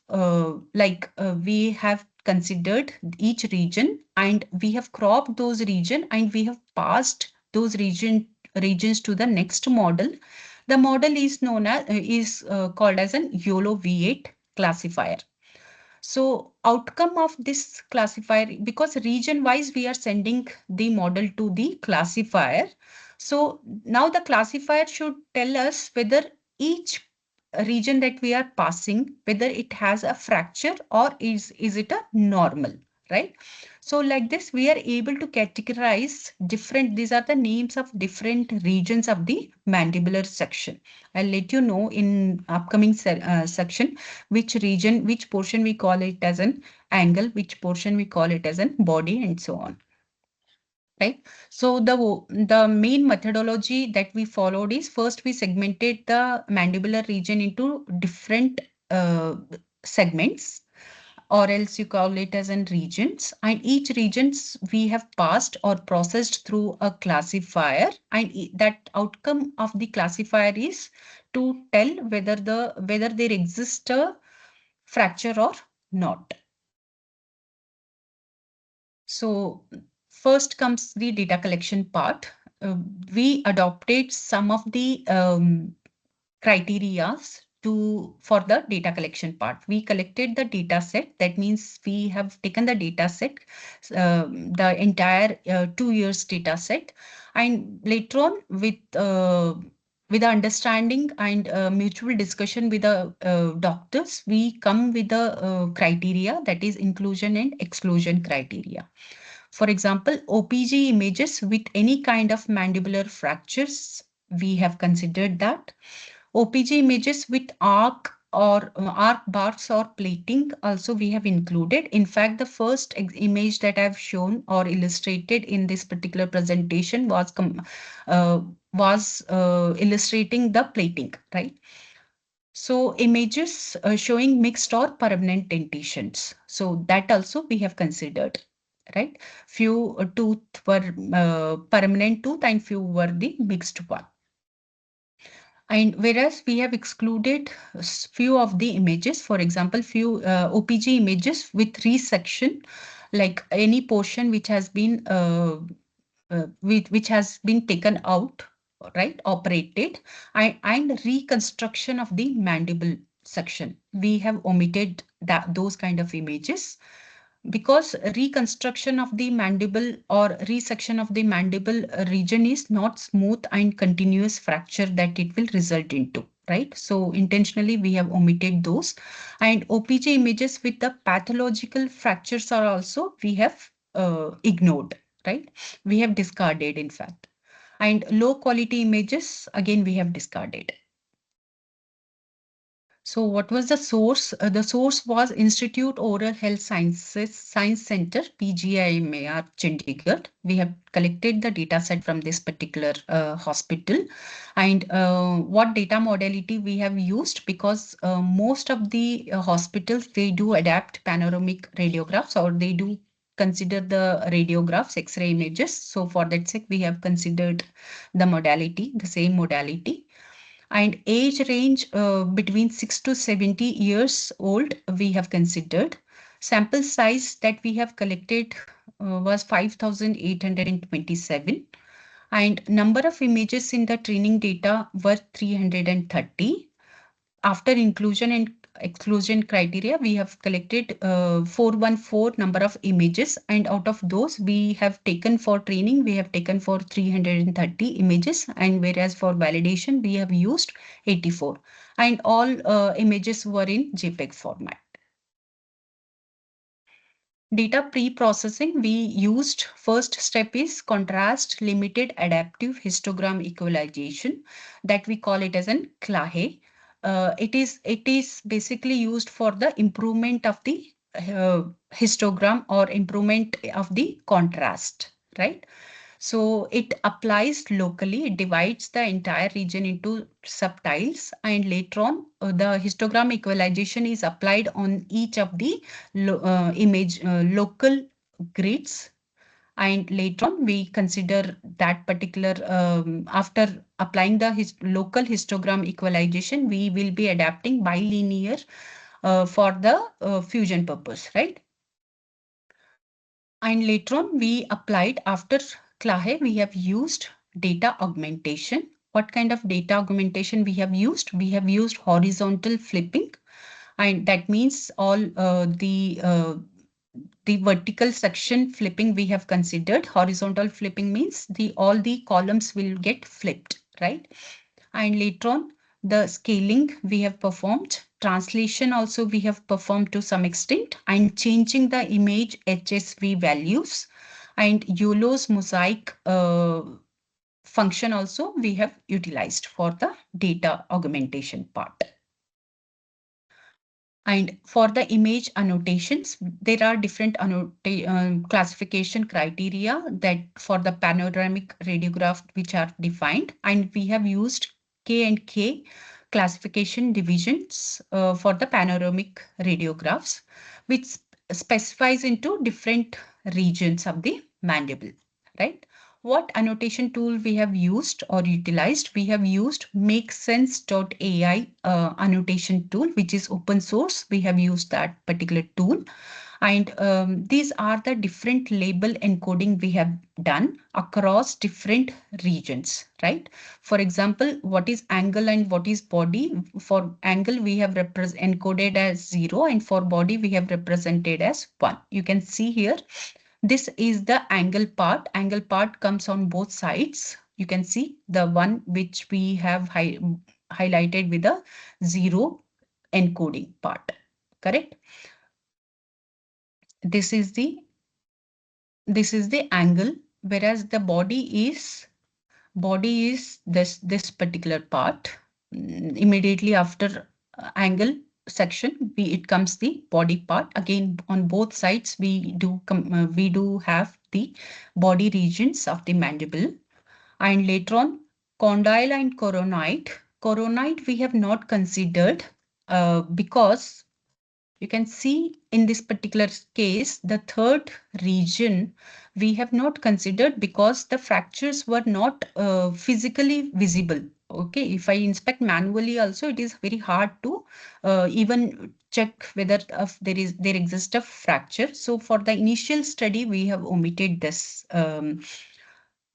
we have considered each region and we have cropped those region and we have passed those regions to the next model. The model is known as called as an YOLO V8 classifier. So outcome of this classifier, because region wise we are sending the model to the classifier. So now the classifier should tell us whether each region that we are passing, whether it has a fracture or is it a normal, right? So like this, we are able to categorize different, these are the names of different regions of the mandibular section. I'll let you know in upcoming section which region, which portion we call it as an angle, which portion we call it as an body, and so on. Right. So the main methodology that we followed is, first we segmented the mandibular region into different segments, or else you call it as in regions, and each regions we have passed or processed through a classifier, and that outcome of the classifier is to tell whether there exists a fracture or not. So first comes the data collection part. We adopted some of the criterias for the data collection part. We collected the data set. That means we have taken the data set, the entire 2 years data set, and later on with the understanding and mutual discussion with the doctors, we come with the criteria, that is inclusion and exclusion criteria. For example, OPG images with any kind of mandibular fractures, we have considered that. OPG images with arc or arc bars or plating also we have included. In fact, the first image that I've shown or illustrated in this particular presentation was illustrating the plating, right? So images showing mixed or permanent dentitions. So that also we have considered, right? Few tooth were permanent tooth and few were the mixed one. And whereas we have excluded few of the images, for example, few OPG images with resection, like any portion which has been taken out, right, operated, and reconstruction of the mandible section. We have omitted those kind of images, because reconstruction of the mandible or resection of the mandible region is not smooth and continuous fracture that it will result into, right? So intentionally we have omitted those, and OPG images with the pathological fractures are also we have ignored, right? We have discarded, in fact. And low quality images, again, we have discarded. So what was the source? The source was Institute Oral Health Sciences Science Center, PGIMAR, Chandigarh. We have collected the data set from this particular hospital. And what data modality we have used, because most of the hospitals, they do adapt panoramic radiographs, or they do consider the radiographs, X-ray images. So for that sake, we have considered the modality, the same modality. And age range between 6 to 70 years old we have considered. Sample size that we have collected was 5,827, and number of images in the training data were 330. After inclusion and exclusion criteria, we have collected 414 number of images, and out of those we have taken for training, we have taken for 330 images, and whereas for validation we have used 84, and all images were in JPEG format. Data pre-processing, we used, first step is contrast limited adaptive histogram equalization, that we call it as an CLAHE. It is basically used for the improvement of the histogram or improvement of the contrast, right? So it applies locally, it divides the entire region into subtiles, and later on the histogram equalization is applied on each of the local grids. And later on, we consider that particular, after applying the local histogram equalization, we will be adapting bilinear for the fusion purpose, right? And later on, we applied after Clahe, we have used data augmentation. What kind of data augmentation we have used? We have used horizontal flipping, and that means all the vertical section flipping we have considered. Horizontal flipping means all the columns will get flipped, right? And later on, the scaling we have performed, translation also we have performed to some extent, and changing the image HSV values, and YOLO's mosaic function also we have utilized for the data augmentation part. And for the image annotations, there are different classification criteria that for the panoramic radiograph which are defined, and we have used K and K classification divisions for the panoramic radiographs, which specifies into different regions of the mandible, right? What annotation tool we have used or utilized? We have used makesense.ai annotation tool, which is open source. We have used that particular tool. And these are the different label encoding we have done across different regions, right? For example, what is angle and what is body? For angle, we have encoded as 0, and for body, we have represented as 1. You can see here, this is the angle part. Angle part comes on both sides. You can see the one which we have highlighted with a 0 encoding part, correct? This is the angle, whereas the body is this particular part. Immediately after angle section, it comes the body part. Again, on both sides, we do have the body regions of the mandible. And later on, condyle and coronoid. Coronoid we have not considered because you can see in this particular case, the third region we have not considered because the fractures were not physically visible. Okay, if I inspect manually also, it is very hard to even check whether there exists a fracture. So for the initial study, we have omitted this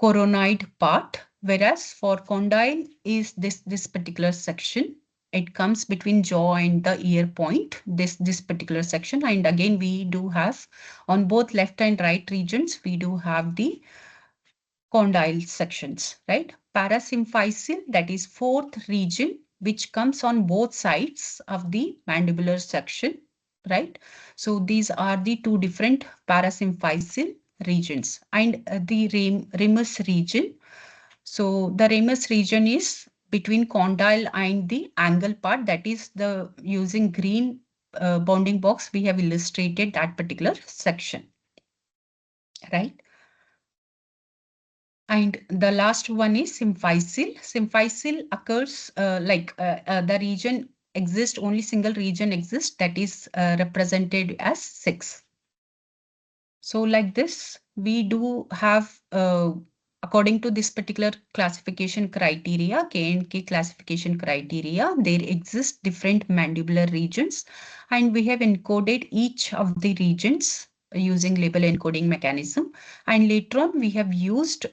coronoid part, whereas for condyle is this particular section. It comes between jaw and the ear point, this particular section. And again, we do have on both left and right regions, we do have the condyle sections, right? Parasymphysis, that is fourth region, which comes on both sides of the mandibular section, right? So these are the two different parasymphysis regions. And the ramus region. So the ramus region is between condyle and the angle part, that is the using green bounding box, we have illustrated that particular section, right? And the last one is symphysis. Symphysis occurs the region exists, only single region exists, that is represented as 6. So like this, we do have, according to this particular classification criteria, K and K classification criteria, there exist different mandibular regions, and we have encoded each of the regions using label encoding mechanism. And later on, we have used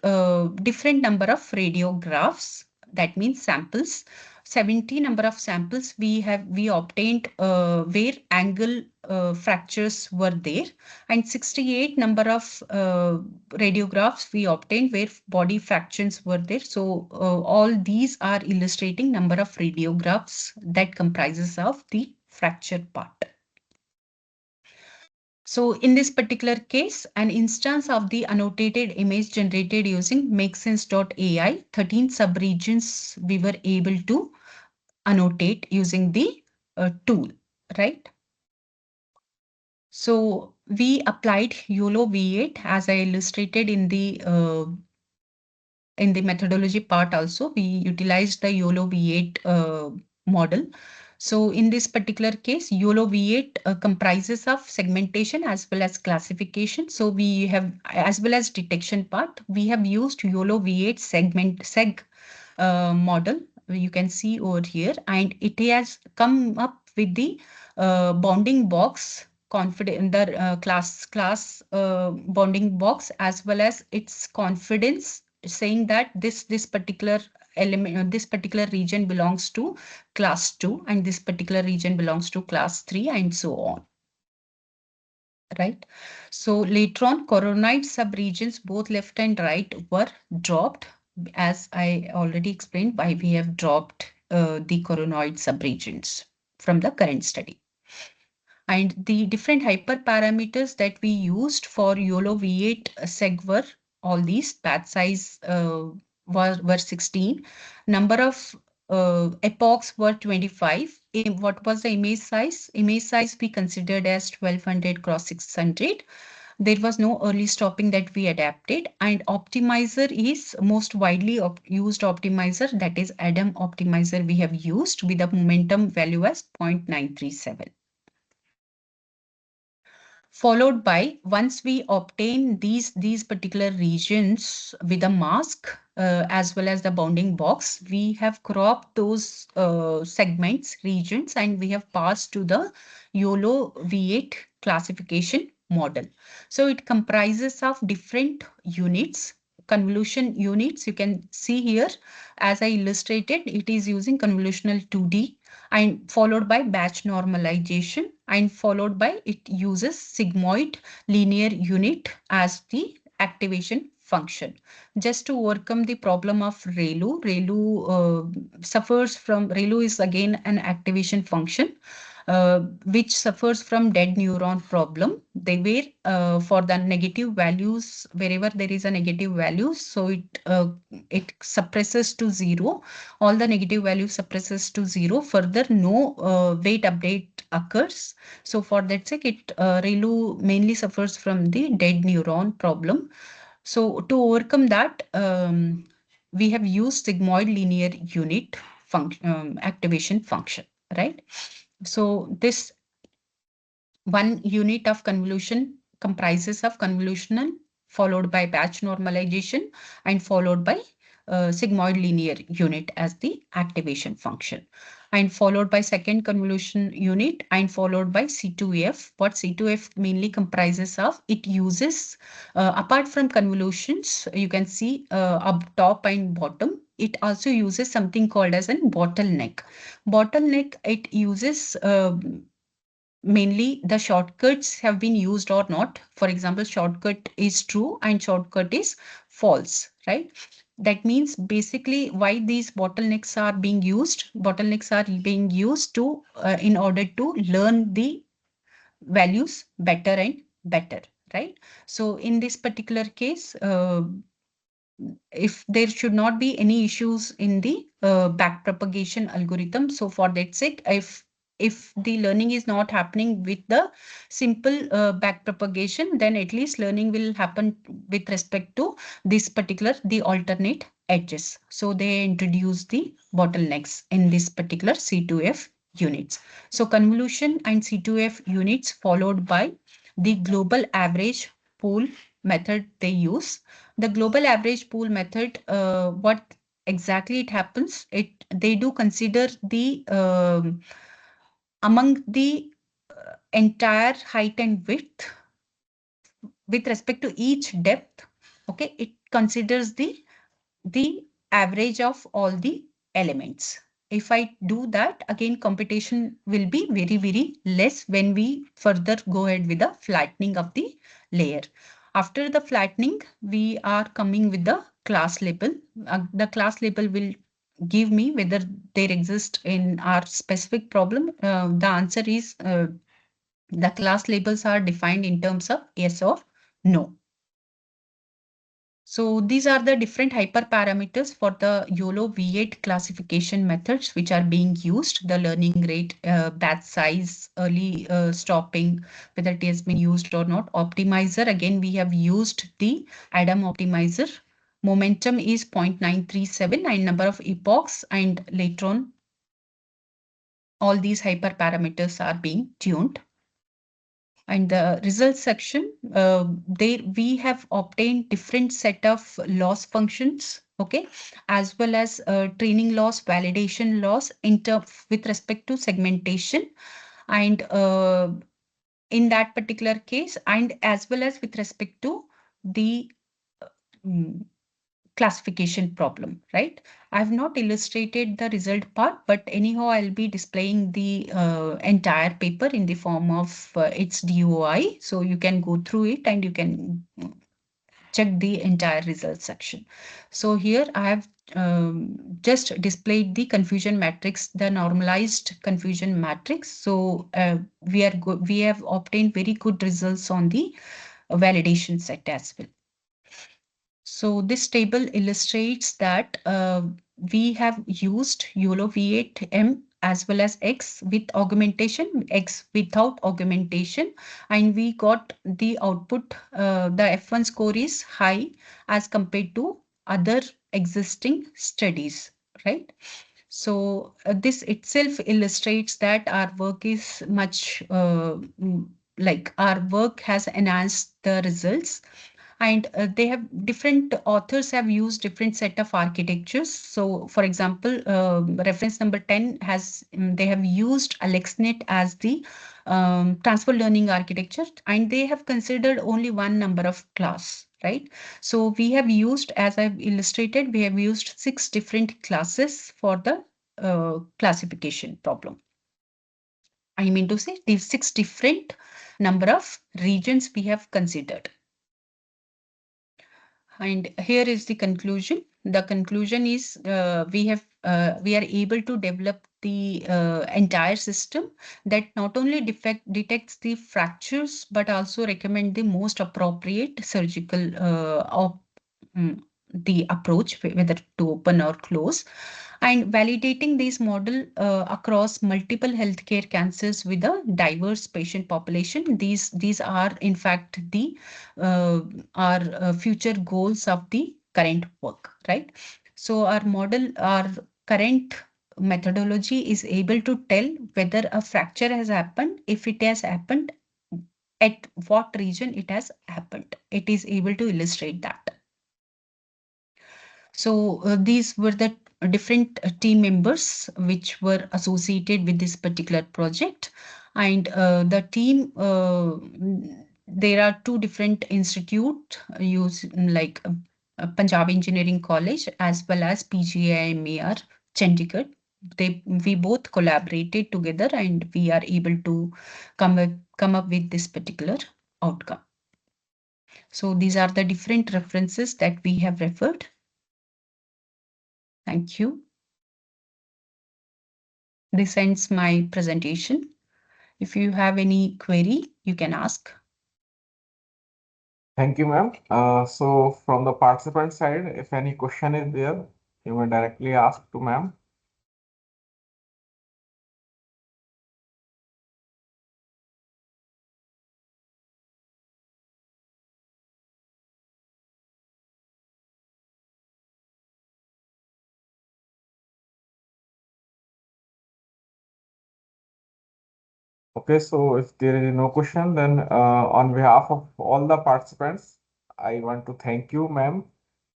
different number of radiographs, that means samples. 70 number of samples we obtained where angle fractures were there, and 68 number of radiographs we obtained where body fractures were there. So all these are illustrating number of radiographs that comprises of the fracture part. So in this particular case, an instance of the annotated image generated using makesense.ai, 13 subregions we were able to annotate using the tool, right? So we applied YOLO V8 as I illustrated in the methodology part also. We utilized the YOLO V8 model. So in this particular case, YOLO V8 comprises of segmentation as well as classification. So we have, as well as detection part, we have used YOLO V8 seg model. You can see over here, and it has come up with the bounding box confidence, the class bounding box, as well as its confidence, saying that this particular element, this particular region belongs to class 2 and this particular region belongs to class 3 and so on. Right. So later on, coronoid subregions, both left and right, were dropped, as I already explained why we have dropped the coronoid subregions from the current study. And the different hyperparameters that we used for YOLO V8 seg were all these. Batch size were 16. Number of epochs were 25. What was the image size? Image size we considered as 1200 cross 600. There was no early stopping that we adapted, and optimizer is most widely used optimizer, that is Adam optimizer we have used with a momentum value as 0.937. Followed by, once we obtain these particular regions with a mask as well as the bounding box, we have cropped those segments, regions, and we have passed to the YOLO V8 classification model. So it comprises of different units, convolution units. You can see here, as I illustrated, it is using convolutional 2D, and followed by batch normalization, and followed by it uses sigmoid linear unit as the activation function. Just to overcome the problem of ReLU, ReLU is again an activation function which suffers from dead neuron problem. They were for the negative values, wherever there is a negative value, so it suppresses to 0. All the negative values suppresses to 0. Further, no weight update occurs. So for that sake, ReLU mainly suffers from the dead neuron problem. So to overcome that, we have used sigmoid linear unit activation function, right? So this one unit of convolution comprises of convolutional, followed by batch normalization, and followed by sigmoid linear unit as the activation function, and followed by second convolution unit, and followed by C2F. What C2F mainly comprises of, it uses, apart from convolutions, you can see up top and bottom, it also uses something called as a bottleneck. Bottleneck, it uses mainly the shortcuts have been used or not. For example, shortcut is true and shortcut is false, right? That means basically why these bottlenecks are being used. Bottlenecks are being used to in order to learn the values better and better, right? So in this particular case, if there should not be any issues in the backpropagation algorithm. So for that sake, if the learning is not happening with the simple backpropagation, then at least learning will happen with respect to this particular, the alternate edges. So they introduce the bottlenecks in this particular C2F units. So convolution and C2F units, followed by the global average pool method they use. The global average pool method, what exactly it happens, they do consider the among the entire height and width with respect to each depth. Okay, it considers the average of all the elements. If I do that, again, computation will be very, very less when we further go ahead with the flattening of the layer. After the flattening, we are coming with the class label. The class label will give me whether there exists in our specific problem. The answer is the class labels are defined in terms of yes or no. So these are the different hyperparameters for the YOLO V8 classification methods which are being used. The learning rate, batch size, early stopping, whether it has been used or not. Optimizer, again, we have used the Adam optimizer. Momentum is 0.937 and number of epochs, and later on, all these hyperparameters are being tuned. And the results section, we have obtained different set of loss functions, okay, as well as training loss, validation loss with respect to segmentation, and in that particular case, and as well as with respect to the classification problem, right? I have not illustrated the result part, but anyhow, I'll be displaying the entire paper in the form of its DOI. So you can go through it and you can check the entire results section. So here I have just displayed the confusion matrix, the normalized confusion matrix. So we have obtained very good results on the validation set as well. So this table illustrates that we have used YOLO V8M as well as X with augmentation, X without augmentation, and we got the output, the F1 score is high as compared to other existing studies, right? So this itself illustrates that our work is much like our work has enhanced the results, and they have different authors have used different set of architectures. So for example, reference number 10 has they have used AlexNet as the transfer learning architecture, and they have considered only one number of class, right? So we have used, as I've illustrated, we have used 6 different classes for the classification problem. I mean to say these 6 different number of regions we have considered. And here is the conclusion. The conclusion is we are able to develop the entire system that not only detects the fractures but also recommend the most appropriate surgical the approach, whether to open or close, and validating this model across multiple healthcare cancers with a diverse patient population. These are in fact the our future goals of the current work, right? So our model, our current methodology is able to tell whether a fracture has happened, if it has happened, at what region it has happened. It is able to illustrate that. So these were the different team members which were associated with this particular project. And the team, there are 2 different institutes use like Punjab Engineering College as well as PGIMER Chandigarh. We both collaborated together and we are able to come up with this particular outcome. So these are the different references that we have referred. Thank you. This ends my presentation. If you have any query, you can ask. Thank you, ma'am. So from the participant side, if any question is there, you may directly ask to ma'am. Okay, so if there is no question, then on behalf of all the participants, I want to thank you, ma'am.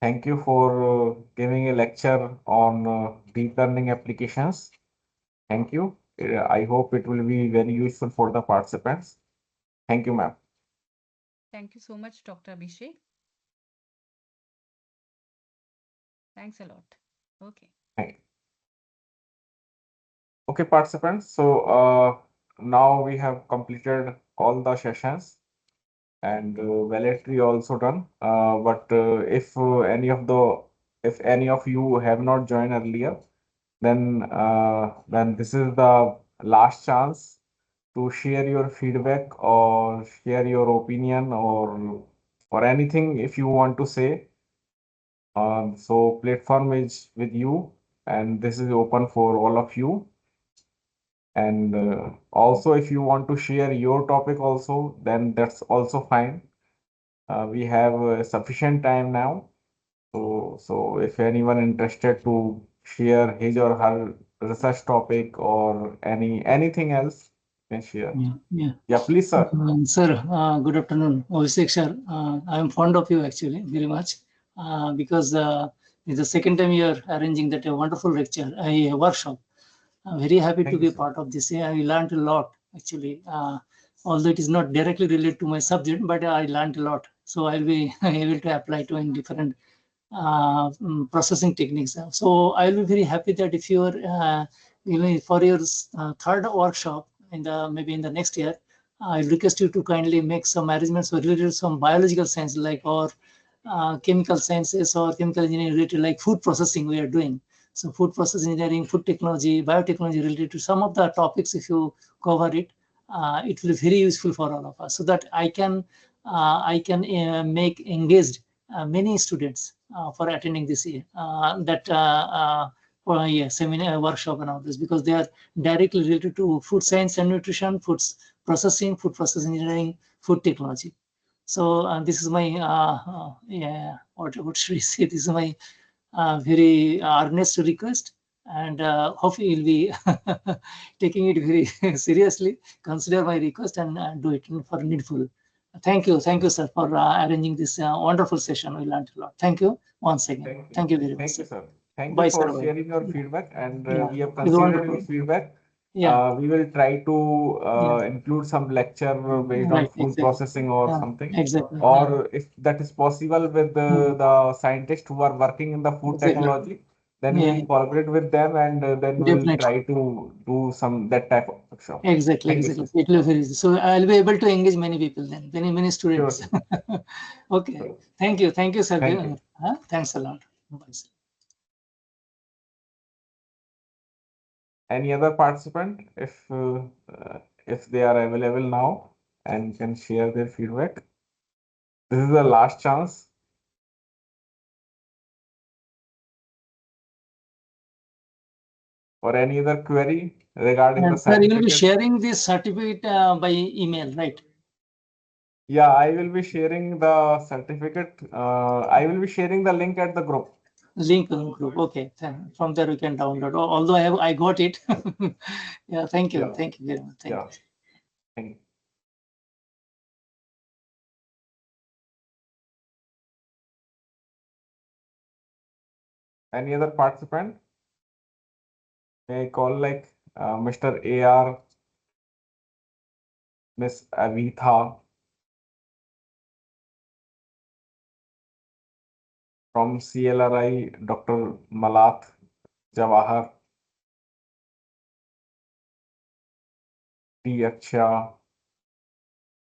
Thank you for giving a lecture on deep learning applications. Thank you. I hope it will be very useful for the participants. Thank you, ma'am. Thank you so much, Dr. Abhishek. Thanks a lot. Okay. Thank you. Okay, participants. So now we have completed all the sessions and valedictory also done. But if any of you have not joined earlier, then this is the last chance to share your feedback or share your opinion or anything if you want to say. So platform is with you, and this is open for all of you. And also, if you want to share your topic also, then that's also fine. We have sufficient time now. So if anyone interested to share his or her research topic or anything else, you can share. Yeah, please, sir. Sir, good afternoon. Abhishek sir, I am fond of you actually very much because it's the second time you are arranging that a wonderful lecture, a workshop. I'm very happy to be part of this. I learned a lot actually. although it is not directly related to my subject, but I learned a lot. So I'll be able to apply to in different processing techniques. So I'll be very happy that if you're, for your third workshop in the maybe in the next year, I request you to kindly make some arrangements related to some biological science, like or chemical sciences or chemical engineering related, like food processing we are doing. So food process engineering, food technology, biotechnology related to some of the topics, if you cover it, it will be very useful for all of us, so that I can make engaged many students for attending this seminar workshop and all this, because they are directly related to food science and nutrition, food processing, food process engineering, food technology. So this is my what should we say? This is my very earnest request, and hopefully you'll be taking it very seriously. Consider my request and do it for needful. Thank you, sir, for arranging this wonderful session. We learned a lot. Thank you once again. Thank you very much. Thank you, sir. Thank Bye, you for sir. sharing your feedback, and Yeah, we have it's considered your wonderful. feedback. Yeah. We will try to Yeah. include some lecture based on Right, food exactly. processing or Yeah, something, exactly. or if that is possible with the scientists who are working in the food Exactly. technology, then we Yeah. will collaborate with them, and then we will Definitely. try to do some that type of workshop. Exactly, Thank you, exactly. sir. It will be very easy. So I'll be able to engage many people then, many students. Sure, Okay. Sure. Thank you, sir. Thank you. Thanks a lot. Bye, sir. Any other participant, if they are available now and can share their feedback? This is the last chance. Or any other query regarding the Sir, you will be certificate? sharing this certificate by email, right? Yeah, I will be sharing the certificate. I will be sharing the link at the group. Link in group. Okay. From there we can download. Although I got it. Yeah. Thank you. Yeah. Thank you very much. Thank you. Thank you. Any other participant? May I call like Mr. AR, Miss Avitha from CLRI, Dr. Malath Jawahar, T. Aksha,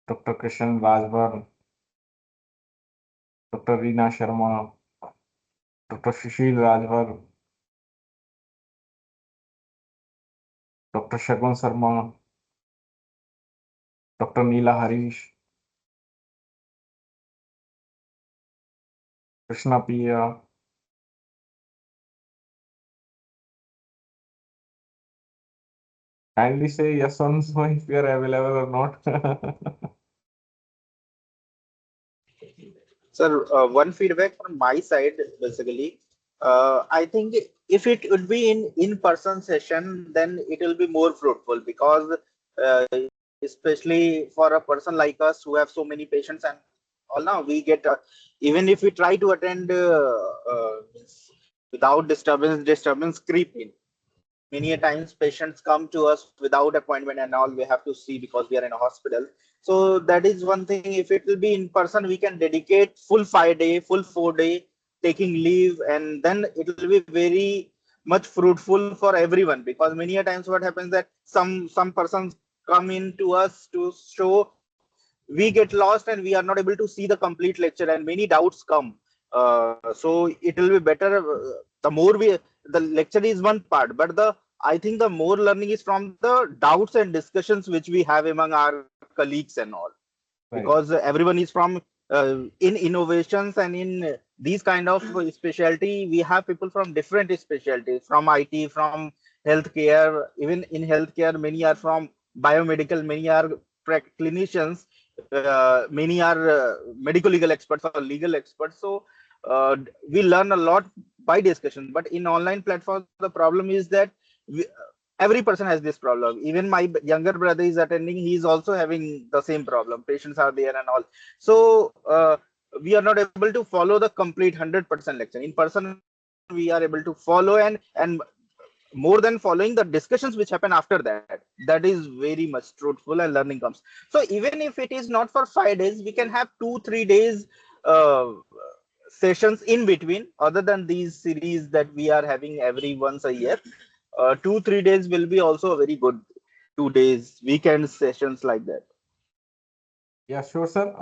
Dr. Krishan Rajbar, Dr. Reena Sharma, Dr. Shishil Rajbar, Dr. Shagun Sharma, Dr. Neela Harish, Krishna Pia, kindly say yes or no if you are available or not. Sir, one feedback from my side, basically, I think if it would be in-person session, then it will be more fruitful, because uh, especially for a person like us who have so many patients and all, now we get even if we try to attend without disturbance creep in. Many a times patients come to us without appointment and all, we have to see because we are in a hospital. So that is one thing. If it will be in person, we can dedicate full 5 day, full 4 day taking leave, and then it will be very much fruitful for everyone, because many a times what happens that some persons come in to us to show, we get lost and we are not able to see the complete lecture, and many doubts come. So it will be better, the more we, the lecture is one part, but the, I think the more learning is from the doubts and discussions which we have among our colleagues and all, Right. because everyone is from in innovations and in these kind of specialty. We have people from different specialties, from IT, from healthcare. Even in healthcare, many are from biomedical, many are clinicians, many are medical legal experts or legal experts. So we learn a lot by discussion. But in online platforms, the problem is that we, every person has this problem. Even my younger brother is attending, he is also having the same problem. Patients are there and all. So we are not able to follow the complete 100% lecture. In person we are able to follow, and more than following the discussions which happen after that. That is very much truthful and learning comes. So even if it is not for 5 days, we can have 2 3 days sessions in between, other than these series that we are having every once a year. 2 3 days will be also a very good 2 days weekend sessions like that. Yeah, sure, sir.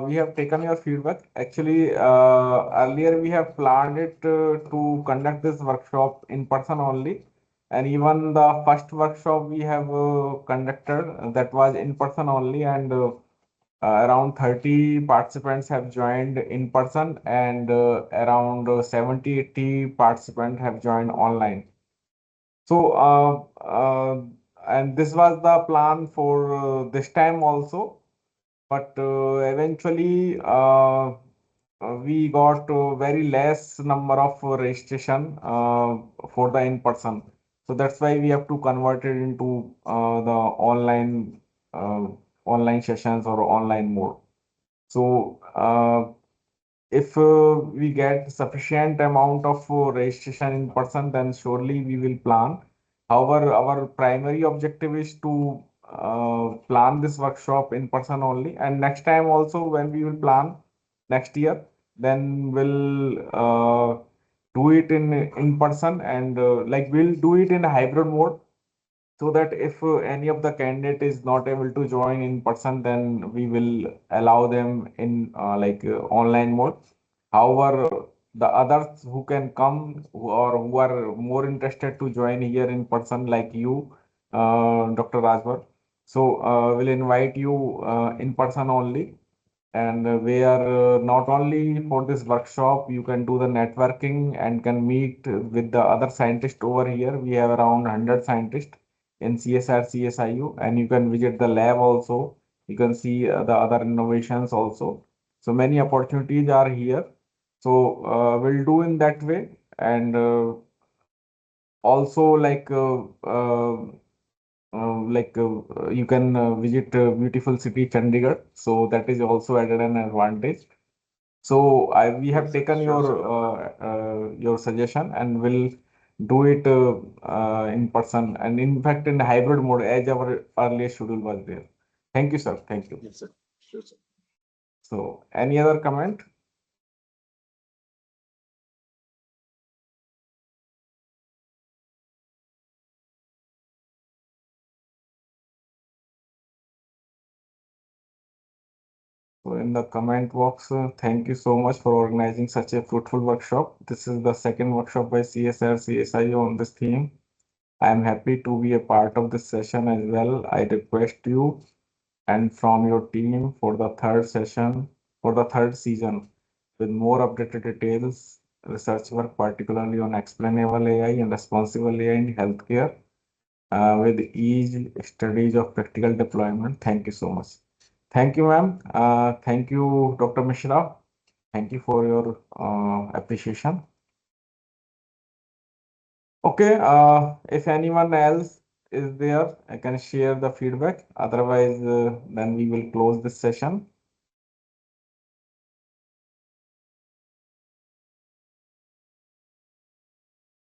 We have taken your feedback. Actually, earlier we have planned it to conduct this workshop in person only. And even the first workshop we have conducted that was in person only, and around 30 participants have joined in person, and around 70 80 participants have joined online. So, and this was the plan for this time also, but eventually we got very less number of registration for the in person. So that's why we have to convert it into the uh, online sessions or online mode. So if we get sufficient amount of registration in person, then surely we will plan. However, our primary objective is to plan this workshop in person only. And next time also, when we will plan next year, then we'll do it in person, and like we'll do it in a hybrid mode, so that if any of the candidate is not able to join in person, then we will allow them in online mode. However, the others who can come or who are more interested to join here in person, like you, Dr. Rajvar, so we'll invite you in person only, and where not only for this workshop you can do the networking and can meet with the other scientists over here. We have around 100 scientists in CSR CSIU, and you can visit the lab also. You can see the other innovations also. So many opportunities are here. So we'll do in that way. And also you can visit beautiful city Chandigarh, so that is also added an advantage. So we have Yes, sir. taken Sure, sir. your suggestion, and will do it in person, and in fact in hybrid mode as our earlier schedule was there. Thank you, sir. Thank you. Yes, sir. Sure, sir. So any other comment? So in the comment box, thank you so much for organizing such a fruitful workshop. This is the second workshop by CSR CSIO on this theme. I am happy to be a part of this session as well. I request you and from your team for the third session, for the third season, with more updated details, research work, particularly on explainable AI and responsible AI in healthcare, with each studies of practical deployment. Thank you so much. Thank you, ma'am. Thank you, Dr. Mishra. Thank you for your appreciation. Okay, if anyone else is there, I can share the feedback. Otherwise, then we will close this session.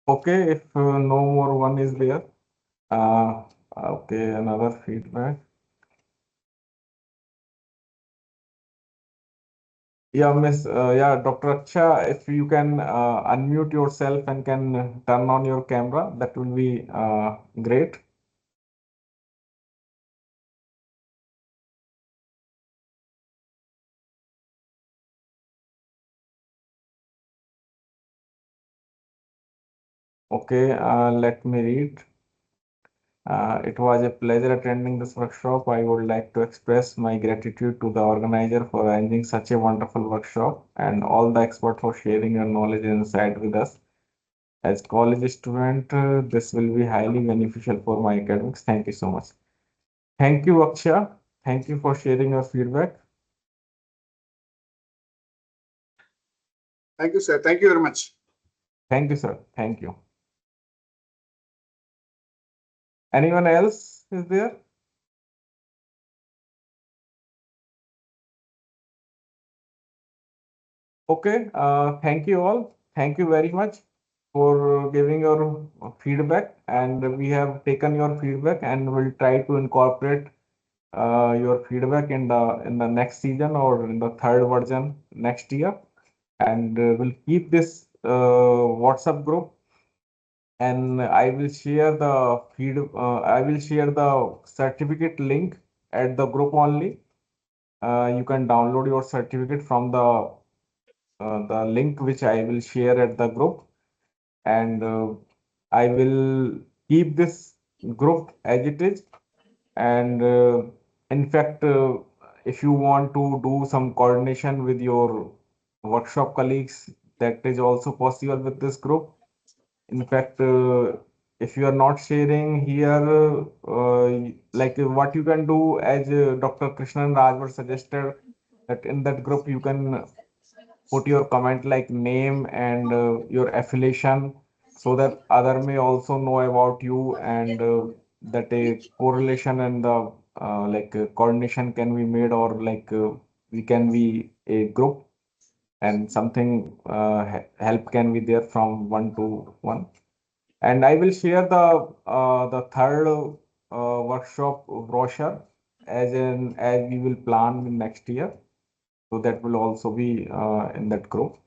Okay, if no more one is there. Okay, another feedback. Yeah, Miss, yeah, Dr. Aksha, if you can unmute yourself and can turn on your camera, that will be great. Okay, let me read. It was a pleasure attending this workshop. I would like to express my gratitude to the organizer for arranging such a wonderful workshop and all the experts for sharing your knowledge and insight with us. As college student, this will be highly beneficial for my academics. Thank you so much. Thank you, Aksha. Thank you for sharing your feedback. Thank you, sir. Thank you very much. Thank you, sir. Thank you. Anyone else is there? Okay. Thank you all. Thank you very much. for giving your feedback, and we have taken your feedback and will try to incorporate your feedback in the next season or in the third version next year, and we'll keep this WhatsApp group, and I will share the I will share the certificate link at the group only. You can download your certificate from the link which I will share at the group, and I will keep this group as it is. And in fact, if you want to do some coordination with your workshop colleagues, that is also possible with this group. In fact, if you are not sharing here, like what you can do, as Dr. Krishnan Raj suggested, that in that group you can put your comment like name and your affiliation, so that other may also know about you, and that a correlation and the coordination can be made, or we can be a group, and something help can be there from one to one. And I will share the third workshop brochure as we will plan next year. So that will also be in that group.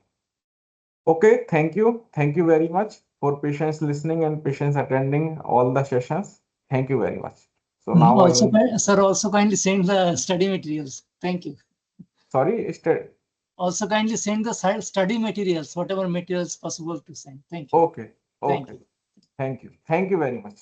Okay, thank you. Thank you very much for patience listening and patience attending all the sessions. Thank you very much. So now I Also, will, sir, also kindly send the study materials. Thank you. sorry, Also kindly send the study materials, whatever materials possible to send. Thank you. okay, Thank okay. you. Thank you. Thank you very much.